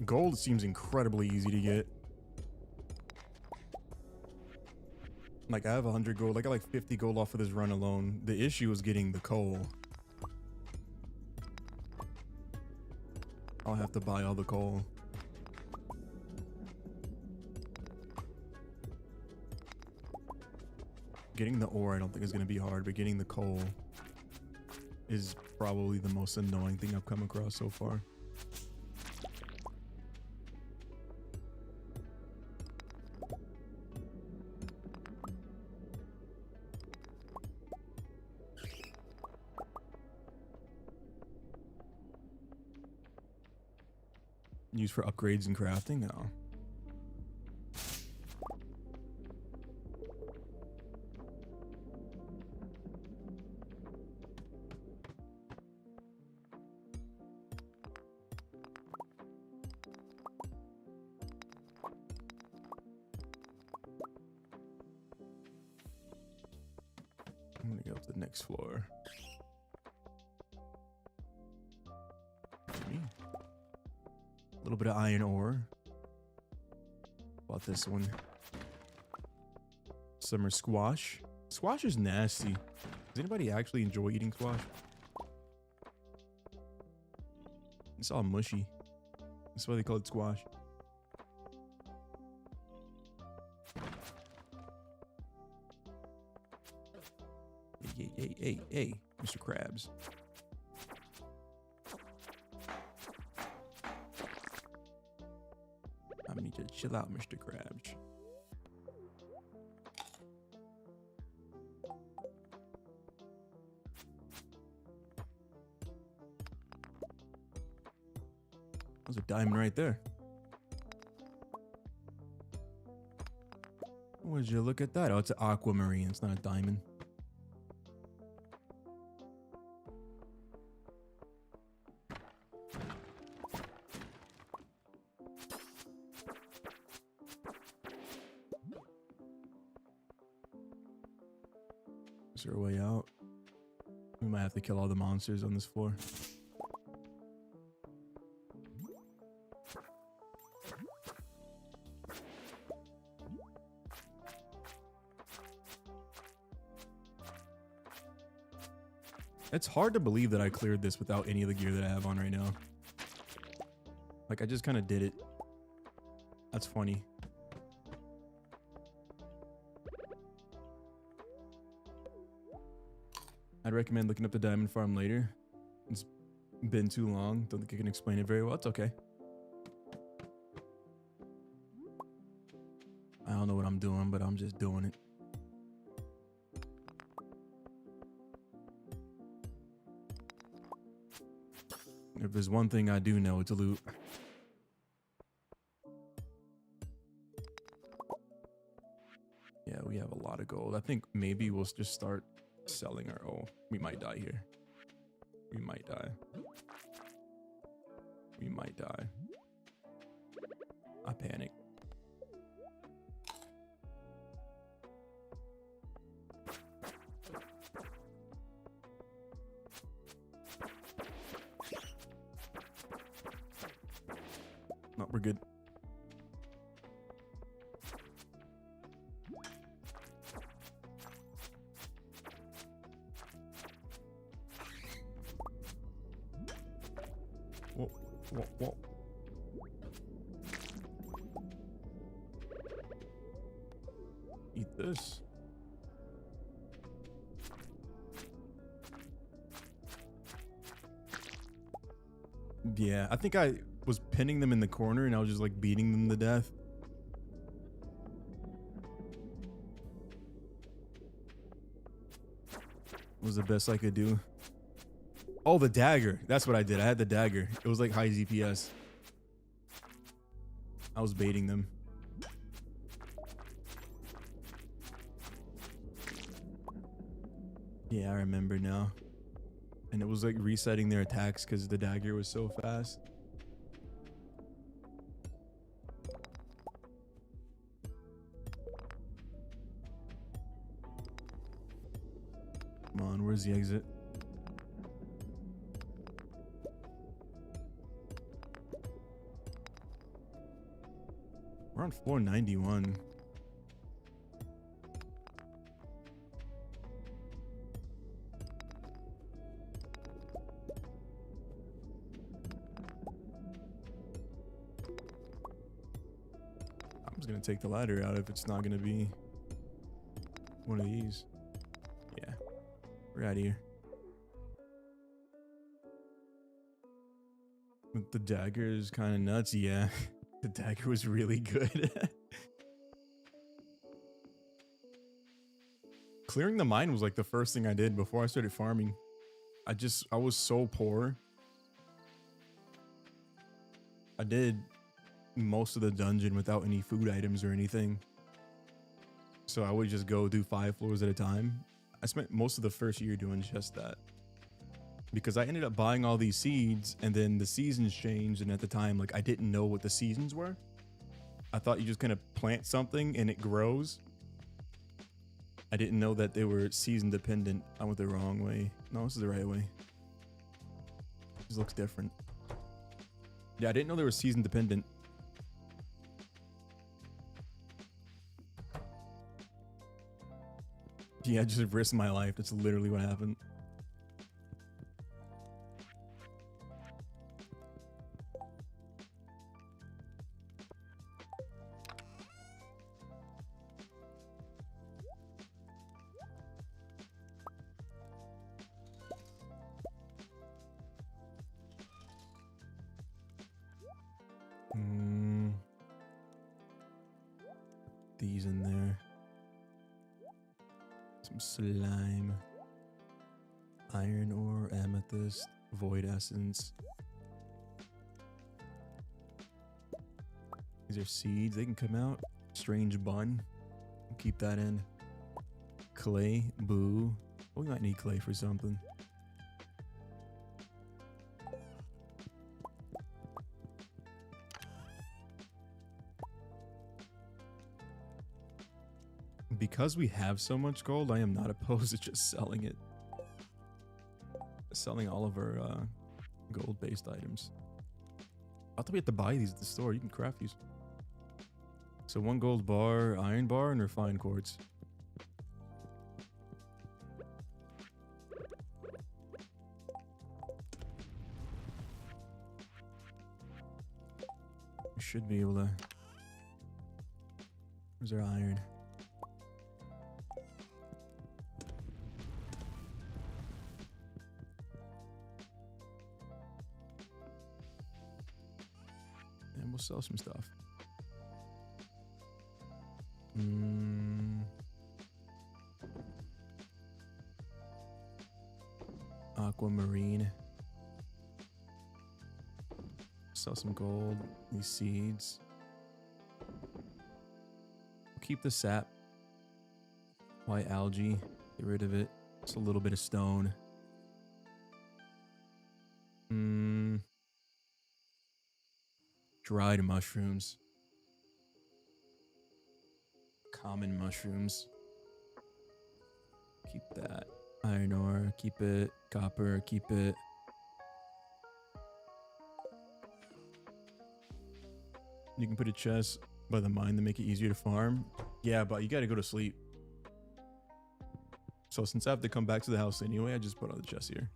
Gold seems incredibly easy to get. Like, I have 100 gold. I got like 50 gold off of this run alone. The issue is getting the coal. I'll have to buy all the coal. Getting the ore I don't think is going to be hard, but getting the coal is probably the most annoying thing I've come across so far. Used for upgrades and crafting? No. I'm gonna go to the next floor. Me. A little bit of iron ore. About this one. Summer squash. Squash is nasty. Does anybody actually enjoy eating squash? It's all mushy. That's why they call it squash. Hey, Mr. Krabs. Just chill out, Mr. Krabs. There's a diamond right there. Would you look at that? Oh, it's an aquamarine. It's not a diamond. Is there a way out? We might have to kill all the monsters on this floor. It's hard to believe that I cleared this without any of the gear that I have on right now. Like, I just kind of did it. That's funny. I'd recommend looking up the diamond farm later. It's been too long. Don't think I can explain it very well. It's okay. I don't know what I'm doing, but I'm just doing it. If there's one thing I do know, it's loot. Yeah, we have a lot of gold. I think maybe we'll just start selling our... Oh, we might die here. We might die. We might die. I panic. No, we're good. Whoa, whoa, whoa. Eat this. Yeah, I think I was pinning them in the corner and I was just like beating them to death. Was the best I could do. Oh, the dagger. That's what I did. I had the dagger. It was like high DPS. I was baiting them. Yeah, I remember now. And it was like resetting their attacks because the dagger was so fast. Come on, where's the exit? We're on floor 91. I'm just gonna take the ladder out if it's not gonna be one of these. Yeah, we're out of here. With the dagger is kind of nuts, yeah. The dagger was really good. Clearing the mine was like the first thing I did before I started farming. I was so poor. I did most of the dungeon without any food items or anything. So I would just go do 5 floors at a time. I spent most of the first year doing just that. Because I ended up buying all these seeds and then the seasons changed, and at the time, like, I didn't know what the seasons were. I thought you just kind of plant something and it grows. I didn't know that they were season dependent. I went the wrong way. No, this is the right way. This looks different. Yeah, I didn't know they were season dependent. Yeah, I just risked my life. That's literally what happened. Slime. Iron ore, amethyst, void essence. These are seeds. They can come out. Strange bun. We'll keep that in. Clay. Boo. Oh, we might need clay for something. Because we have so much gold, I am not opposed to just selling it. Selling all of our gold-based items. I thought we had to buy these at the store. You can craft these. So 1 gold bar, iron bar, and refined quartz. We should be able to... Where's our iron? And we'll sell some stuff. Aquamarine. Sell some gold. These seeds. Keep the sap. White algae. Get rid of it. Just a little bit of stone. Dried mushrooms. Common mushrooms. Keep that. Iron ore, keep it. Copper, keep it. You can put a chest by the mine to make it easier to farm. Yeah, but you gotta go to sleep. So since I have to come back to the house anyway, I just put all the chests here.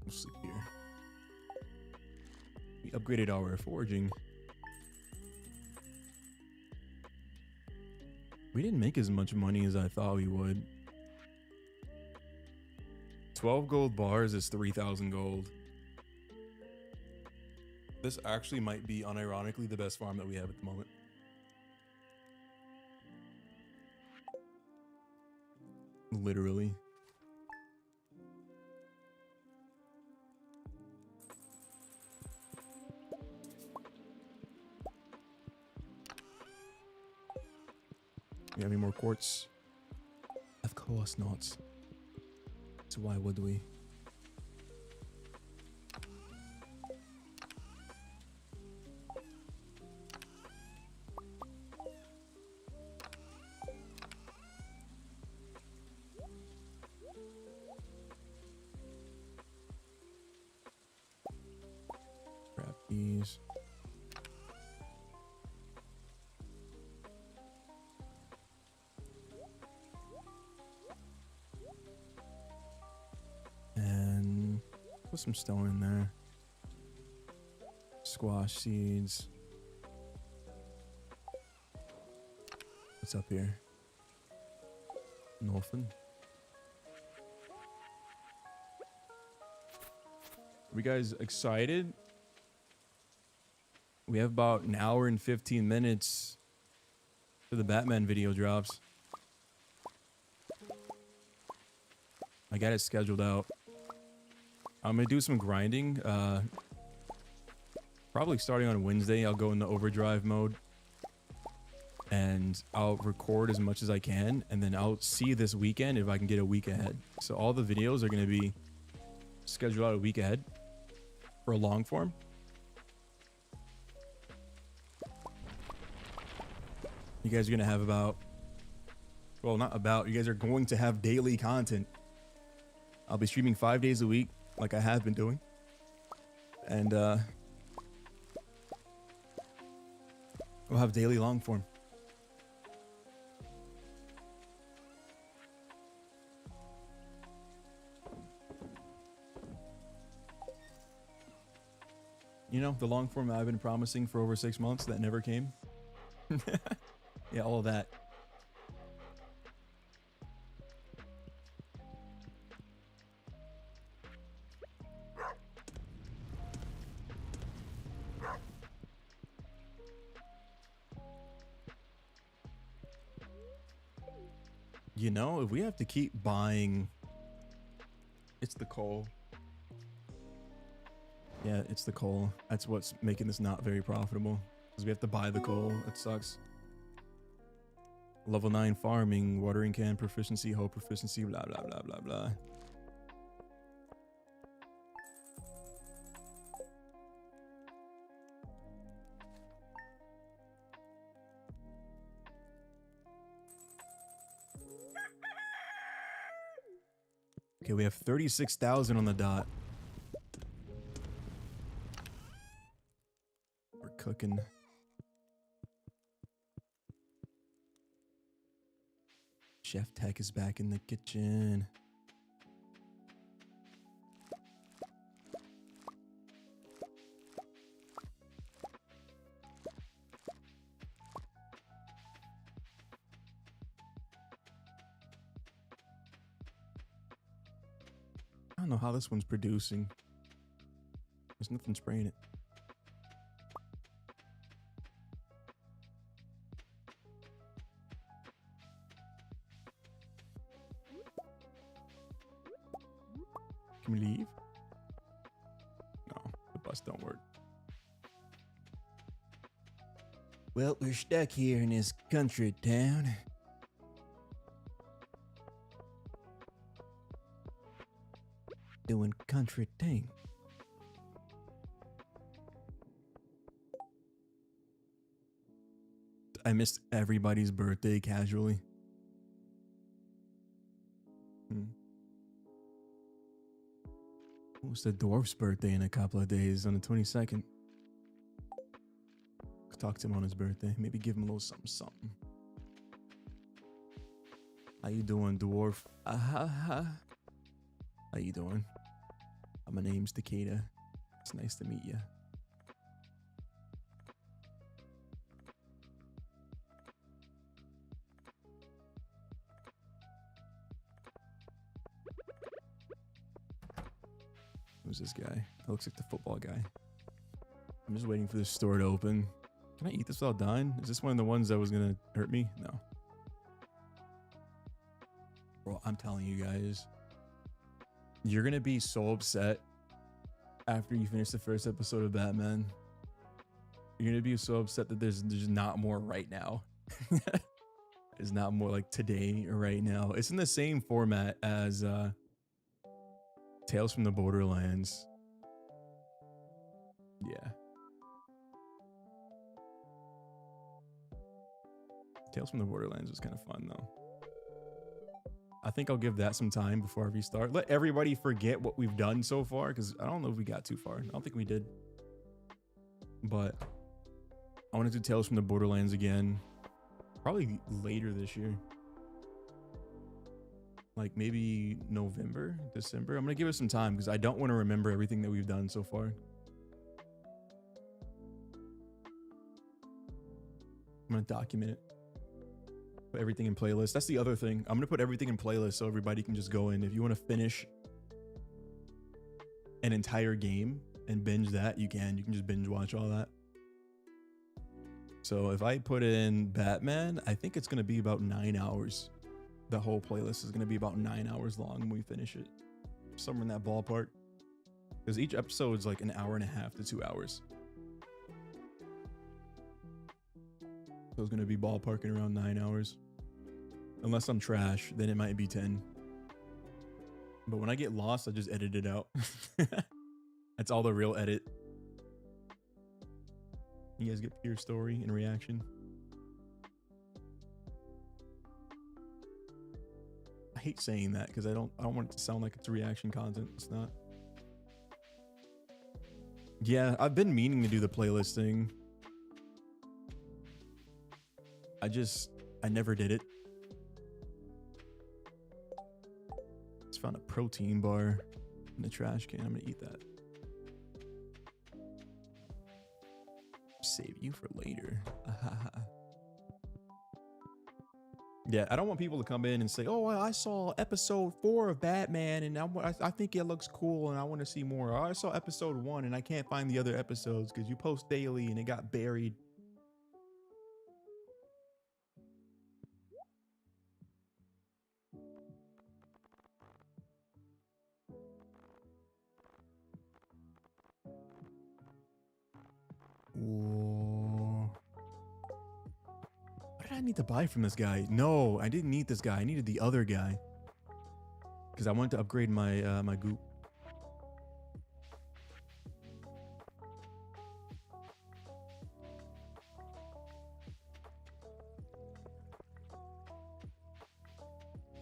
We'll sleep here. We upgraded our foraging. We didn't make as much money as I thought we would. 12 gold bars is 3,000 gold. This actually might be unironically the best farm that we have at the moment. Literally. You have any more quartz? Of course not. So why would we? Grab these. And put some stone in there. Squash seeds. What's up here? Nothing. Are we guys excited? We have about an hour and 15 minutes till the Batman video drops. I got it scheduled out. I'm gonna do some grinding. Probably starting on Wednesday, I'll go into overdrive mode. And I'll record as much as I can. And then I'll see this weekend if I can get a week ahead. So all the videos are gonna be scheduled out a week ahead for a long form. You guys are gonna have about, well, not about, you guys are going to have daily content. I'll be streaming 5 days a week like I have been doing. And we'll have daily long form. You know, the long form I've been promising for over 6 months that never came. Yeah, all of that. You know, if we have to keep buying, it's the coal. Yeah, it's the coal. That's what's making this not very profitable. Because we have to buy the coal. It sucks. Level 9 farming, watering can proficiency, hoe proficiency, blah, blah, blah, blah, blah. Okay, we have 36,000 on the dot. We're cooking. Chef Tech is back in the kitchen. I don't know how this one's producing. There's nothing spraying it. Can we leave? No, the bus don't work. Well, we're stuck here in this country town. Doing country thing. I missed everybody's birthday casually. It's the dwarf's birthday in a couple of days on the 22nd. Talk to him on his birthday. Maybe give him a little something, something. How you doing, dwarf? How you doing? My name's Tekkeda. It's nice to meet you. Who's this guy? That looks like the football guy. I'm just waiting for this store to open. Can I eat this without dying? Is this one of the ones that was gonna hurt me? No. Bro, I'm telling you guys, you're gonna be so upset after you finish the first episode of Batman. You're gonna be so upset that there's not more right now. There's not more like today or right now. It's in the same format as Tales from the Borderlands. Yeah. Tales from the Borderlands was kind of fun though. I think I'll give that some time before I restart. Let everybody forget what we've done so far, because I don't know if we got too far. I don't think we did. But I want to do Tales from the Borderlands again. Probably later this year. Like maybe November, December. I'm going to give it some time because I don't want to remember everything that we've done so far. I'm going to document it. Put everything in playlist. That's the other thing. I'm going to put everything in playlist so everybody can just go in. If you want to finish an entire game and binge that, you can. You can just binge watch all that. So if I put in Batman, I think it's going to be about 9 hours. The whole playlist is going to be about 9 hours long when we finish it. Somewhere in that ballpark. Because each episode is like an hour and a half to 2 hours. So it's going to be ballparking around 9 hours. Unless I'm trash, then it might be 10. But when I get lost, I just edit it out. That's all the real edit. You guys get pure story and reaction. I hate saying that because I don't want it to sound like it's reaction content. It's not. Yeah, I've been meaning to do the playlist thing. I never did it. Just found a protein bar in the trash can. I'm gonna eat that. Save you for later. Yeah, I don't want people to come in and say, oh, I saw episode 4 of Batman and I think it looks cool and I want to see more. Or I saw episode 1 and I can't find the other episodes because you post daily and it got buried. did I need to buy from this guy? No, I didn't need this guy. I needed the other guy. Because I wanted to upgrade my my goop.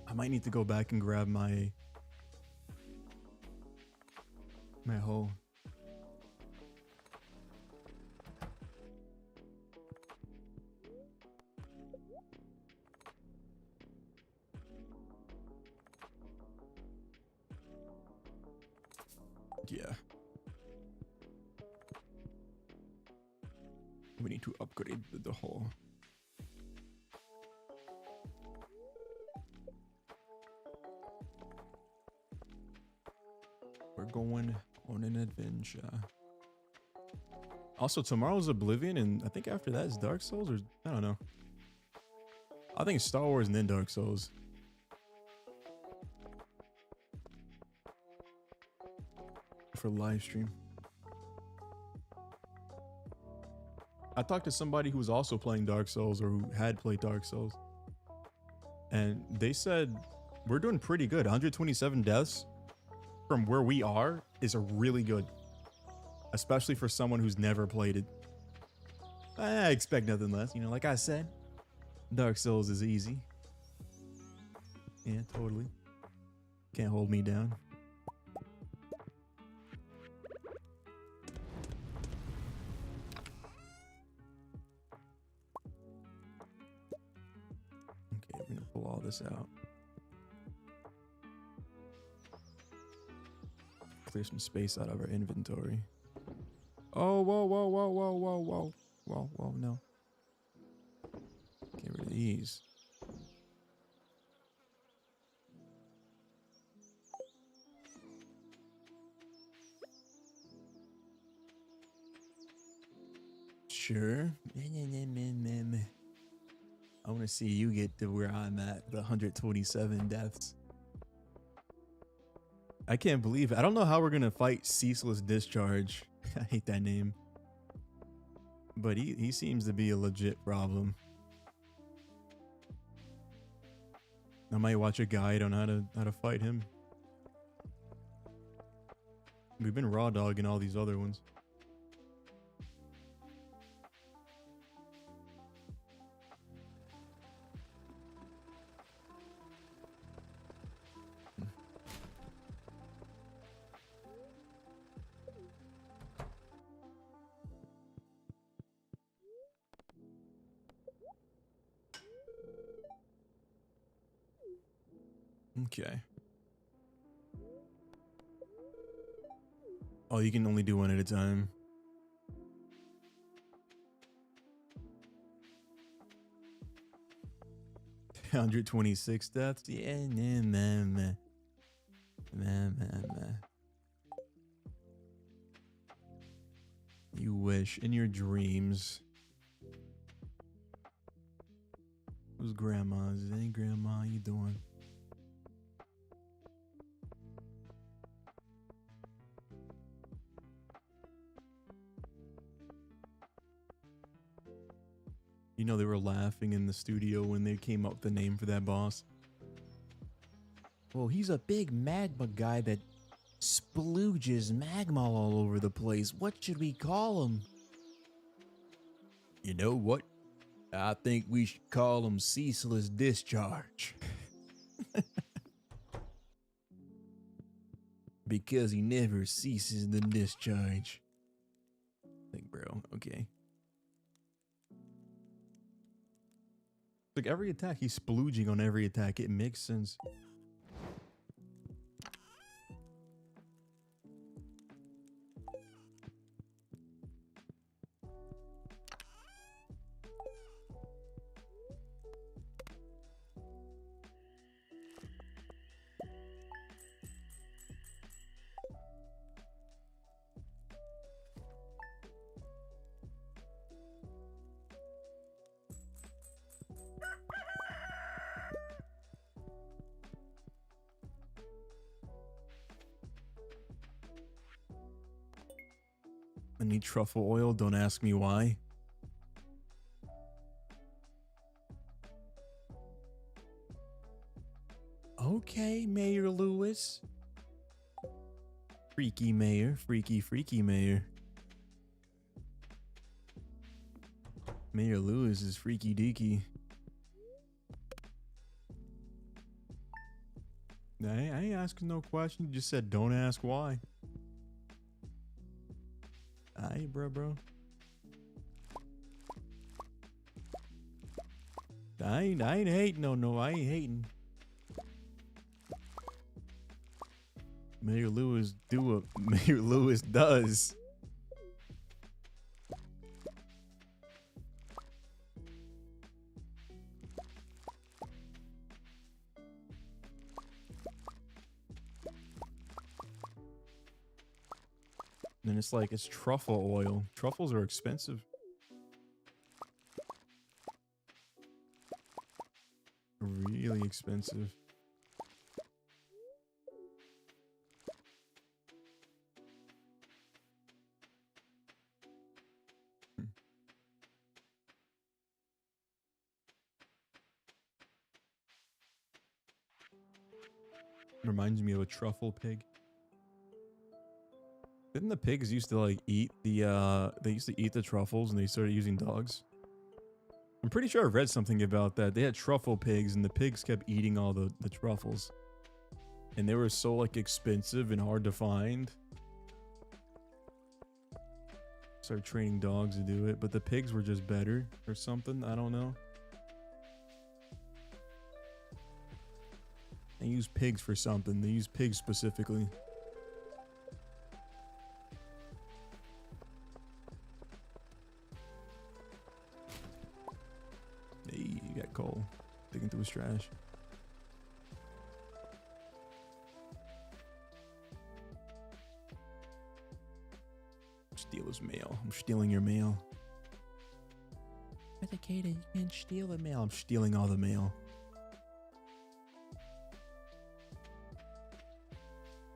I might need to go back and grab my hoe. Yeah. We need to upgrade the hoe. We're going on an adventure. Also, tomorrow's Oblivion, and I think after that is Dark Souls, or I don't know. I think it's Star Wars and then Dark Souls. For live stream. I talked to somebody who was also playing Dark Souls or who had played Dark Souls, and they said we're doing pretty good. 127 deaths from where we are is a really good, especially for someone who's never played it. I expect nothing less, you know, like I said, Dark Souls is easy. Yeah, totally. Can't hold me down. Okay, we're gonna pull all this out. Clear some space out of our inventory. Oh, whoa, whoa, whoa, whoa, whoa, whoa, whoa, whoa, no. Get rid of these. Sure. I want to see you get to where I'm at, the 127 deaths. I can't believe it. I don't know how we're going to fight Ceaseless Discharge. I hate that name. But he seems to be a legit problem. I might watch a guide on how to fight him. We've been raw dogging all these other ones. Okay. Oh, you can only do one at a time. $126 deaths? Yeah, man. You wish in your dreams. Who's grandma's? Hey, grandma, how you doing? You know, they were laughing in the studio when they came up with the name for that boss. Well, he's a big magma guy that splooges magma all over the place. What should we call him? You know what? I think we should call him Ceaseless Discharge. Because he never ceases the discharge. Like, bro, okay. Like every attack, he's splooging on every attack. It makes sense. I need truffle oil. Don't ask me why. Okay, Mayor Lewis. Freaky mayor, freaky mayor. Mayor Lewis is freaky deaky. I ain't asking no question. You just said don't ask why. Aye, bro. I ain't hating. No, I ain't hating. Mayor Lewis do what Mayor Lewis does. And it's like, it's truffle oil. Truffles are expensive. Really expensive. Reminds me of a truffle pig. Didn't the pigs used to like eat the they used to eat the truffles and they started using dogs? I'm pretty sure I read something about that. They had truffle pigs and the pigs kept eating all the truffles. And they were so like expensive and hard to find. Started training dogs to do it, but the pigs were just better or something. I don't know. They use pigs for something. They use pigs specifically. Hey, you got coal. Digging through his trash. Steal his mail. I'm stealing your mail. Tekkeda, you can't steal the mail. I'm stealing all the mail.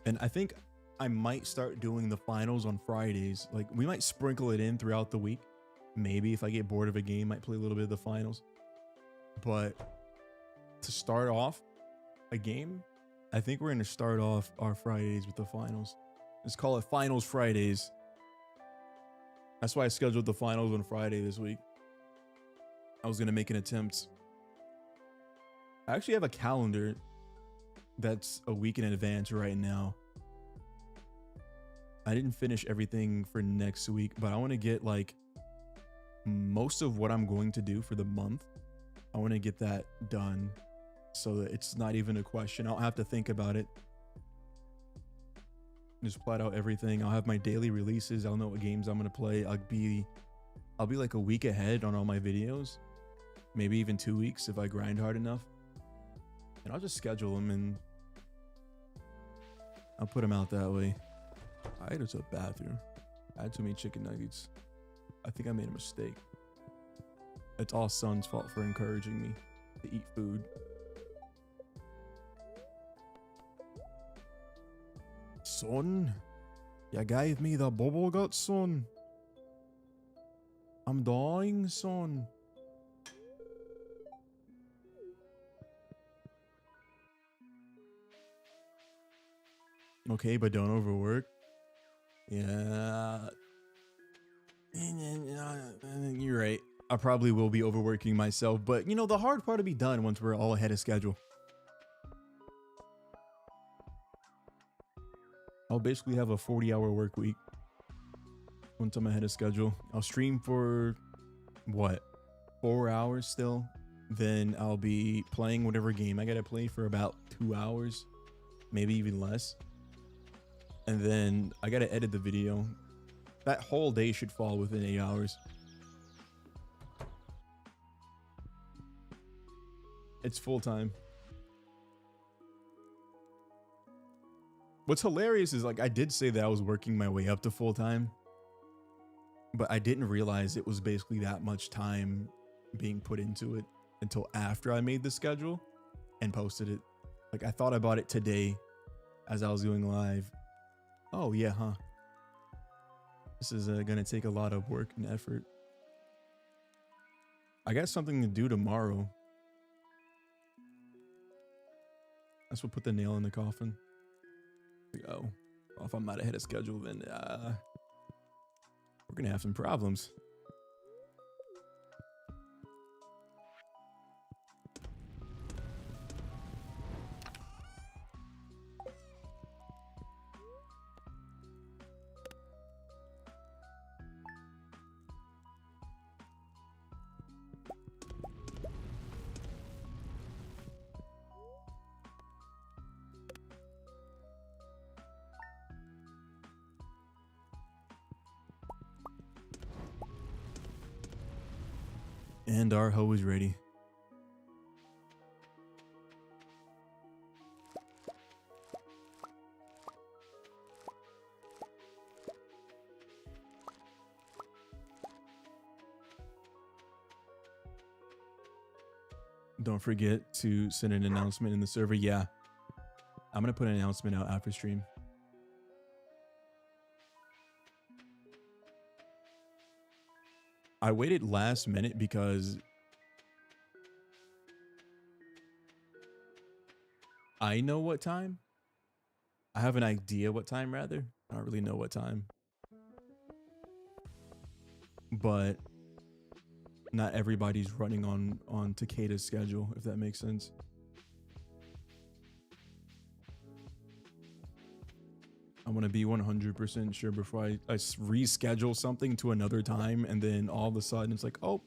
And I think I might start doing the finals on Fridays. Like, we might sprinkle it in throughout the week. Maybe if I get bored of a game, might play a little bit of the finals. But to start off a game, I think we're going to start off our Fridays with the finals. Let's call it Finals Fridays. That's why I scheduled the finals on Friday this week. I was going to make an attempt. I actually have a calendar that's a week in advance right now. I didn't finish everything for next week, but I want to get like most of what I'm going to do for the month. I want to get that done so that it's not even a question. I don't have to think about it. Just plot out everything. I'll have my daily releases. I'll know what games I'm going to play. I'll be like a week ahead on all my videos. Maybe even 2 weeks if I grind hard enough. And I'll just schedule them and I'll put them out that way. I had a bathroom. I had too many chicken nuggets. I think I made a mistake. It's all Son's fault for encouraging me to eat food. Son, you gave me the bubble gut, son. I'm dying, son. Okay, but don't overwork. Yeah. You're right. I probably will be overworking myself, but you know, the hard part will be done once we're all ahead of schedule. I'll basically have a 40-hour work week once I'm ahead of schedule. I'll stream for what, 4 hours still. Then I'll be playing whatever game I gotta play for about 2 hours, maybe even less. And then I gotta edit the video. That whole day should fall within 8 hours. It's full time. What's hilarious is like I did say that I was working my way up to full time, but I didn't realize it was basically that much time being put into it until after I made the schedule and posted it. Like I thought about it today as I was going live. Oh yeah, huh? This is gonna take a lot of work and effort. I got something to do tomorrow. That's what put the nail in the coffin. Oh, well, if I'm not ahead of schedule, then we're gonna have some problems. And our hoe is ready. Don't forget to send an announcement in the server. Yeah, I'm gonna put an announcement out after stream. I waited last minute because I know what time. I have an idea what time, rather. I don't really know what time. But not everybody's running on Taketa's schedule, if that makes sense. I want to be 100% sure before I reschedule something to another time, and then all of a sudden it's like, oh,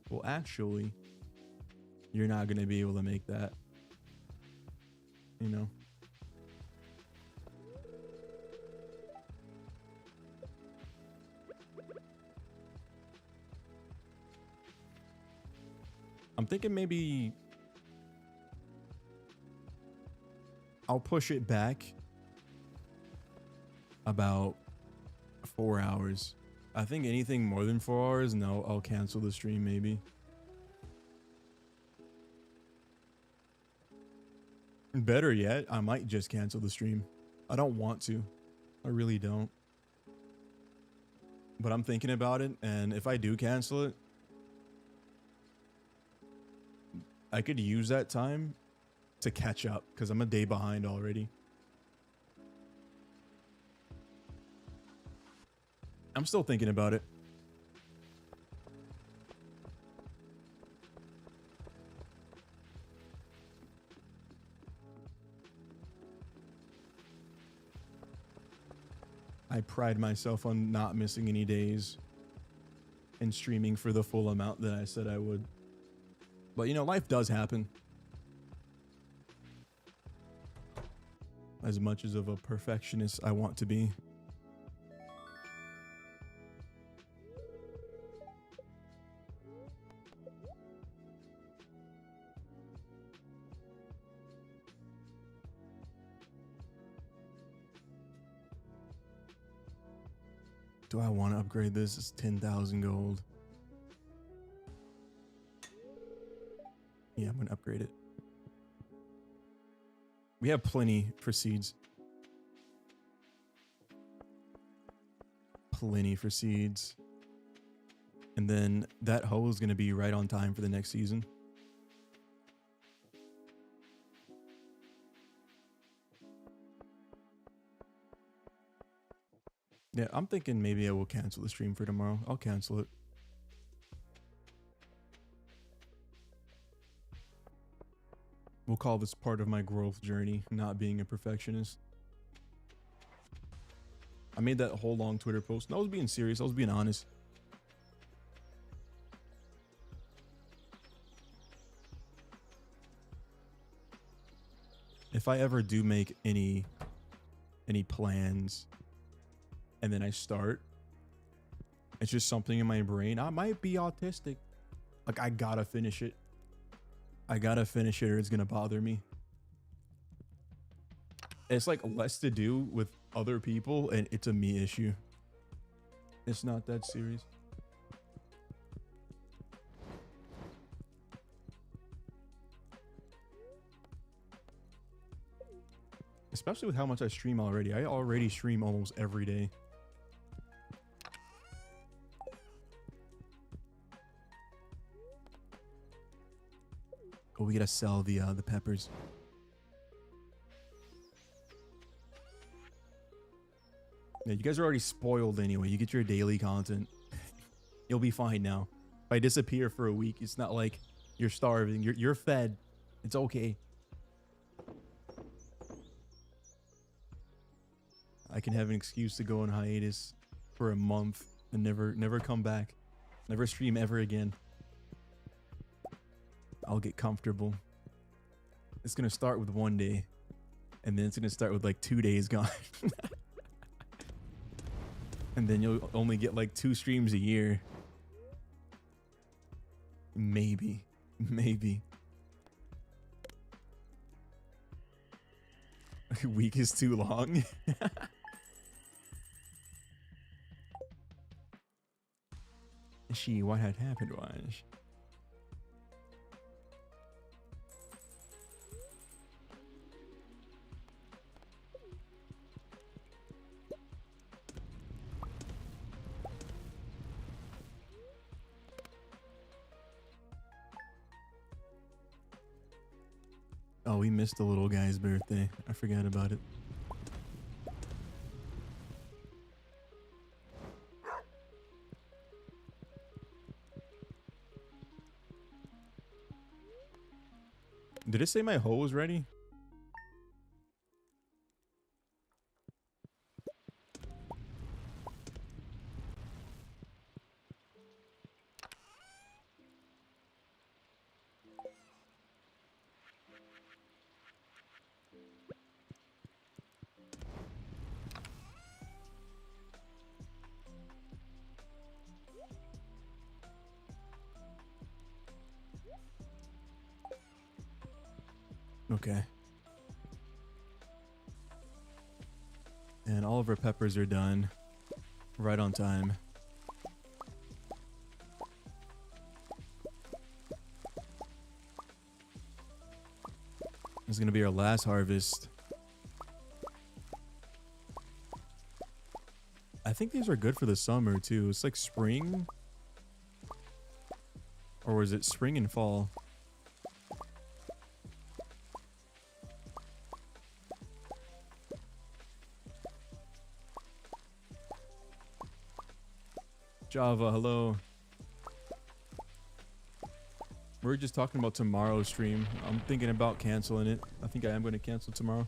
well, actually, you're not going to be able to make that, you know? I'm thinking maybe I'll push it back about 4 hours. I think anything more than 4 hours, no, I'll cancel the stream maybe. Better yet, I might just cancel the stream. I don't want to. I really don't. But I'm thinking about it, and if I do cancel it, I could use that time to catch up because I'm a day behind already. I'm still thinking about it. I pride myself on not missing any days and streaming for the full amount that I said I would. But you know, life does happen. As much as of a perfectionist I want to be. Do I want to upgrade this? It's 10,000 gold. Yeah, I'm going to upgrade it. We have plenty for seeds. Plenty for seeds. And then that hoe is going to be right on time for the next season. Yeah, I'm thinking maybe I will cancel the stream for tomorrow. I'll cancel it. We'll call this part of my growth journey, not being a perfectionist. I made that whole long Twitter post, and I was being serious. I was being honest. If I ever do make any plans and then I start, it's just something in my brain. I might be autistic. Like, I gotta finish it. I gotta finish it or it's gonna bother me. It's like less to do with other people and it's a me issue. It's not that serious. Especially with how much I stream already. I already stream almost every day. Oh, we gotta sell the peppers. Yeah, you guys are already spoiled anyway. You get your daily content. You'll be fine now. If I disappear for a week, it's not like you're starving. You're fed. It's okay. I can have an excuse to go on hiatus for a month and never come back. Never stream ever again. I'll get comfortable. It's gonna start with 1 day, and then it's gonna start with like 2 days gone. And then you'll only get like 2 streams a year. Maybe. A week is too long. What had happened was... Oh, we missed the little guy's birthday. I forgot about it. Did it say my hoe was ready? Okay. And all of our peppers are done. Right on time. This is gonna be our last harvest. I think these are good for the summer too. It's like spring. Or was it spring and fall? Java, hello. We're just talking about tomorrow's stream. I'm thinking about canceling it. I think I am going to cancel tomorrow.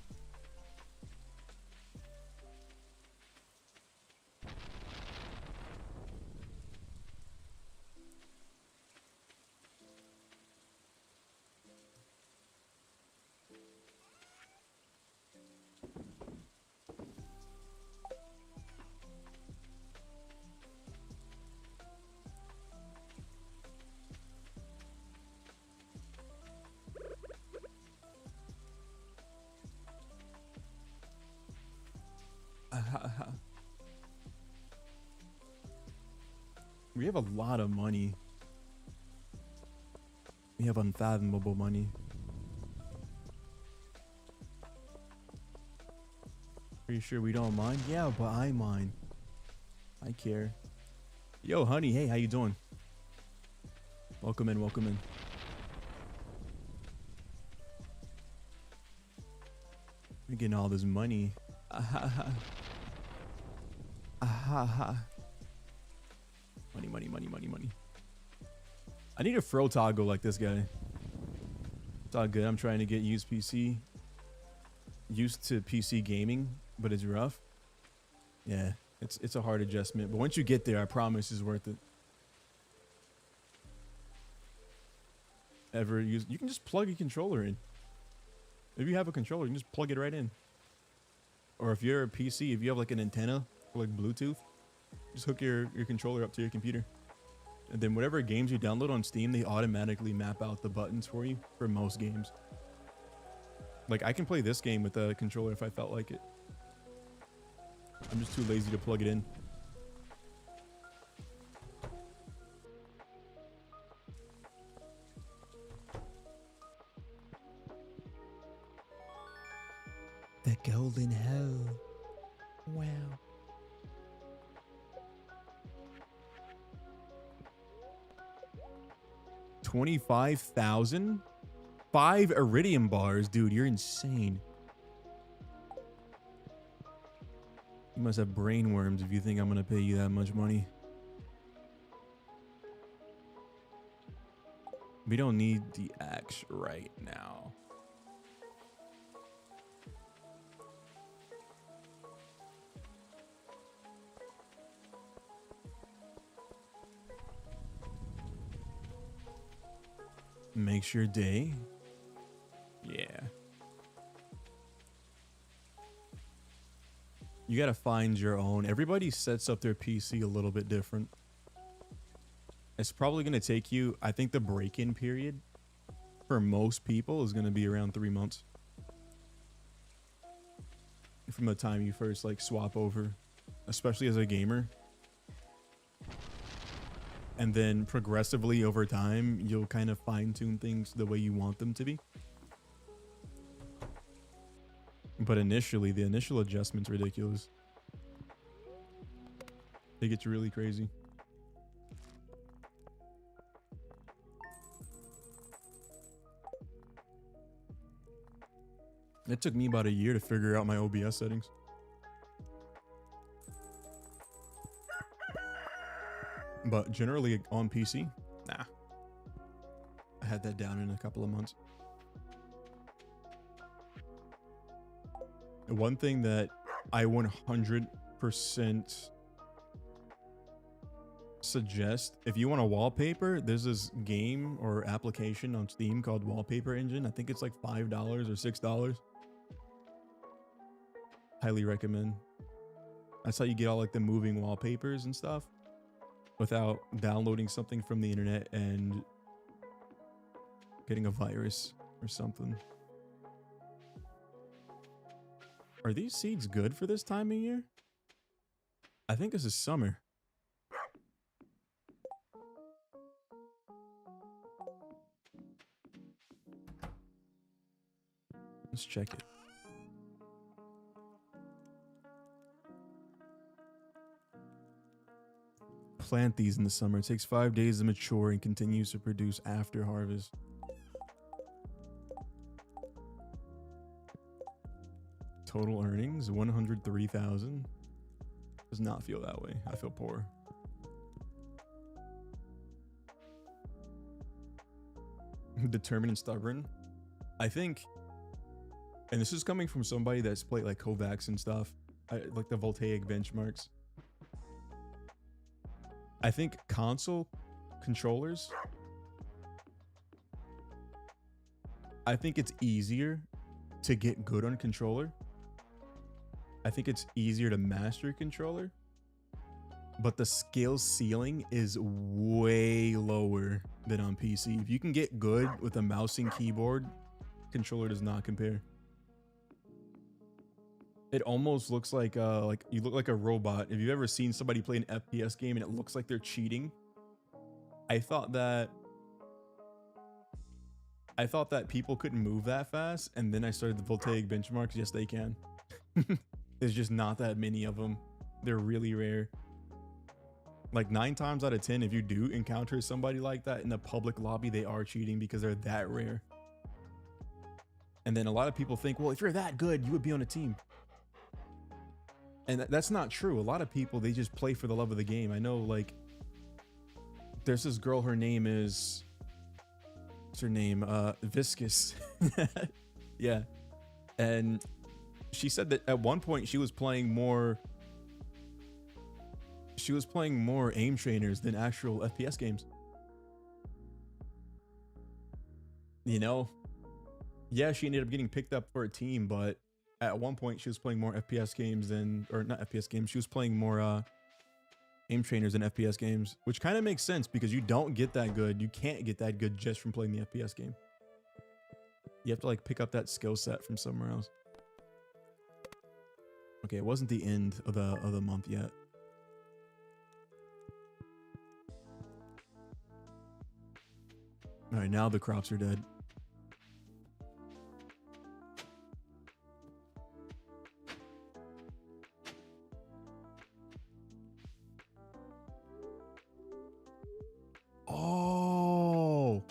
We have a lot of money. We have unfathomable money. Pretty sure we don't mind? Yeah, but I mind. I care. Yo, honey, hey, how you doing? Welcome in, welcome in. We're getting all this money. Ahaha. Ahaha. Money, money, money, money, money. I need a fro toggle like this guy. It's all good. I'm trying to get used to PC gaming, but it's rough. Yeah, it's a hard adjustment. But once you get there, I promise it's worth it. You can just plug a controller in. If you have a controller, you can just plug it right in. Or if you're a PC, if you have like an antenna or like Bluetooth, just hook your controller up to your computer. And then whatever games you download on Steam, they automatically map out the buttons for you for most games. Like I can play this game with a controller if I felt like it. I'm just too lazy to plug it in. The golden hoe. Wow. $25,000? 5 iridium bars, dude. You're insane. must have brain worms if you think I'm gonna pay you that much money. We don't need the axe right now. Makes your day. Yeah. You gotta find your own. Everybody sets up their PC a little bit different. It's probably gonna take you, I think the break-in period for most people is gonna be around 3 months. From the time you first like swap over, especially as a gamer. And then progressively over time, you'll kind of fine-tune things the way you want them to be. But initially, the initial adjustment's ridiculous. It gets really crazy. It took me about a year to figure out my OBS settings. But generally on PC, nah. I had that down in a couple of months. One thing that I 100% suggest, if you want a wallpaper, there's this game or application on Steam called Wallpaper Engine. I think it's like $5 or $6. Highly recommend. That's how you get all like the moving wallpapers and stuff without downloading something from the internet and getting a virus or something. Are these seeds good for this time of year? I think this is summer. Let's check it. Plant these in the summer. It takes 5 days to mature and continues to produce after harvest. Total earnings 103,000. Does not feel that way. I feel poor. Determined and stubborn. I think, and this is coming from somebody that's played like Kovacs and stuff, like the voltaic benchmarks. I think console controllers, I think it's easier to get good on controller. I think it's easier to master controller, but the skill ceiling is way lower than on PC. If you can get good with a mouse and keyboard, controller does not compare. It almost looks like you look like a robot. If you've ever seen somebody play an FPS game and it looks like they're cheating, I thought that people couldn't move that fast, and then I started the voltaic benchmarks. Yes, they can. There's just not that many of them. They're really rare. Like 9 times out of 10, if you do encounter somebody like that in the public lobby, they are cheating because they're that rare. And then a lot of people think, well, if you're that good, you would be on a team. And that's not true. A lot of people, they just play for the love of the game. I know, like, there's this girl, her name is, what's her name? Thiccest. Yeah. And she said that at one point she was playing more aim trainers than actual FPS games. You know? Yeah, she ended up getting picked up for a team, but at one point she was playing more FPS games than, or not FPS games, she was playing more aim trainers than FPS games, which kind of makes sense because you don't get that good. You can't get that good just from playing the FPS game. You have to like pick up that skill set from somewhere else. Okay, it wasn't the end of the month yet. All right, now the crops are dead. Oh.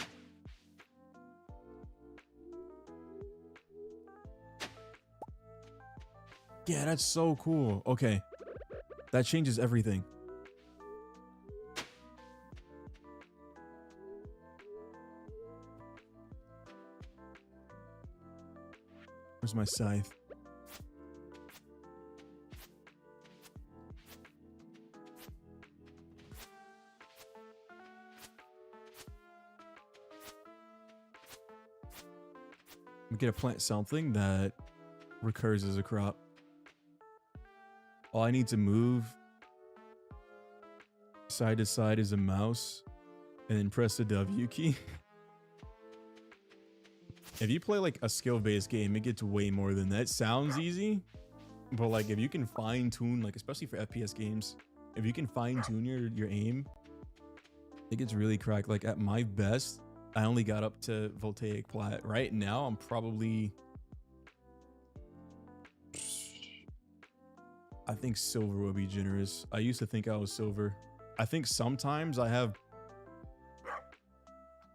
Yeah, that's so cool. Okay. That changes everything. Where's my scythe? I'm gonna plant something that recurs as a crop. All I need to move side to side is a mouse and then press the W key. If you play like a skill-based game, it gets way more than that. It sounds easy, but like if you can fine tune, like especially for FPS games, if you can fine tune your aim, it gets really cracked. Like at my best, I only got up to voltaic plat. Right now, I'm probably, I think silver would be generous. I used to think I was silver. I think sometimes I'll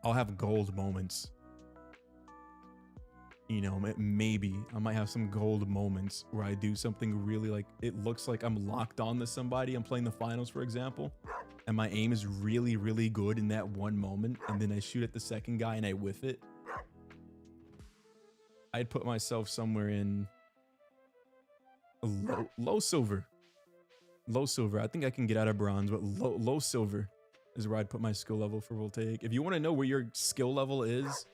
have gold moments. You know, maybe I might have some gold moments where I do something really like, it looks like I'm locked on to somebody. I'm playing the finals, for example, and my aim is really, really good in that one moment. And then I shoot at the second guy and I whiff it. I'd put myself somewhere in low silver. Low silver. I think I can get out of bronze, but low silver is where I'd put my skill level for voltaic. If you want to know where your skill level is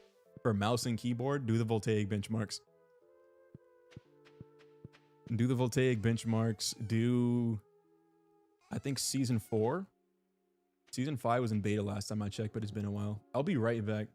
for mouse and keyboard, do the voltaic benchmarks. Do the voltaic benchmarks. Do, I think season 4. Season 5 was in beta last time I checked, but it's been a while. I'll be right back.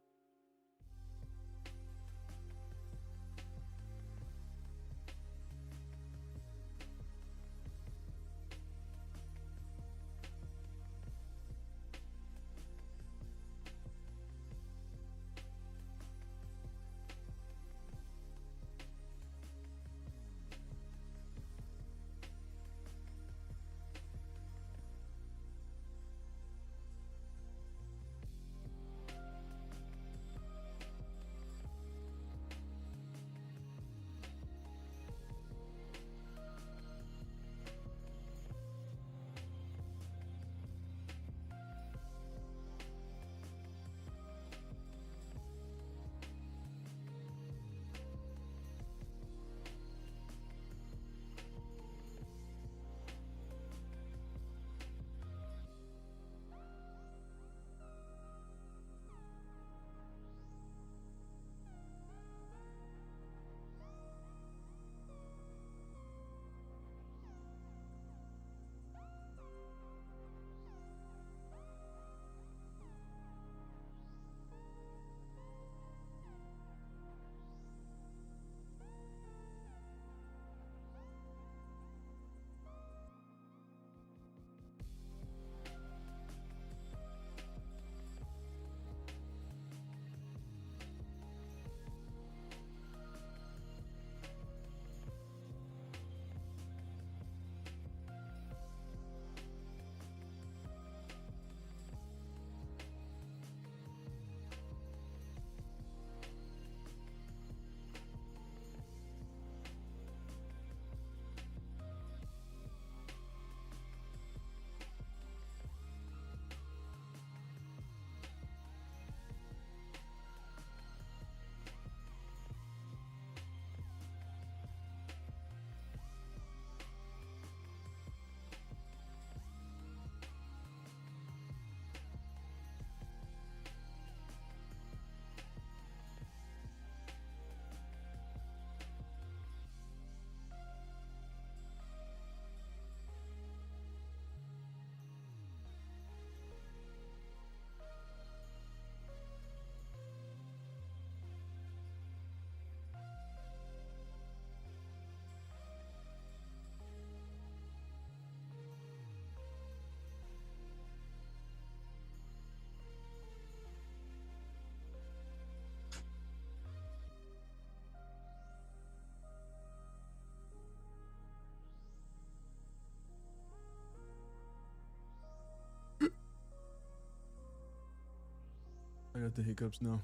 I got the hiccups now.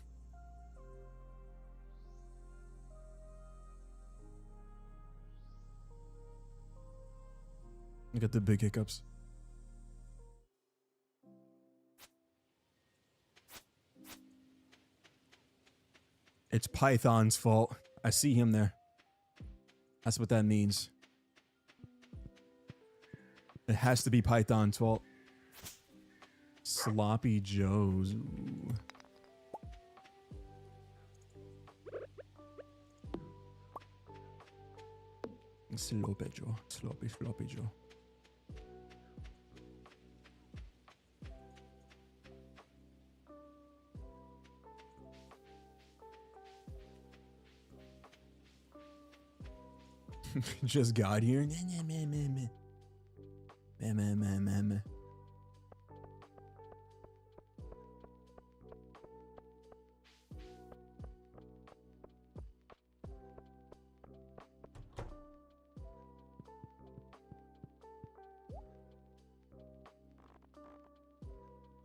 Look at the big hiccups. It's Python's fault. I see him there. That's what that means. It has to be Python's fault. Sloppy Joes. Ooh. Sloppy Joe. Sloppy Joe. Just got here.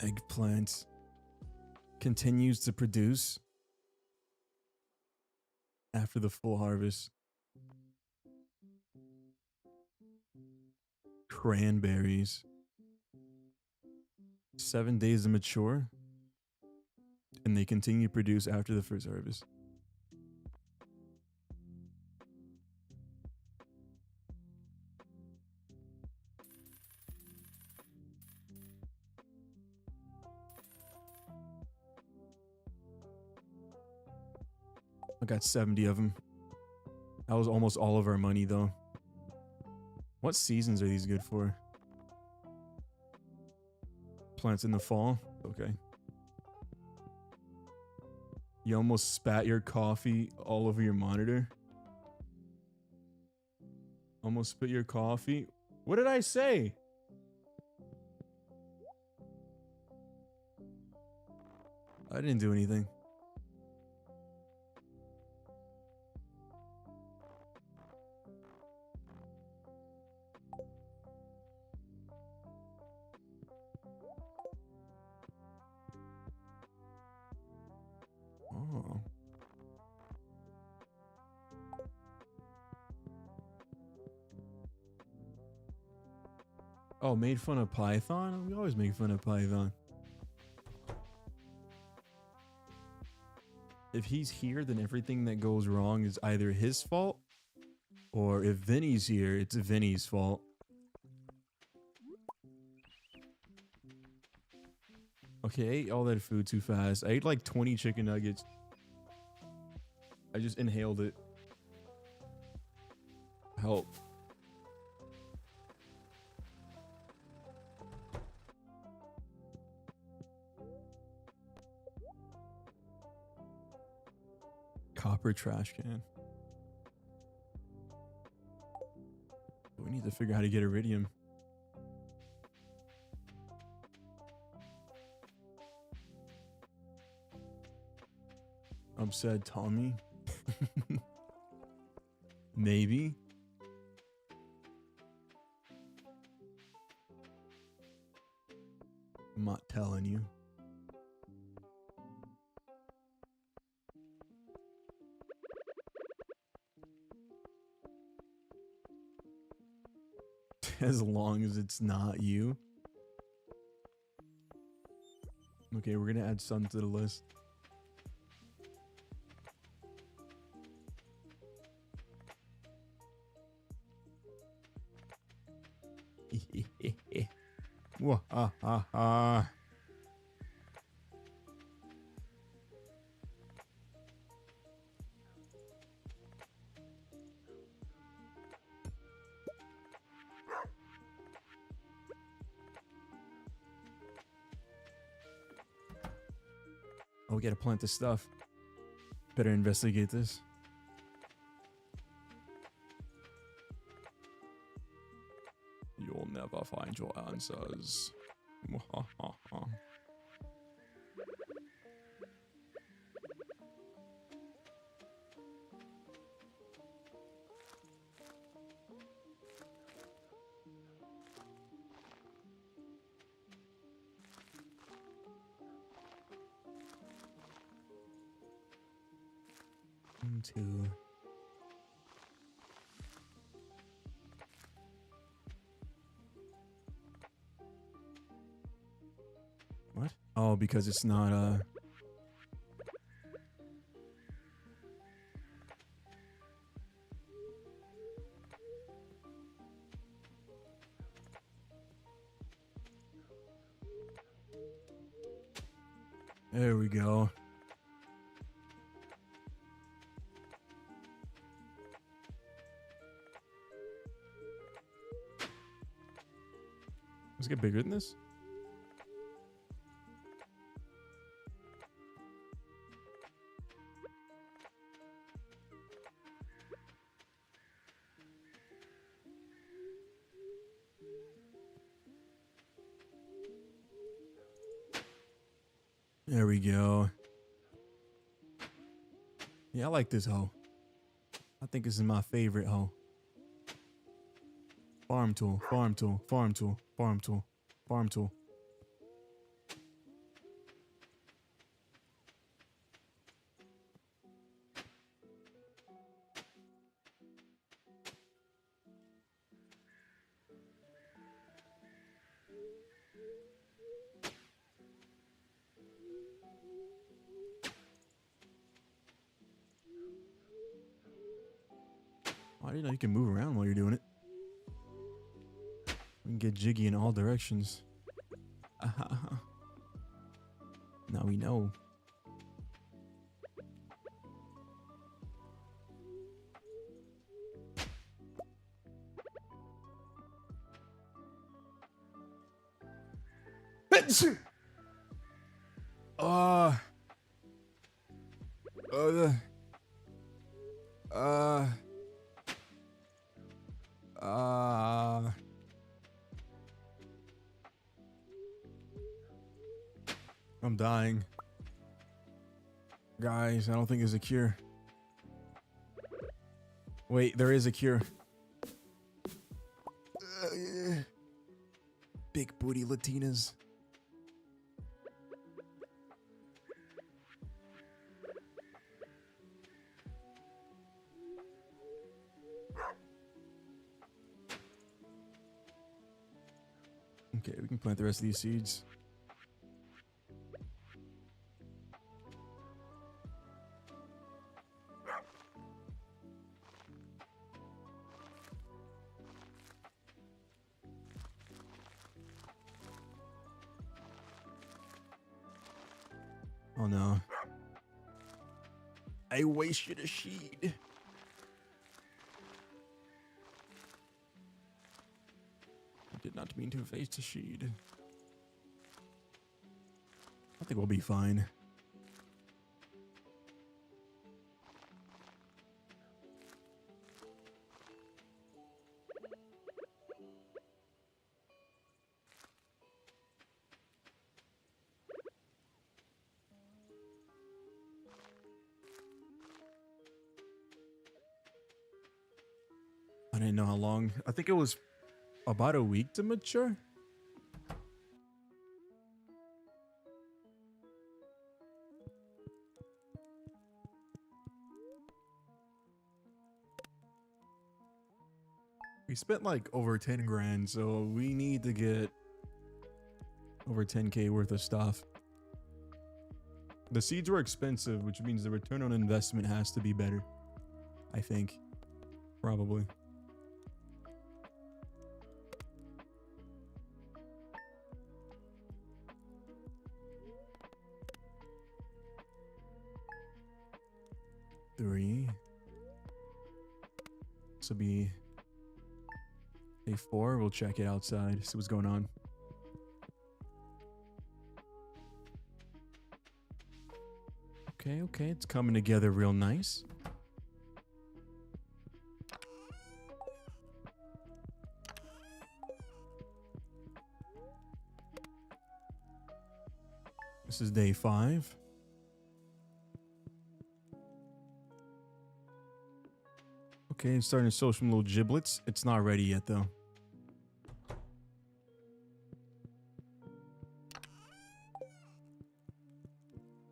Eggplant continues to produce after the full harvest. Cranberries. 7 days to mature. And they continue to produce after the first harvest. I got 70 of them. That was almost all of our money though. What seasons are these good for? Plants in the fall? Okay. You almost spat your coffee all over your monitor. Almost spit your coffee. What did I say? I didn't do anything. Oh. Oh, made fun of Python? We always make fun of Python. If he's here, then everything that goes wrong is either his fault, or if Vinny's here, it's Vinny's fault. Okay, I ate all that food too fast. I ate like 20 chicken nuggets. I just inhaled it. Help. Copper trash can. We need to figure out how to get iridium. Upset Tommy. Maybe. I'm not telling you. As long as it's not you. Okay, we're gonna add some to the list. Wah-ha-ha-ha. Oh, we gotta plant this stuff. Better investigate this. You'll never find your answers. Mwahaha. Two. because it's not There we go. Let's get bigger than this. There we go. Yeah, I like this hoe. I think this is my favorite hoe. Farm tool, farm tool, farm tool, farm tool, farm tool. I didn't know you can move around while you're doing it. We can get jiggy in all directions. Now we know. I'm dying. Guys, I don't think there's a cure. Wait, there is a cure. Big booty Latinas. Okay, we can plant the rest of these seeds. Oh no. I wasted a seed. I did not mean to waste a seed. I think we'll be fine. I didn't know how long. I think it was about a week to mature. We spent like over 10 grand, so we need to get over 10K worth of stuff. The seeds were expensive, which means the return on investment has to be better. I think. Probably. Three. This will be a 4. We'll check it outside, see what's going on. Okay, okay, it's coming together real nice. This is day 5. Okay, it's starting to show some little giblets. It's not ready yet, though.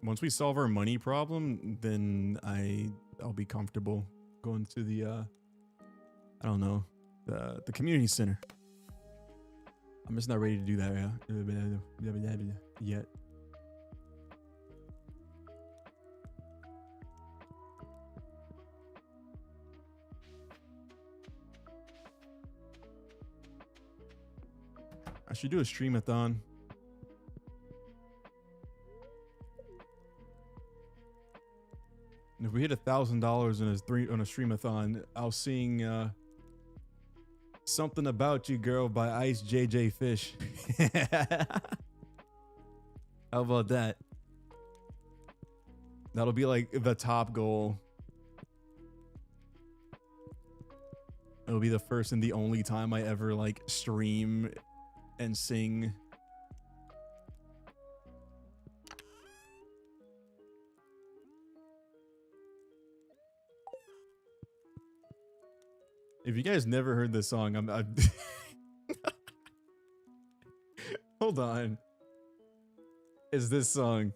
Once we solve our money problem, then I'll be comfortable going to the I don't know, the community center. I'm just not ready to do that yet. should do a streamathon. And if we hit $1,000 on a streamathon, I'll sing Something About You Girl by Ice JJ Fish. How about that? That'll be like the top goal. It'll be the first and the only time I ever like stream and sing. If you guys never heard this song, I'm hold on. Is this song?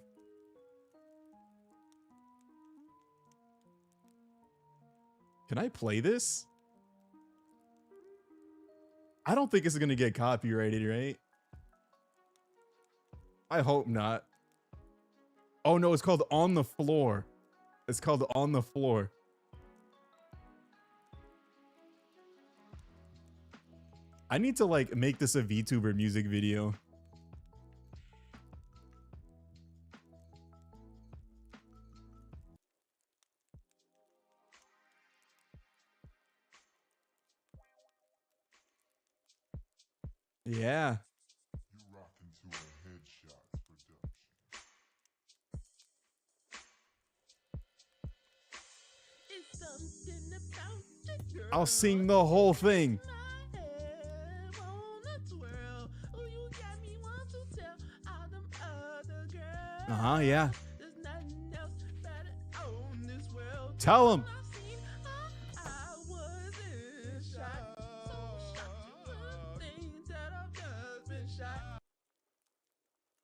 Can I play this? I don't think it's gonna get copyrighted, right? I hope not. Oh no, it's called On the Floor. It's called On the Floor. I need to like make this a VTuber music video. Yeah. You rock into a headshot production. It's something about the girl. I'll sing the whole thing. Uh-huh, yeah. Tell him.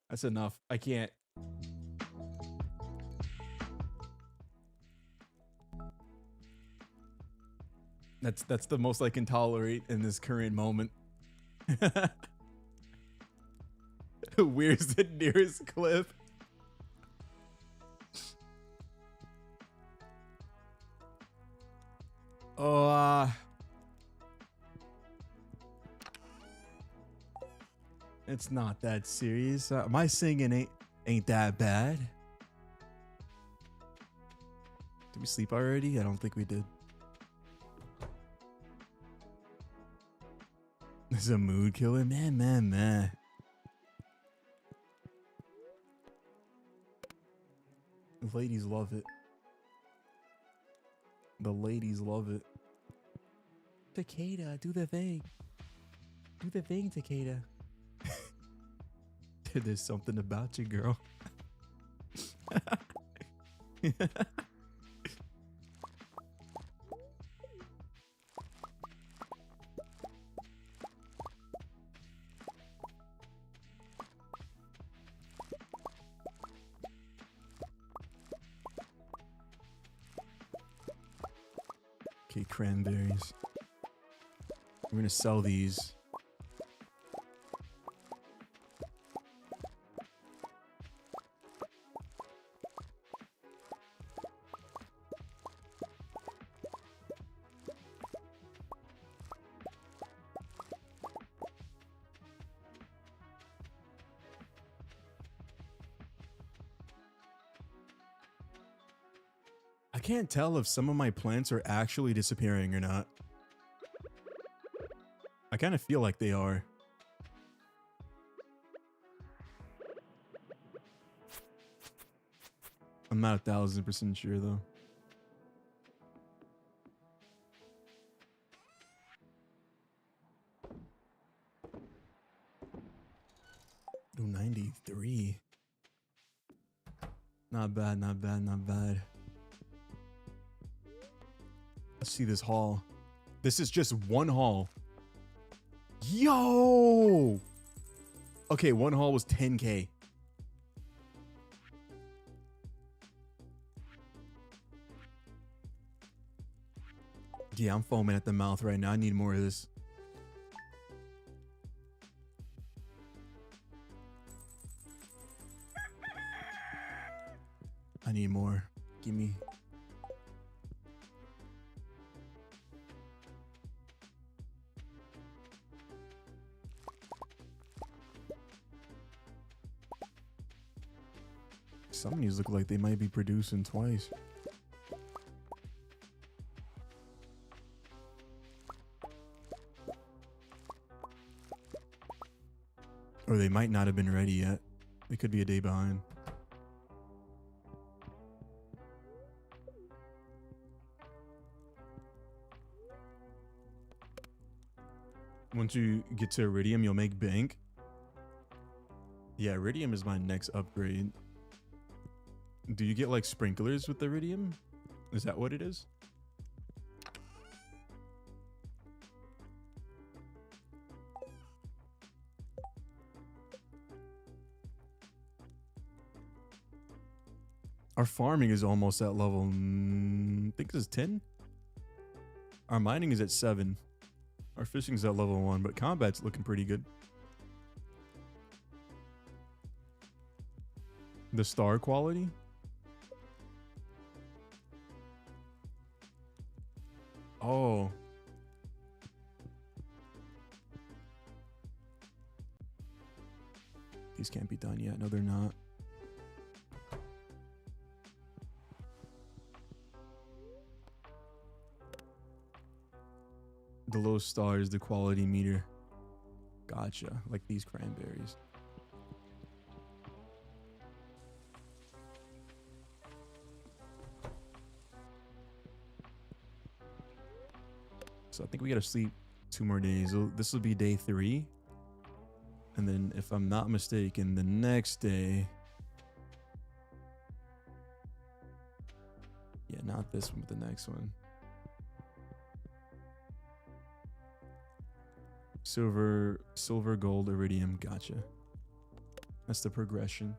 That's enough. I can't. That's the most I can tolerate in this current moment. Where's the nearest cliff? Oh, it's not that serious. My singing ain't that bad. Did we sleep already? I don't think we did. This is a mood killer, man. The ladies love it. The ladies love it. Tekkeda, do the thing. Do the thing, Tekkeda. There's something about you, girl. Okay, cranberries. We're gonna sell these. I can't tell if some of my plants are actually disappearing or not. I kind of feel like they are. I'm not 1000% sure though. Oh, 93. Not bad. Let's see this haul. This is just one haul. Yo! Okay, one haul was 10K. Yeah, I'm foaming at the mouth right now. I need more of this. I need more. Give me. colonies look like they might be producing twice. Or they might not have been ready yet. They could be a day behind. Once you get to Iridium, you'll make bank. Yeah, Iridium is my next upgrade. Do you get like sprinklers with Iridium? Is that what it is? Our farming is almost at level, I think this is 10. Our mining is at 7. Our fishing is at level 1, but combat's looking pretty good. The star quality? Oh. These can't be done yet. No, they're not. The low star is the quality meter. Gotcha. Like these cranberries. So I think we gotta sleep 2 more days. This will be day 3. And then if I'm not mistaken, the next day. Yeah, not this one, but the next one. Silver, gold, iridium. Gotcha. That's the progression.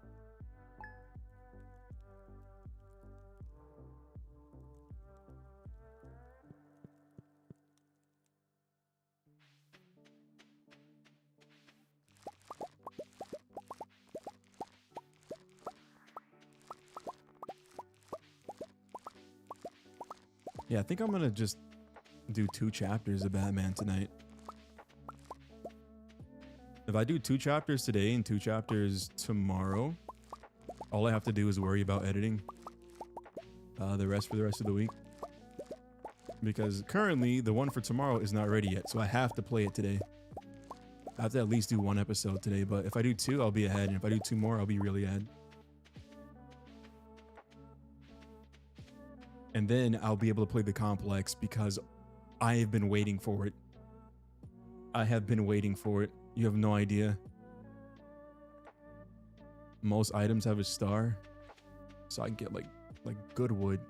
Yeah, I think I'm gonna just do 2 chapters of Batman tonight. If I do 2 chapters today and 2 chapters tomorrow, all I have to do is worry about editing the rest for the rest of the week. Because currently, the one for tomorrow is not ready yet, so I have to play it today. I have to at least do 1 episode today, but if I do 2, I'll be ahead, and if I do 2 more, I'll be really ahead. And then I'll be able to play the complex because I have been waiting for it. I have been waiting for it. You have no idea. Most items have a star, so I can get like good wood.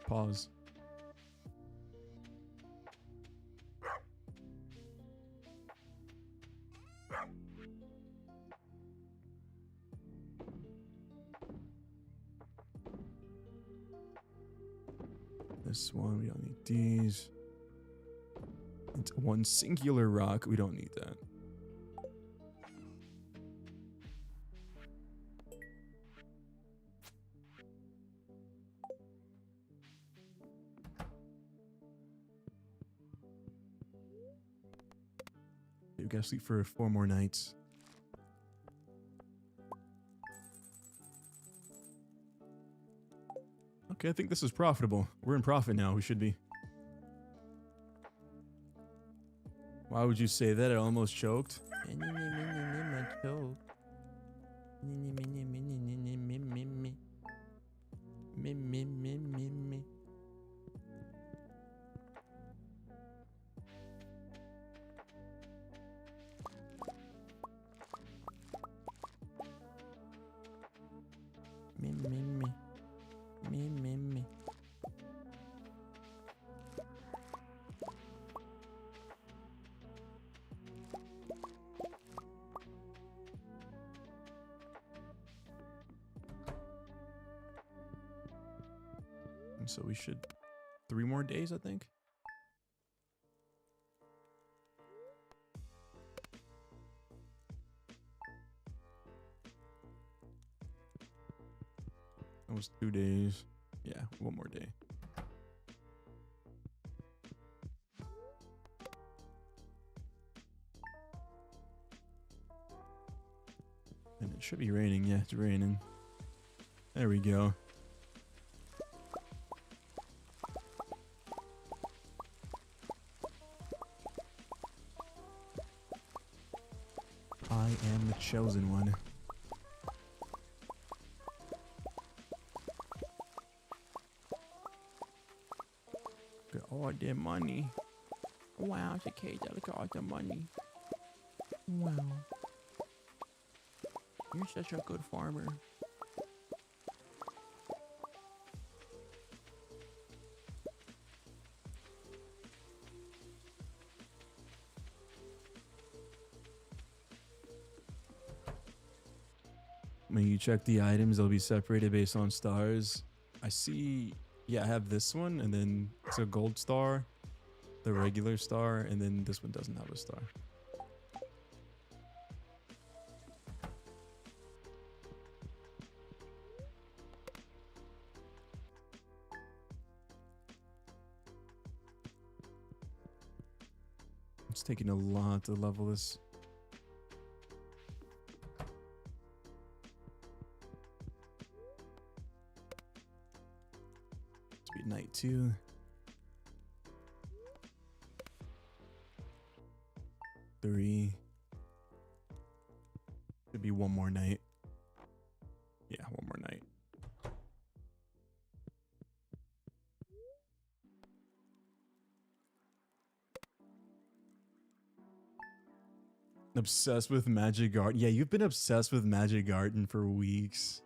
Pause. This one, we don't need these. It's 1 singular rock. We don't need that. We gotta sleep for 4 more nights. Okay, I think this is profitable. We're in profit now. We should be. Why would you say that? I almost choked. I choked. Me. And so we should 3 more days, I think. That was 2 days. Yeah, 1 more day. And it should be raining. Yeah, it's raining. There we go. I am the chosen one. Look at all the money. Wow, Tekkeda, look at all the money. Wow. You're such a good farmer. When you check the items, they'll be separated based on stars. I see, yeah, I have this one, and then it's a gold star, the regular star, and then this one doesn't have a star. It's taking a lot to level this. It's be night 2. Three. Could be one more night. Yeah, one more night. Obsessed with Magic Garden. Yeah, you've been obsessed with Magic Garden for weeks.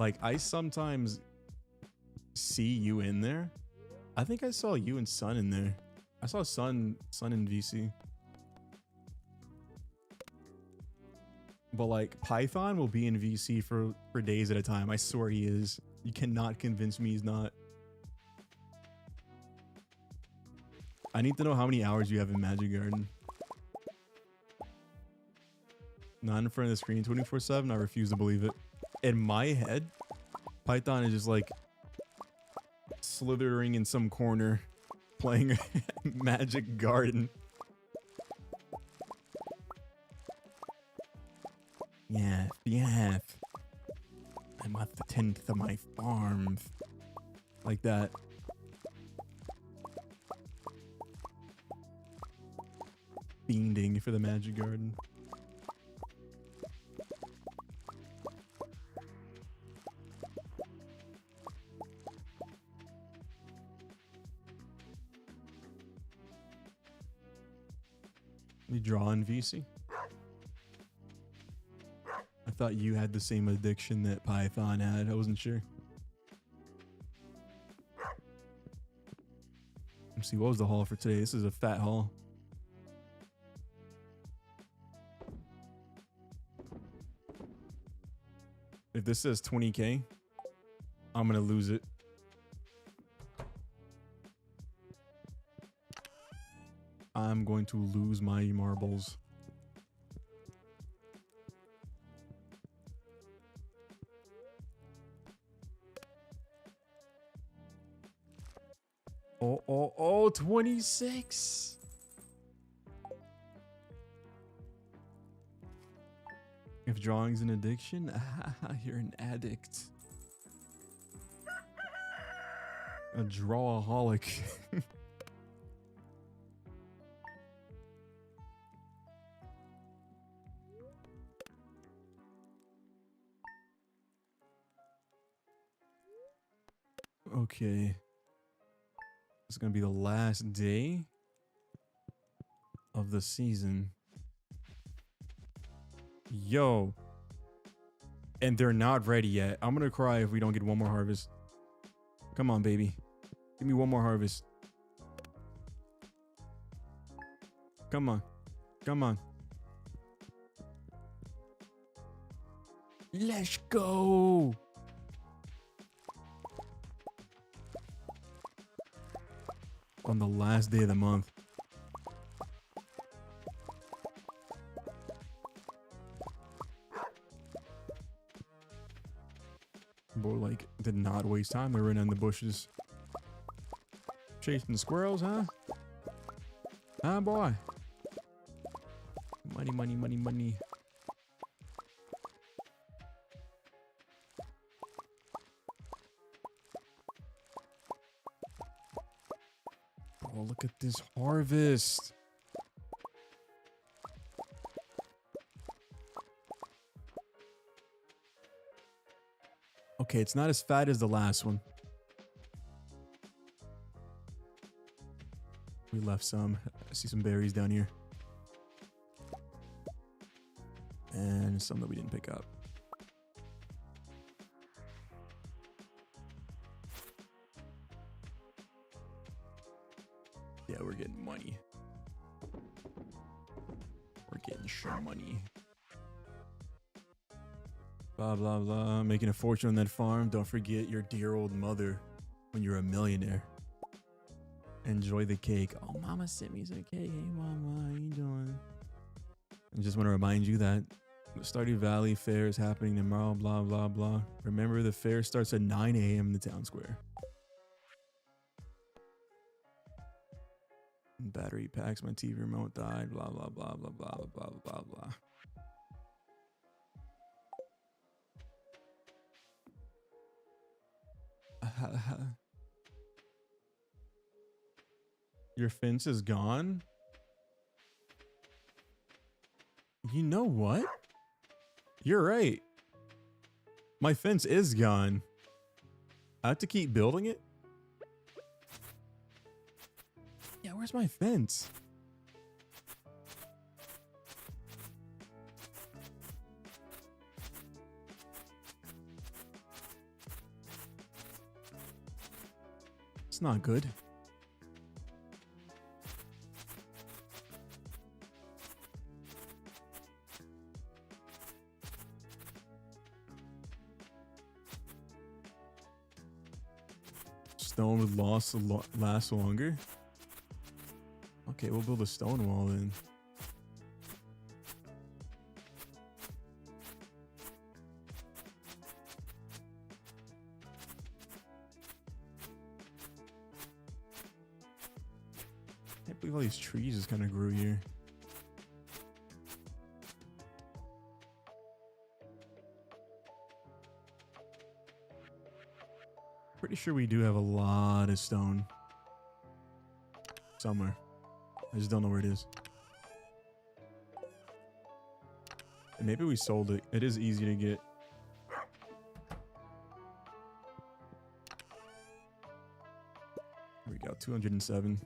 Like, I sometimes see you in there. I think I saw you and Sun in there. I saw Sun in VC. But like, Python will be in VC for days at a time. I swear he is. You cannot convince me he's not. I need to know how many hours you have in Magic Garden. Not in front of the screen 24/7. I refuse to believe it. In my head, Python is just like slithering in some corner playing Magic Garden. Yeah. I must attend to my farms. Like that. Fiending for the Magic Garden. You draw in VC? I thought you had the same addiction that Python had. I wasn't sure. Let's see, what was the haul for today? This is a fat haul. If this says 20K, I'm gonna lose it. I'm going to lose my marbles. Oh, 26. If drawing's an addiction, you're an addict. A drawaholic. Okay. It's gonna be the last day of the season. Yo. And they're not ready yet. I'm gonna cry if we don't get one more harvest. Come on, baby. Give me one more harvest. Come on. Come on. Let's go. On the last day of the month. Boy, like, did not waste time. They ran in the bushes. Chasing squirrels, huh? Huh, boy? Money, money, money, money. Oh, look at this harvest. Okay, it's not as fat as the last one. We left some. I see some berries down here. And some that we didn't pick up. Yeah, we're getting money. We're getting some money. Blah, blah, blah. Making a fortune on that farm. Don't forget your dear old mother when you're a millionaire. Enjoy the cake. Oh, mama sent me some cake. Hey, mama, how you doing? I just want to remind you that the Stardew Valley Fair is happening tomorrow. Blah, blah, blah. Remember, the fair starts at 9 a.m. in the town square. Battery packs. My TV remote died. Blah, blah, blah, blah, blah, blah, blah, blah, blah. Your fence is gone? You know what? You're right. My fence is gone. I have to keep building it? Yeah, where's my fence? It's not good. Stone would last longer. Okay, we'll build a stone wall then. I can't believe all these trees just kind of grew here. Pretty sure we do have a lot of stone somewhere. I just don't know where it is. And maybe we sold it. It is easy to get. Here we go, 207.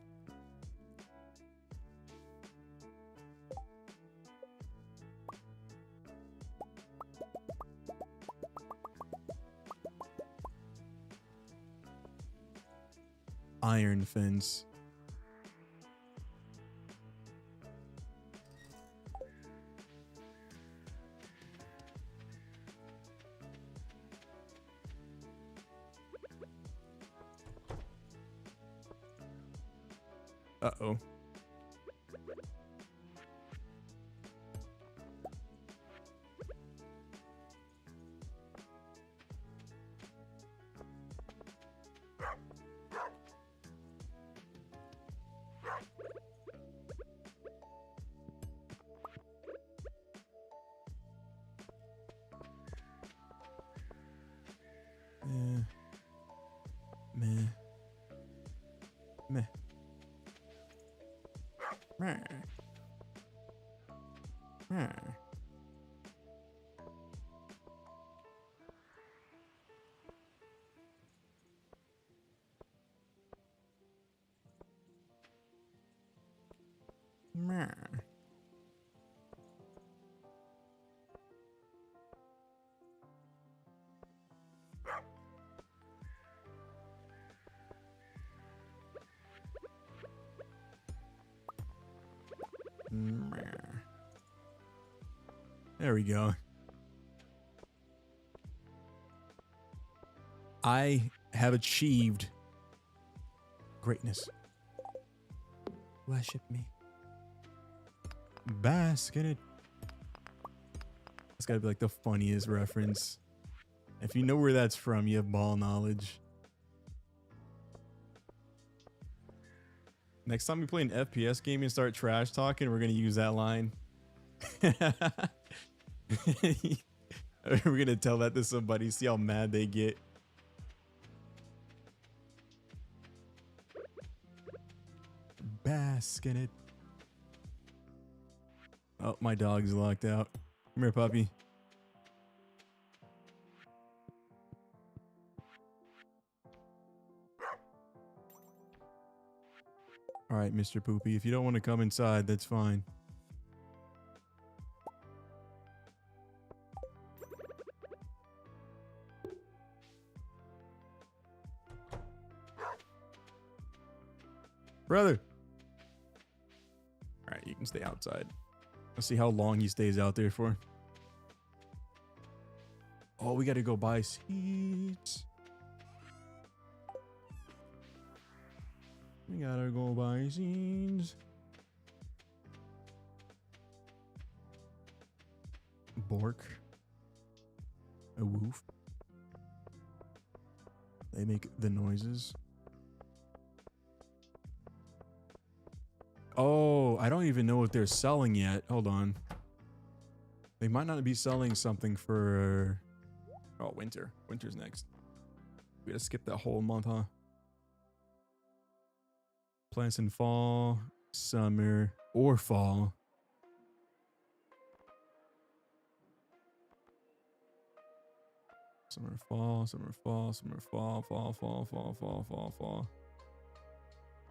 Iron fence. Uh-oh. Meh. Meh. Meh. Meh. Meh. There we go. I have achieved greatness. Worship me. Bask in it. That's gotta be like the funniest reference. If you know where that's from, you have ball knowledge. Next time we play an FPS game and start trash talking, we're gonna use that line. We're gonna tell that to somebody, see how mad they get. bask in it. Oh, my dog's locked out. Come here, puppy. All right, Mr. Poopy, if you don't want to come inside, that's fine. Brother. All right, you can stay outside. Let's see how long he stays out there for. Oh, we got to go buy seeds. We gotta go buy seeds. Bork. A woof. They make the noises. Oh, I don't even know what they're selling yet. Hold on. They might not be selling something for... Oh, winter. Winter's next. We gotta skip that whole month, huh? Plants in fall, summer, or fall. Summer, fall, summer, fall, summer, fall, fall, fall, fall, fall, fall, fall.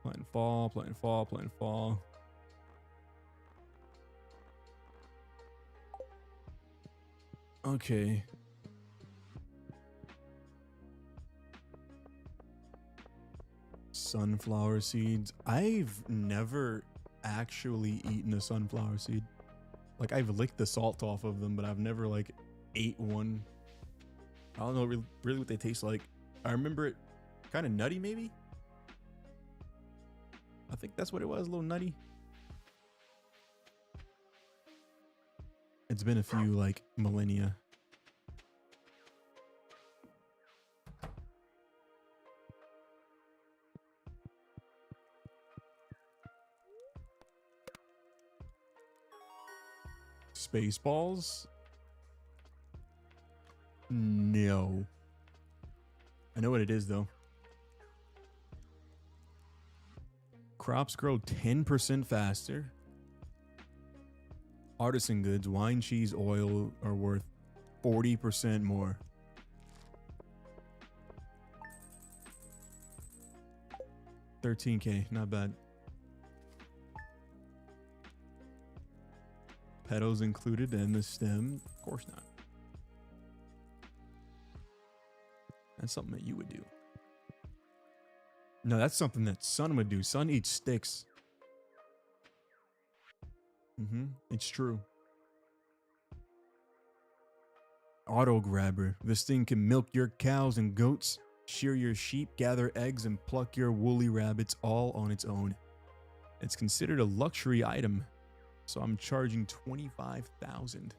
Plant fall, plant fall, plant fall. Okay. Sunflower seeds. I've never actually eaten a sunflower seed. Like, I've licked the salt off of them, but I've never like ate one. I don't know really what they taste like. I remember it kind of nutty, maybe. I think that's what it was, a little nutty. It's been a few like millennia. Spaceballs? No. I know what it is though. Crops grow 10% faster. Artisan goods, wine, cheese, oil are worth 40% more. $13K, not bad. Petals included in the stem? Of course not. That's something that you would do. No, that's something that Sun would do. Sun eats sticks. It's true. Auto grabber. This thing can milk your cows and goats, shear your sheep, gather eggs, and pluck your woolly rabbits all on its own. It's considered a luxury item, so I'm charging $25,000.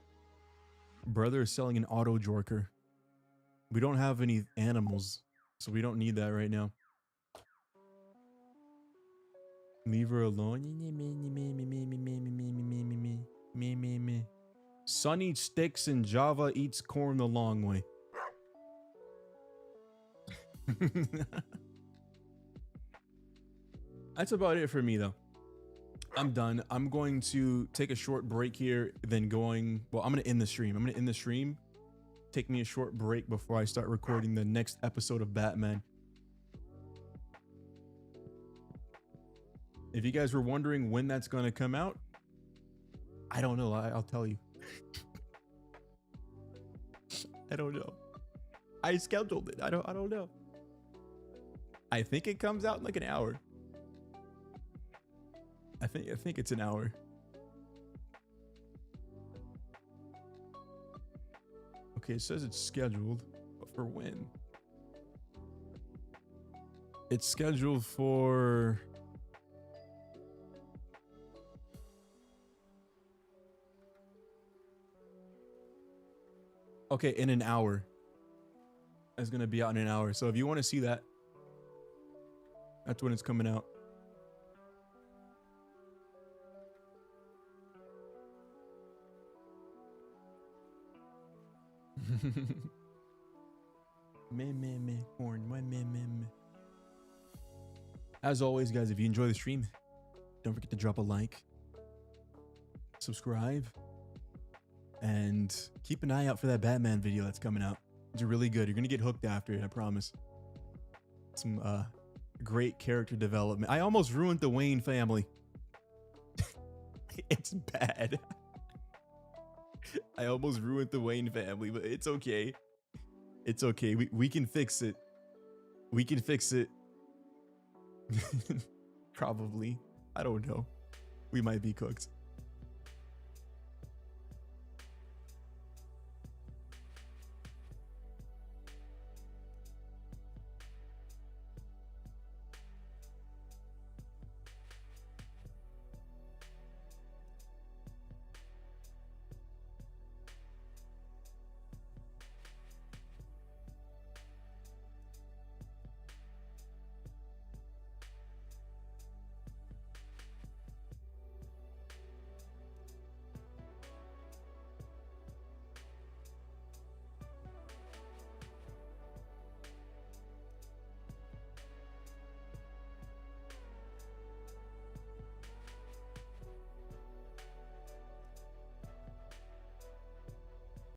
Brother is selling an auto jorker. We don't have any animals, so we don't need that right now. Leave her alone. Sun eats sticks and Java eats corn the long way. That's about it for me though. I'm done. I'm going to take a short break here, then I'm going to end the stream. Take me a short break before I start recording the next episode of Batman. If you guys were wondering when that's going to come out, I don't know. I'll tell you. I don't know. I scheduled it. I don't know. I think it comes out in like an hour. I think it's an hour. Okay, it says it's scheduled, but for when? It's scheduled for... Okay, in an hour. It's gonna be out in an hour. So if you want to see that, that's when it's coming out. Corn. As always, guys, if you enjoy the stream, Don't forget to drop a like, subscribe, and keep an eye out for that Batman video that's coming out. It's really good. You're gonna get hooked after it, I promise. Some great character development. I almost ruined the Wayne family. It's bad. I almost ruined the Wayne family, but it's okay. It's okay. We can fix it. We can fix it. Probably. I don't know. We might be cooked.